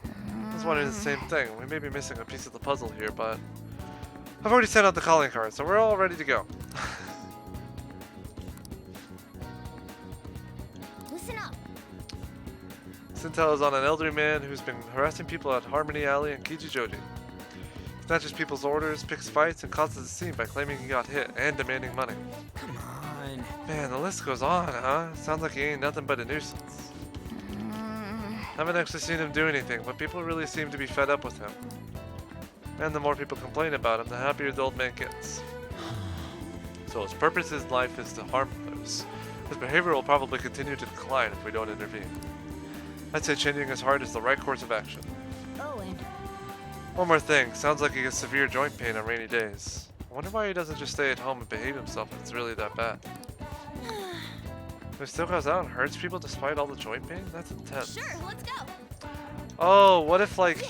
I was wondering the same thing. We may be missing a piece of the puzzle here, but I've already sent out the calling card, so we're all ready to go. Listen up. Sintel is on an elderly man who's been harassing people at Harmony Alley and Kijijoji. He snatches people's orders, picks fights, and causes a scene by claiming he got hit and demanding money. Come on. Man, the list goes on, huh? Sounds like he ain't nothing but a nuisance. Haven't actually seen him do anything, but people really seem to be fed up with him. And the more people complain about him, the happier the old man gets. So his purpose in life is to harm others. His behavior will probably continue to decline if we don't intervene. I'd say changing his heart is the right course of action. Oh, and One more thing, sounds like he gets severe joint pain on rainy days. I wonder why he doesn't just stay at home and behave himself if it's really that bad. He still goes out and hurts people despite all the joint pain? That's intense. Sure, let's go. Oh, what if like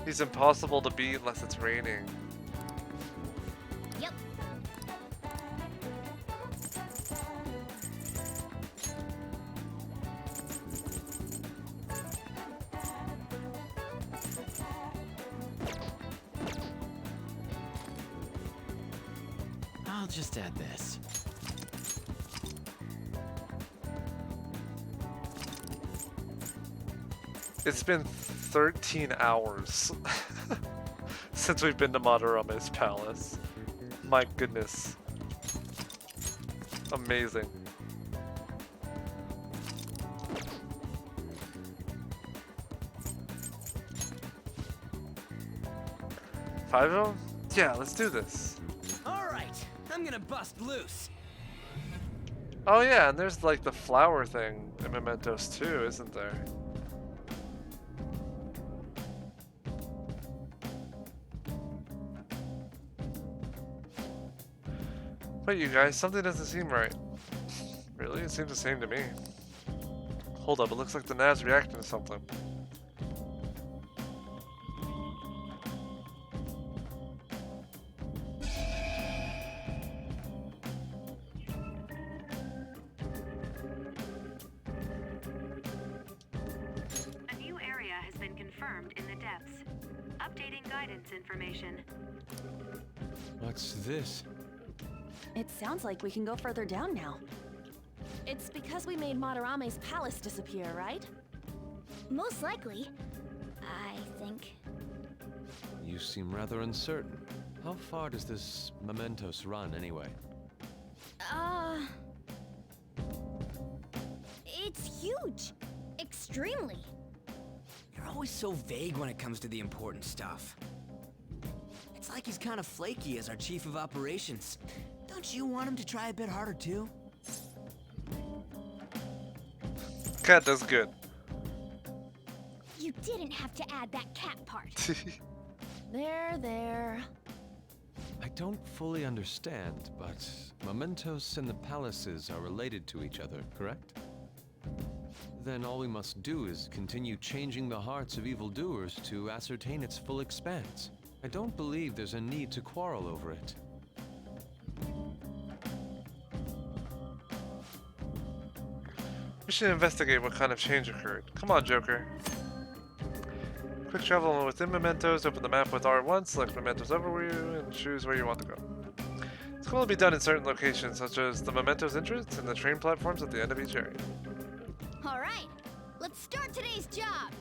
he's impossible to beat unless it's raining? Yep. I'll just add this. It's been 13 hours since we've been to Madarame's palace. My goodness. Amazing. Five of them? Yeah, let's do this. All right, I'm gonna bust loose. Oh yeah, and there's like the flower thing in Mementos too, isn't there? Wait, you guys, something doesn't seem right. Really? It seems the same to me. Hold up, it looks like the NAV's reacting to something. A new area has been confirmed in the depths. Updating guidance information. What's this? It sounds like we can go further down now. It's because we made Madarame's palace disappear, right? Most likely. I think. You seem rather uncertain. How far does this Mementos run, anyway? It's huge. Extremely. You're always so vague when it comes to the important stuff. It's like he's kind of flaky as our chief of operations. Don't you want him to try a bit harder, too? Cat does good. You didn't have to add that cat part. There. I don't fully understand, but Mementos and the palaces are related to each other, correct? Then all we must do is continue changing the hearts of evildoers to ascertain its full expanse. I don't believe there's a need to quarrel over it. We should investigate what kind of change occurred. Come on, Joker. Quick travel within Mementos, open the map with R1, select Mementos overview, and choose where you want to go. It's going to be done in certain locations, such as the Mementos entrance and the train platforms at the end of each area. All right, let's start today's job.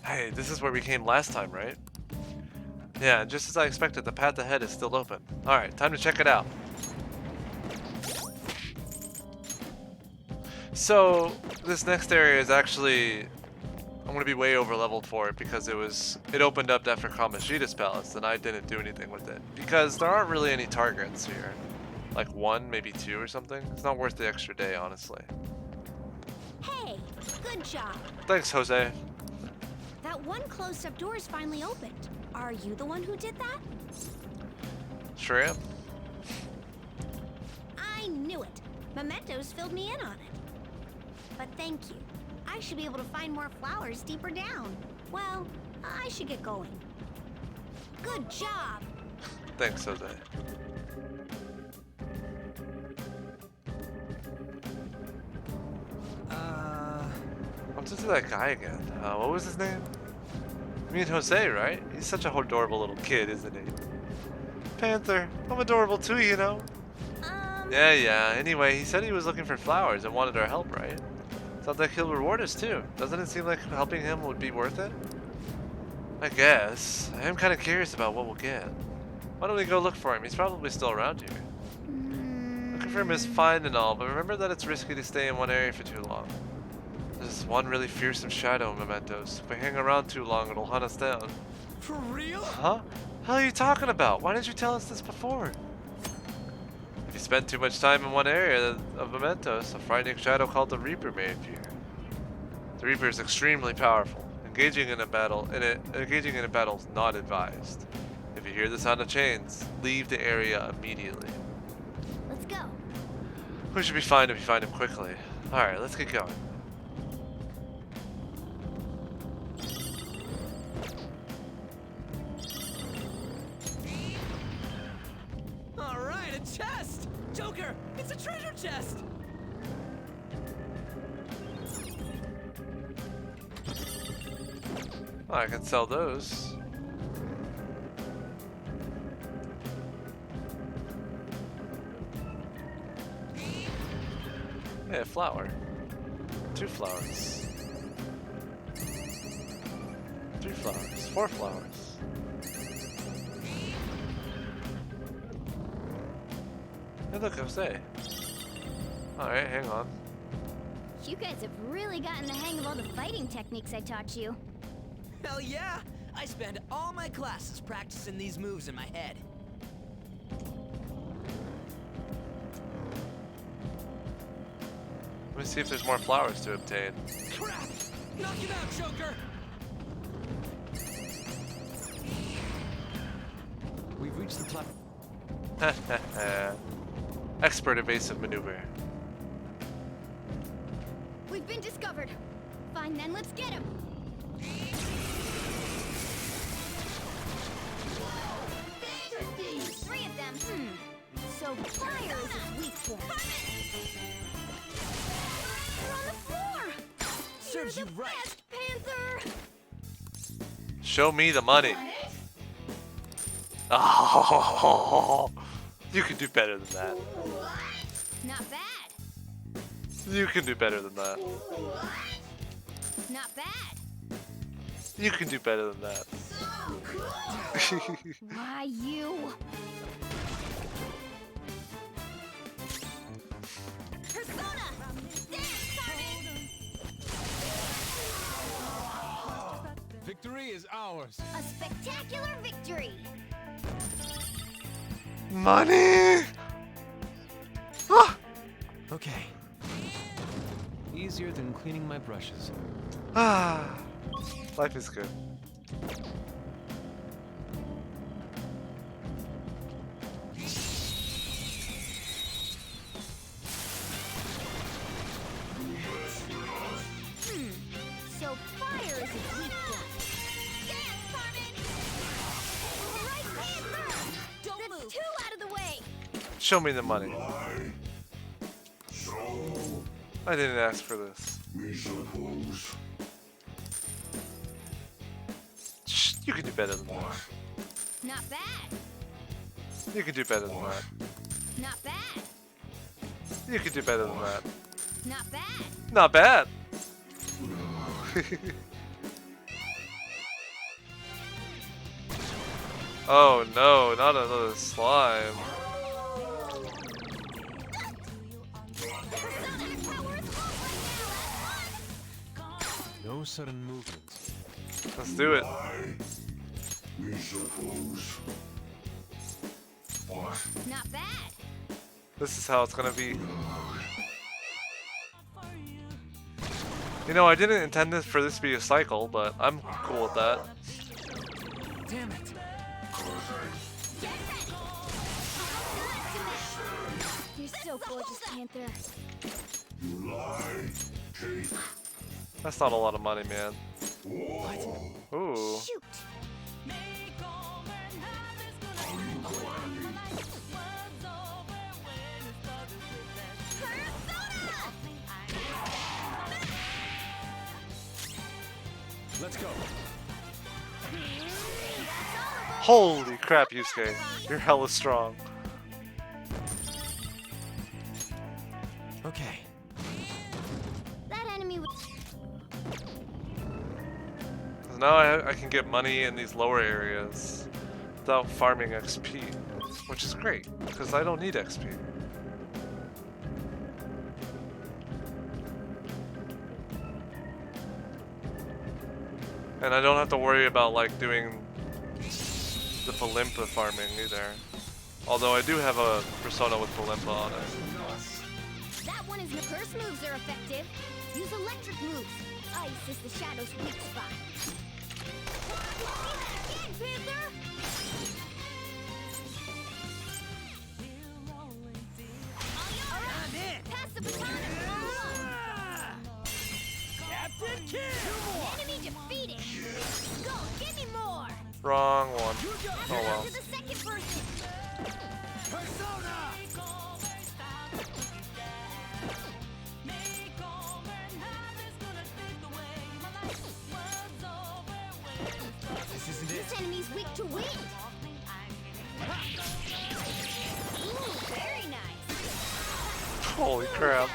Hey, this is where we came last time, right? Yeah, just as I expected, the path ahead is still open. Alright, time to check it out. So, this next area is actually... I'm gonna be way over leveled for it because it opened up after Kamoshida's palace and I didn't do anything with it. Because there aren't really any targets here. Like one, maybe two or something. It's not worth the extra day, honestly. Hey, good job. Thanks, Jose. That one closed-up door is finally opened. Are you the one who did that? Sure am. I knew it. Mementos filled me in on it. But thank you. I should be able to find more flowers deeper down. Well, I should get going. Good job! Thanks, Jose. I'm just that guy again. What was his name? You mean Jose, right? He's such a adorable little kid, isn't he? Panther, I'm adorable too, you know? Yeah. Anyway, he said he was looking for flowers and wanted our help, right? Sounds like he'll reward us too. Doesn't it seem like helping him would be worth it? I guess. I am kind of curious about what we'll get. Why don't we go look for him? He's probably still around here. Looking for him is fine and all, but remember that it's risky to stay in one area for too long. There's one really fearsome shadow in Mementos. If we hang around too long, it'll hunt us down. For real? Huh? Hell are you talking about? Why didn't you tell us this before? If you spend too much time in one area of Mementos, a frightening shadow called the Reaper may appear. The Reaper is extremely powerful. Engaging in a battle is not advised. If you hear the sound of chains, leave the area immediately. Let's go. We should be fine if we find him quickly. Alright, let's get going. Alright, a chest! Joker, it's a treasure chest! Oh, I can sell those. Hey, a flower. 2 flowers. 3 flowers. 4 flowers. Hey, look, Jose. Alright, hang on. You guys have really gotten the hang of all the fighting techniques I taught you. Hell yeah! I spend all my classes practicing these moves in my head. Let me see if there's more flowers to obtain. Crap! Knock him out, Joker! We've reached the platform. Expert evasive maneuver. We've been discovered. Fine then, let's get him. 3 of them. So fire is his weak point. They're on the floor. Serves you right. Best, Panther. Show me the money. Oh, you can do better than that. Not bad. You can do better than that. Not bad. You can do better than that. Why you? Persona! Victory is ours. A spectacular victory. Money. Ah! Okay. Easier than cleaning my brushes. Ah, life is good. So fire is his weak point. Dance, Carmen! Right, Panther! Don't move. 2 out of the way. Show me the money. I didn't ask for this. Shh, you can do better than that. Not bad. You can do better than that. Not bad. You can do better than that. Not bad. Not bad. Oh no, not another slime. No sudden movements. Let's do it. Not bad. This is how it's gonna be. You know, I didn't intend this for this to be a cycle, but I'm cool with that. Damn it. You're so gorgeous, Panther. That's not a lot of money, man. Ooh. Shoot. Let's go. Holy crap, Yusuke. You're hella strong. Okay. That enemy was... 'Cause now I can get money in these lower areas without farming XP, which is great, because I don't need XP. And I don't have to worry about like doing the Palimpa farming either. Although I do have a persona with Palimpa on it. That one is the curse moves are effective. Use electric moves. Ice is the shadow's weak spot. Again, Panther! Alright, pass the baton and move on. Captain Kill! Enemy defeated. Go, give me more. Wrong one. Oh well. To the second person. Persona! This isn't it. This enemy's weak to wind. Ooh, very nice. Holy crap.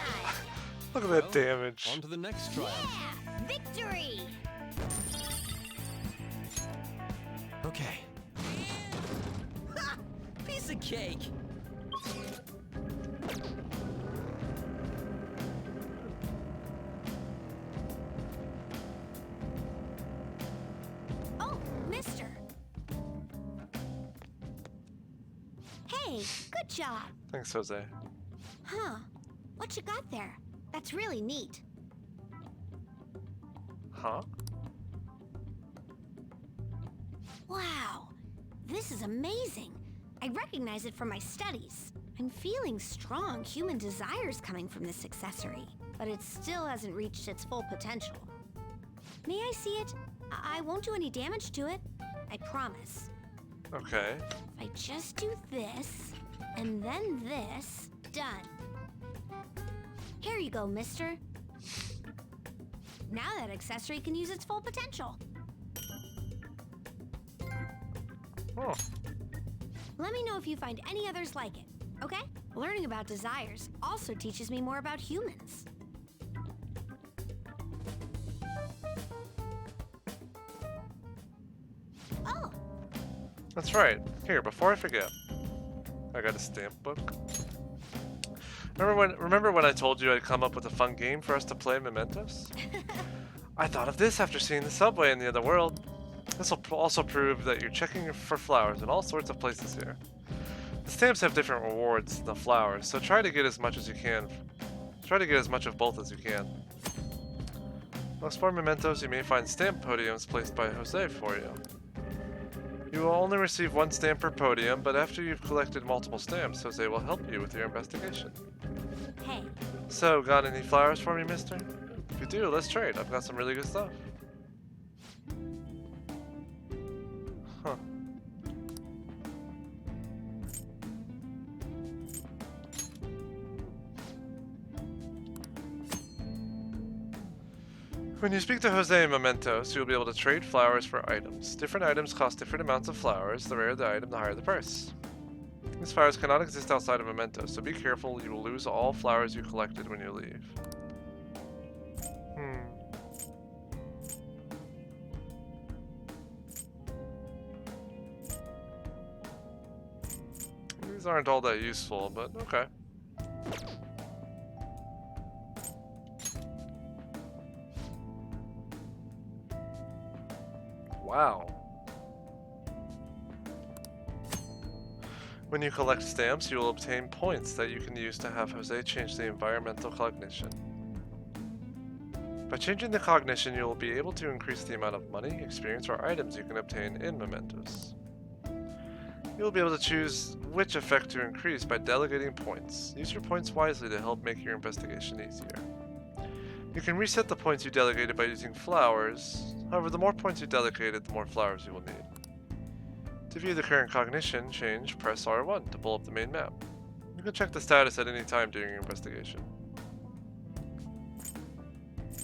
Look at that damage. On to the next trial. Yeah, victory. Okay. Ha! Piece of cake. Hey, good job. Thanks, Jose. Huh. What you got there? That's really neat. Huh? Wow. This is amazing. I recognize it from my studies. I'm feeling strong human desires coming from this accessory, but it still hasn't reached its full potential. May I see it? I won't do any damage to it. I promise. Okay. If I just do this, and then this, done. Here you go, mister. Now that accessory can use its full potential. Oh. Let me know if you find any others like it, okay? Learning about desires also teaches me more about humans. Oh! That's right. Here, before I forget, I got a stamp book. Remember when I told you I'd come up with a fun game for us to play Mementos? I thought of this after seeing the subway in the other world. This will also prove that you're checking for flowers in all sorts of places here. The stamps have different rewards than the flowers, so try to get as much as you can. Try to get as much of both as you can. While exploring Mementos, you may find stamp podiums placed by Jose for you. You will only receive one stamp per podium, but after you've collected multiple stamps, Jose will help you with your investigation. Hey. So, got any flowers for me, mister? If you do, let's trade. I've got some really good stuff. Huh. When you speak to Jose in Mementos, you'll be able to trade flowers for items. Different items cost different amounts of flowers. The rarer the item, the higher the price. These flowers cannot exist outside of Mementos, so be careful. You will lose all flowers you collected when you leave. These aren't all that useful, but okay. Wow. When you collect stamps, you will obtain points that you can use to have Jose change the environmental cognition. By changing the cognition, you will be able to increase the amount of money, experience, or items you can obtain in Mementos. You will be able to choose which effect to increase by delegating points. Use your points wisely to help make your investigation easier. You can reset the points you delegated by using flowers. However, the more points you delegated, the more flowers you will need. To view the current cognition change, press R1 to pull up the main map. You can check the status at any time during your investigation.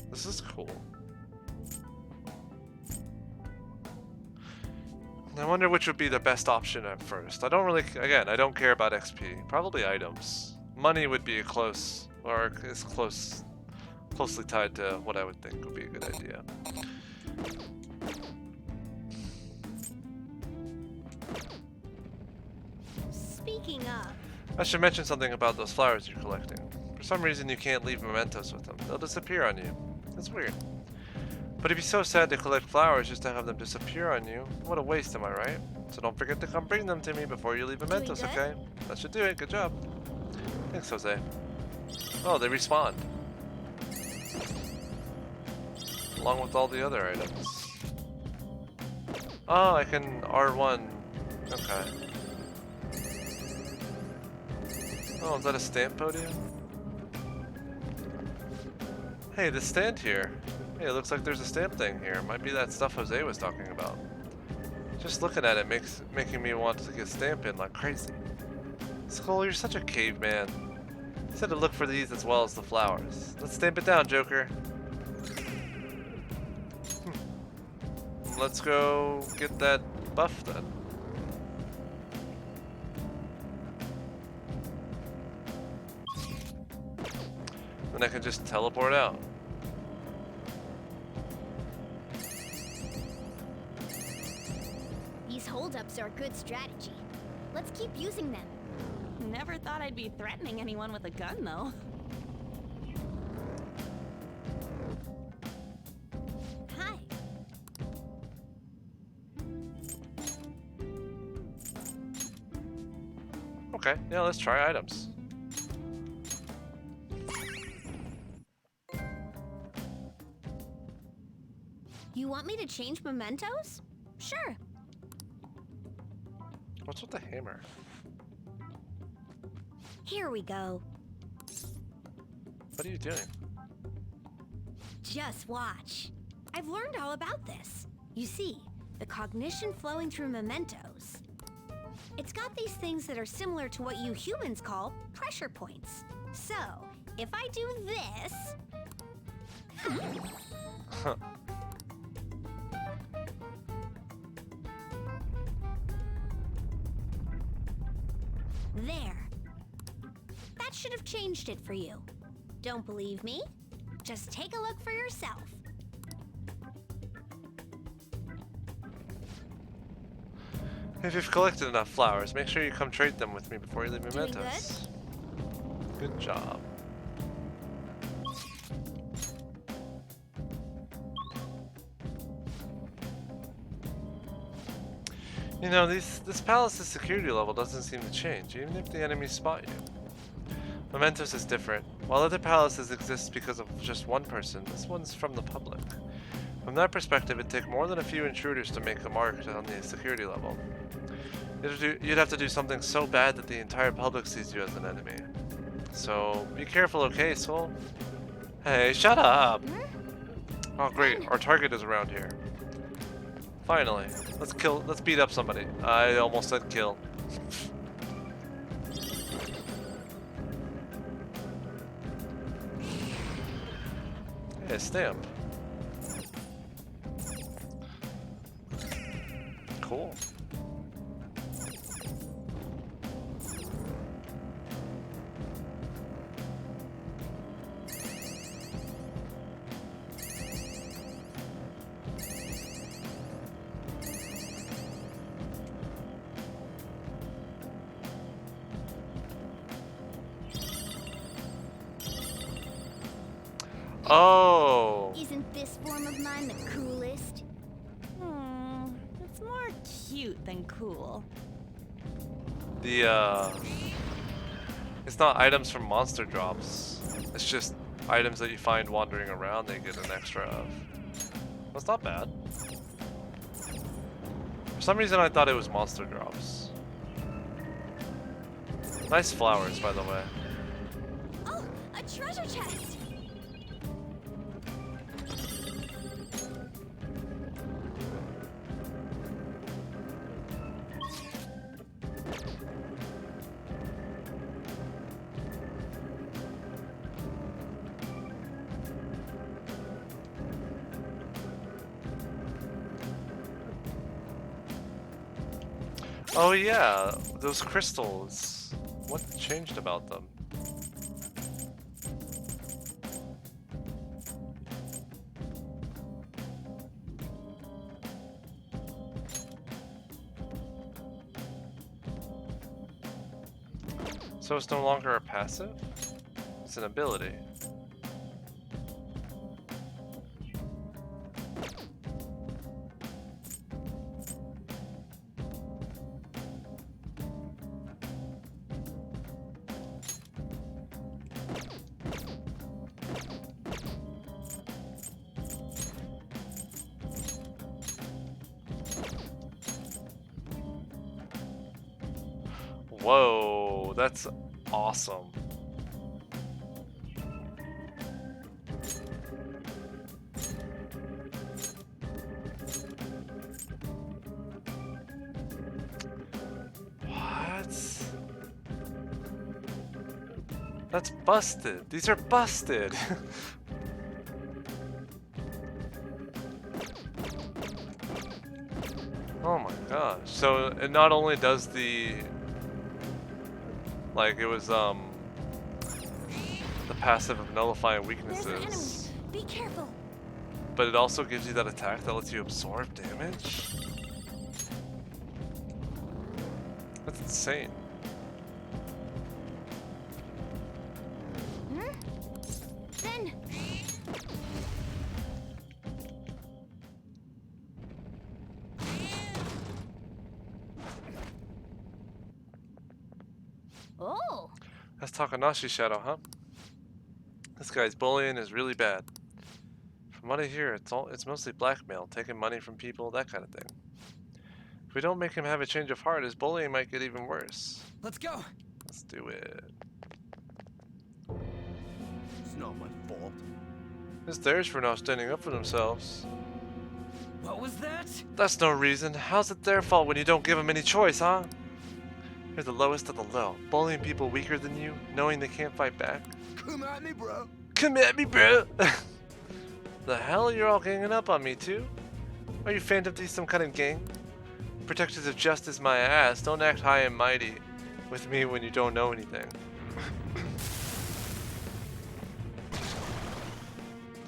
This is cool. I wonder which would be the best option at first. I don't really, again, I don't care about XP. Probably items. Money would be close, or is closely tied to what I would think would be a good idea. Speaking of... I should mention something about those flowers you're collecting. For some reason you can't leave mementos with them. They'll disappear on you. That's weird. But if you're so sad to collect flowers just to have them disappear on you, what a waste, am I right? So don't forget to come bring them to me before you leave mementos, okay? That should do it. Good job. Thanks, Jose. Oh, they respawned. Along with all the other items. Oh, I can R1. Okay. Oh, is that a stamp podium? Hey, this stand here. Hey, it looks like there's a stamp thing here. Might be that stuff Jose was talking about. Just looking at it making me want to get stamping like crazy. Skull, you're such a caveman. You said to look for these as well as the flowers. Let's stamp it down, Joker. Let's go get that buff then. Then I can just teleport out. These holdups are a good strategy. Let's keep using them. Never thought I'd be threatening anyone with a gun, though. Hi. Okay, yeah, let's try items. You want me to change mementos? Sure. What's with the hammer? Here we go. What are you doing? Just watch. I've learned all about this. You see, the cognition flowing through mementos. It's got these things that are similar to what you humans call pressure points. So, if I do this... Huh. There. That should have changed it for you. Don't believe me? Just take a look for yourself. If you've collected enough flowers, make sure you come trade them with me before you leave Doing mementos. Good job. You know, this palace's security level doesn't seem to change, even if the enemies spot you. Mementos is different. While other palaces exist because of just one person, this one's from the public. From that perspective, it'd take more than a few intruders to make a mark on the security level. You'd have to do something so bad that the entire public sees you as an enemy. So, be careful, okay, Soul? Hey, shut up! Oh great, our target is around here. Finally, let's beat up somebody. I almost said kill. Hey, stamp. Cool. Oh. Isn't this form of mine the coolest? It's more cute than cool. It's not items from monster drops. It's just items that you find wandering around that you get an extra of. That's not bad. For some reason I thought it was monster drops. Nice flowers, by the way. Oh, a treasure chest! Oh yeah, those crystals. What changed about them? So it's no longer a passive? It's an ability. Whoa, that's awesome. What? That's busted. These are busted. Oh my gosh. So it not only does the it was the passive of nullifying weaknesses. Be careful. But it also gives you that attack that lets you absorb damage. That's insane. Then. Oh! That's Takanashi's shadow, huh? This guy's bullying is really bad. From what I hear, it's mostly blackmail, taking money from people, that kind of thing. If we don't make him have a change of heart, his bullying might get even worse. Let's go! Let's do it. It's not my fault. It's theirs for not standing up for themselves. What was that? That's no reason. How's it their fault when you don't give them any choice, huh? You're the lowest of the low, bullying people weaker than you, knowing they can't fight back. Come at me, bro. Come at me, bro! The hell you're all ganging up on me, too? Are you Phantom Thieves some kind of gang? Protectors of justice my ass, don't act high and mighty with me when you don't know anything.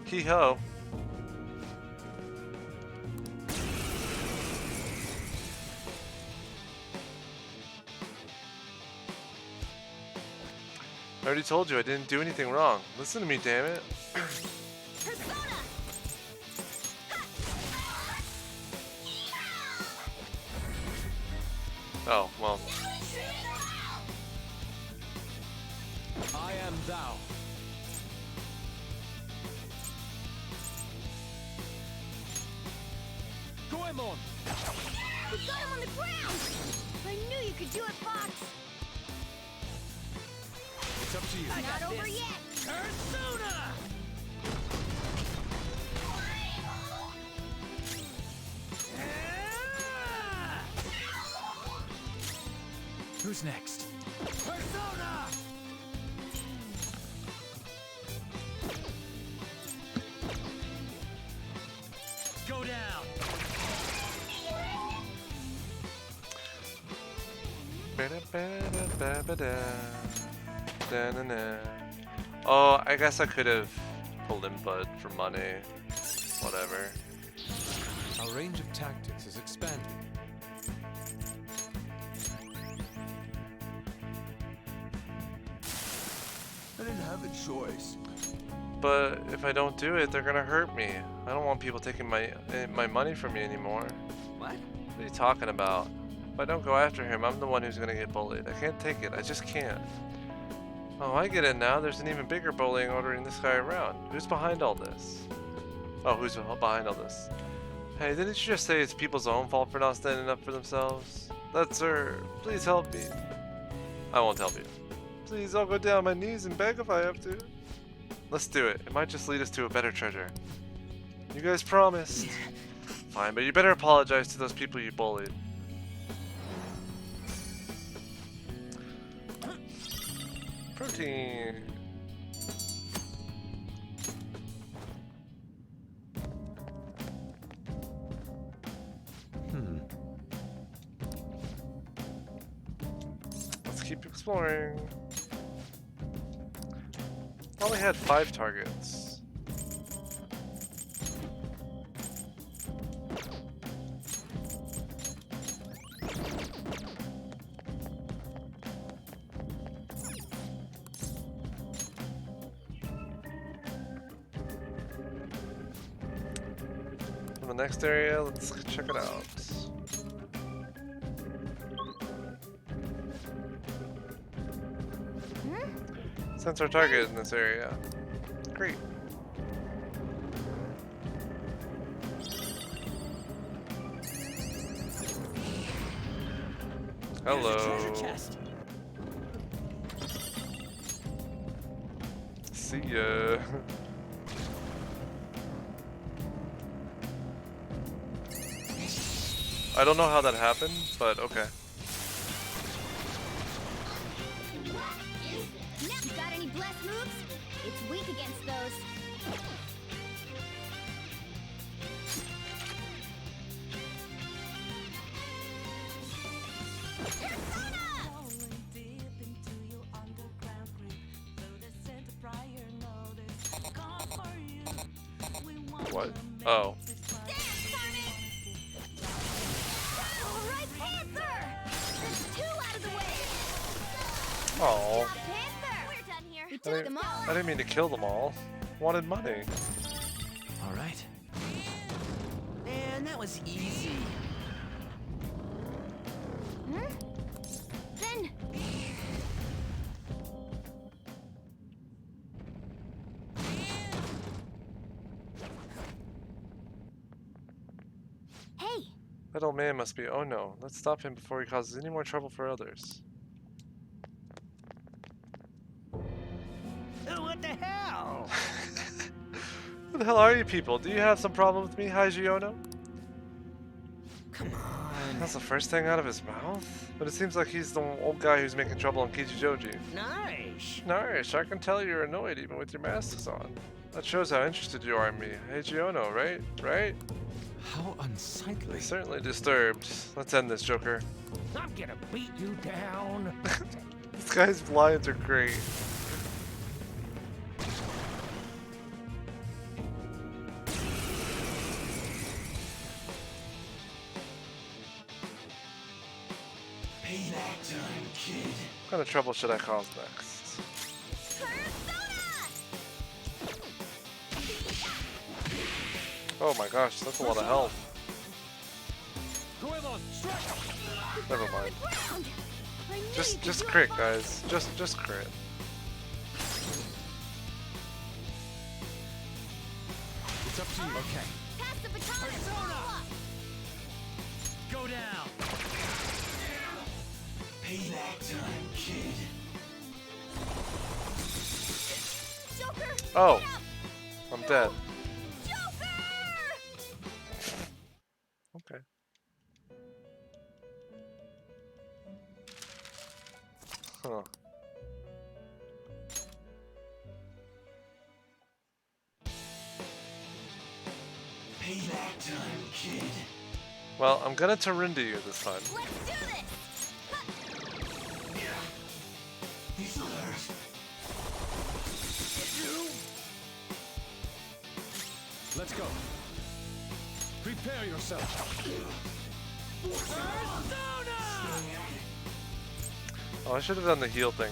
Hee-ho. I already told you I didn't do anything wrong. Listen to me, damn it. Oh, well. I am thou. Goemon! We got him on the ground! I knew you could do it, Fox! It's up to you. Not over yet! Persona! Who's next? Persona! Go down! Oh, I guess I could have pulled in Bud for money. Whatever. Our range of tactics is expanding. I didn't have a choice. But if I don't do it, they're gonna hurt me. I don't want people taking my money from me anymore. What? What are you talking about? If I don't go after him, I'm the one who's gonna get bullied. I can't take it. I just can't. Oh, I get it now. There's an even bigger bullying ordering this guy around. Who's behind all this? Oh, who's behind all this? Hey, didn't you just say it's people's own fault for not standing up for themselves? That's her. Please help me. I won't help you. Please, I'll go down on my knees and beg if I have to. Let's do it. It might just lead us to a better treasure. You guys promised. Fine, but you better apologize to those people you bullied. Protein. Let's keep exploring. Only had 5 targets. In the next area, let's check it out. Sensor target in this area. Great. Hello. Treasure chest. See ya. I don't know how that happened, but okay. You got any blessed moves? It's weak against those. What? Oh. Alright, Panther! There's 2 out of the way! Oh. Panther! We're done here. We took them all I didn't mean to kill them all. Wanted money. All right. Man, that was easy. Hmm? Then... Hey! That old man must be Ono. Let's stop him before he causes any more trouble for others. What the hell? Who the hell are you people? Do you have some problem with me, Haiji Ono? Come on. That's the first thing out of his mouth? But it seems like he's the old guy who's making trouble in Kichijoji. Nice. Nice, I can tell you're annoyed even with your masks on. That shows how interested you are in me. Haiji Ono, right? Right? How unsightly. Certainly disturbed. Let's end this, Joker. I'm gonna beat you down. This guy's lines are great. Payback time, kid. What kind of trouble should I cause next? Oh my gosh, that's a lot of health. Never mind. Just crit, guys. Just crit. It's up to you. Okay. Pass the baton and follow up! Go down. Payback time, kid. Joker! Oh, I'm dead. Okay. Huh. Payback time, kid. Well, I'm gonna Tarinda you this time. Let's do this! These hurt. Let's go. Prepare yourself. Oh, I should have done the heal thingy.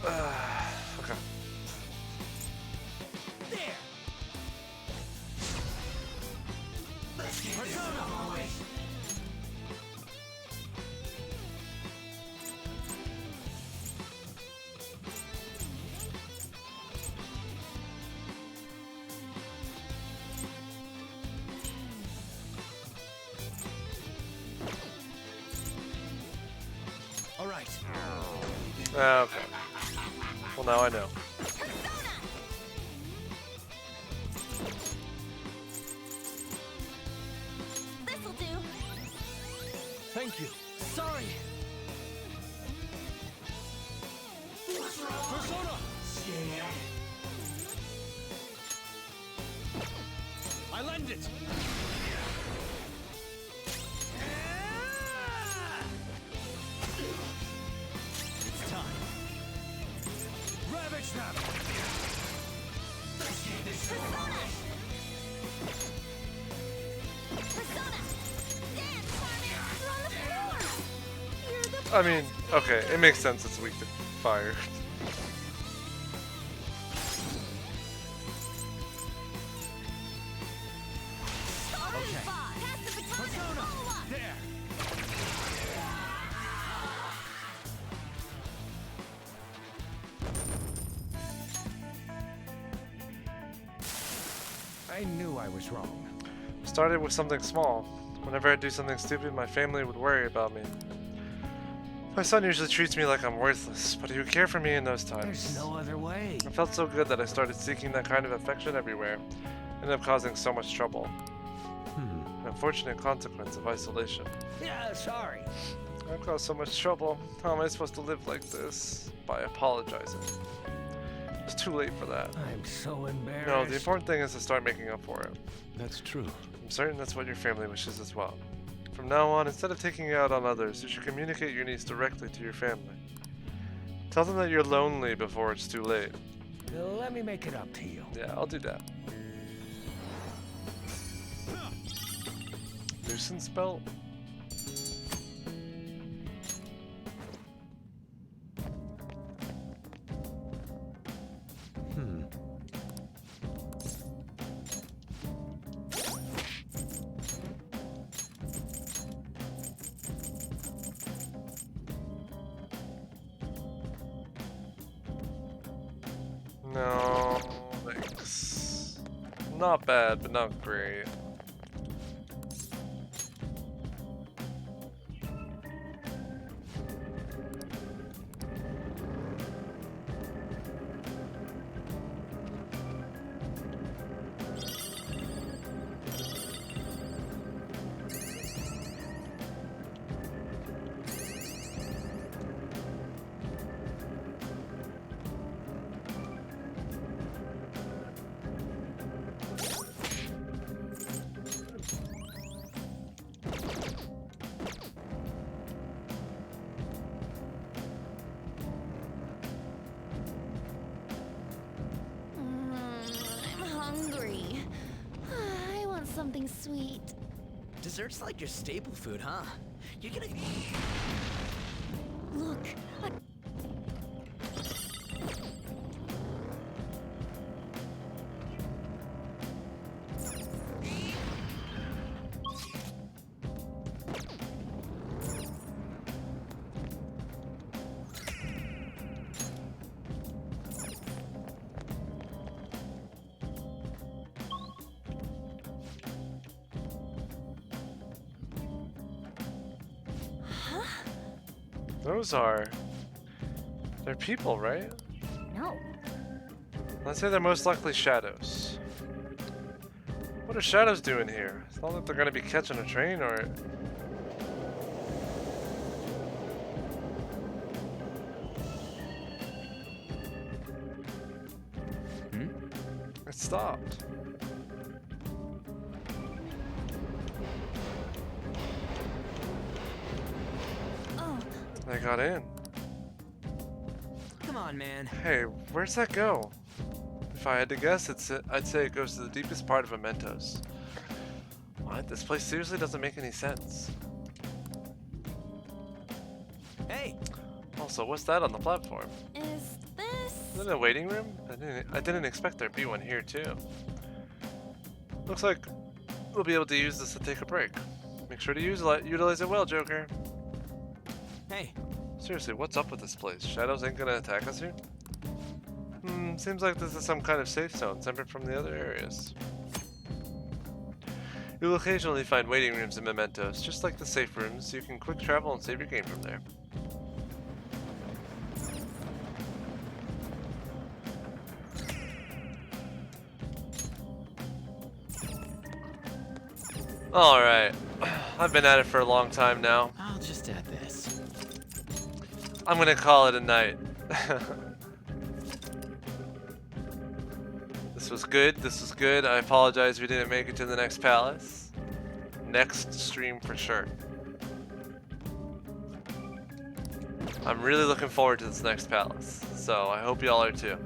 Okay. There. Let's get this over with. All right. Okay. Well, now I know. This'll do! Thank you. Sorry. Persona! I lend it. It's time. Ravage them. Let's get this over with. Persona! Dance, Carmen! You're on the floor! You're the I mean, okay, it makes sense it's weak to fire. Okay. Pass the baton and Persona! follow up! There. I knew I was wrong. Started with something small. Whenever I do something stupid, my family would worry about me. My son usually treats me like I'm worthless, but he would care for me in those times. There's no other way. I felt so good that I started seeking that kind of affection everywhere. Ended up causing so much trouble. An unfortunate consequence of isolation. Yeah, sorry. I caused so much trouble. How am I supposed to live like this? By apologizing. It's too late for that. I'm so embarrassed. No, the important thing is to start making up for it. That's true. I'm certain that's what your family wishes as well. From now on, instead of taking it out on others, you should communicate your needs directly to your family. Tell them that you're lonely before it's too late. Let me make it up to you. Yeah, I'll do that. Nuisance belt? No, thanks. Not bad, but not great. I'm hungry. I want something sweet. Dessert's like your staple food, huh? You're gonna... Look, Those are... They're people, right? No. Let's say they're most likely shadows. What are shadows doing here? It's not like they're gonna be catching a train or... It stopped. They got in. Come on, man. Hey, where's that go? If I had to guess, I'd say it goes to the deepest part of Mementos. What? This place seriously doesn't make any sense. Hey! Also, what's that on the platform? is this? Is it a waiting room? I didn't expect there'd be one here, too. Looks like we'll be able to use this to take a break. Make sure to utilize it well, Joker. Hey. Seriously, what's up with this place? Shadows ain't gonna attack us here? Seems like this is some kind of safe zone separate from the other areas. You'll occasionally find waiting rooms in Mementos, just like the safe rooms, so you can quick travel and save your game from there. Alright, I've been at it for a long time now. I'll just add this. I'm gonna call it a night. This was good, this was good. I apologize we didn't make it to the next palace. Next stream for sure. I'm really looking forward to this next palace, so I hope y'all are too.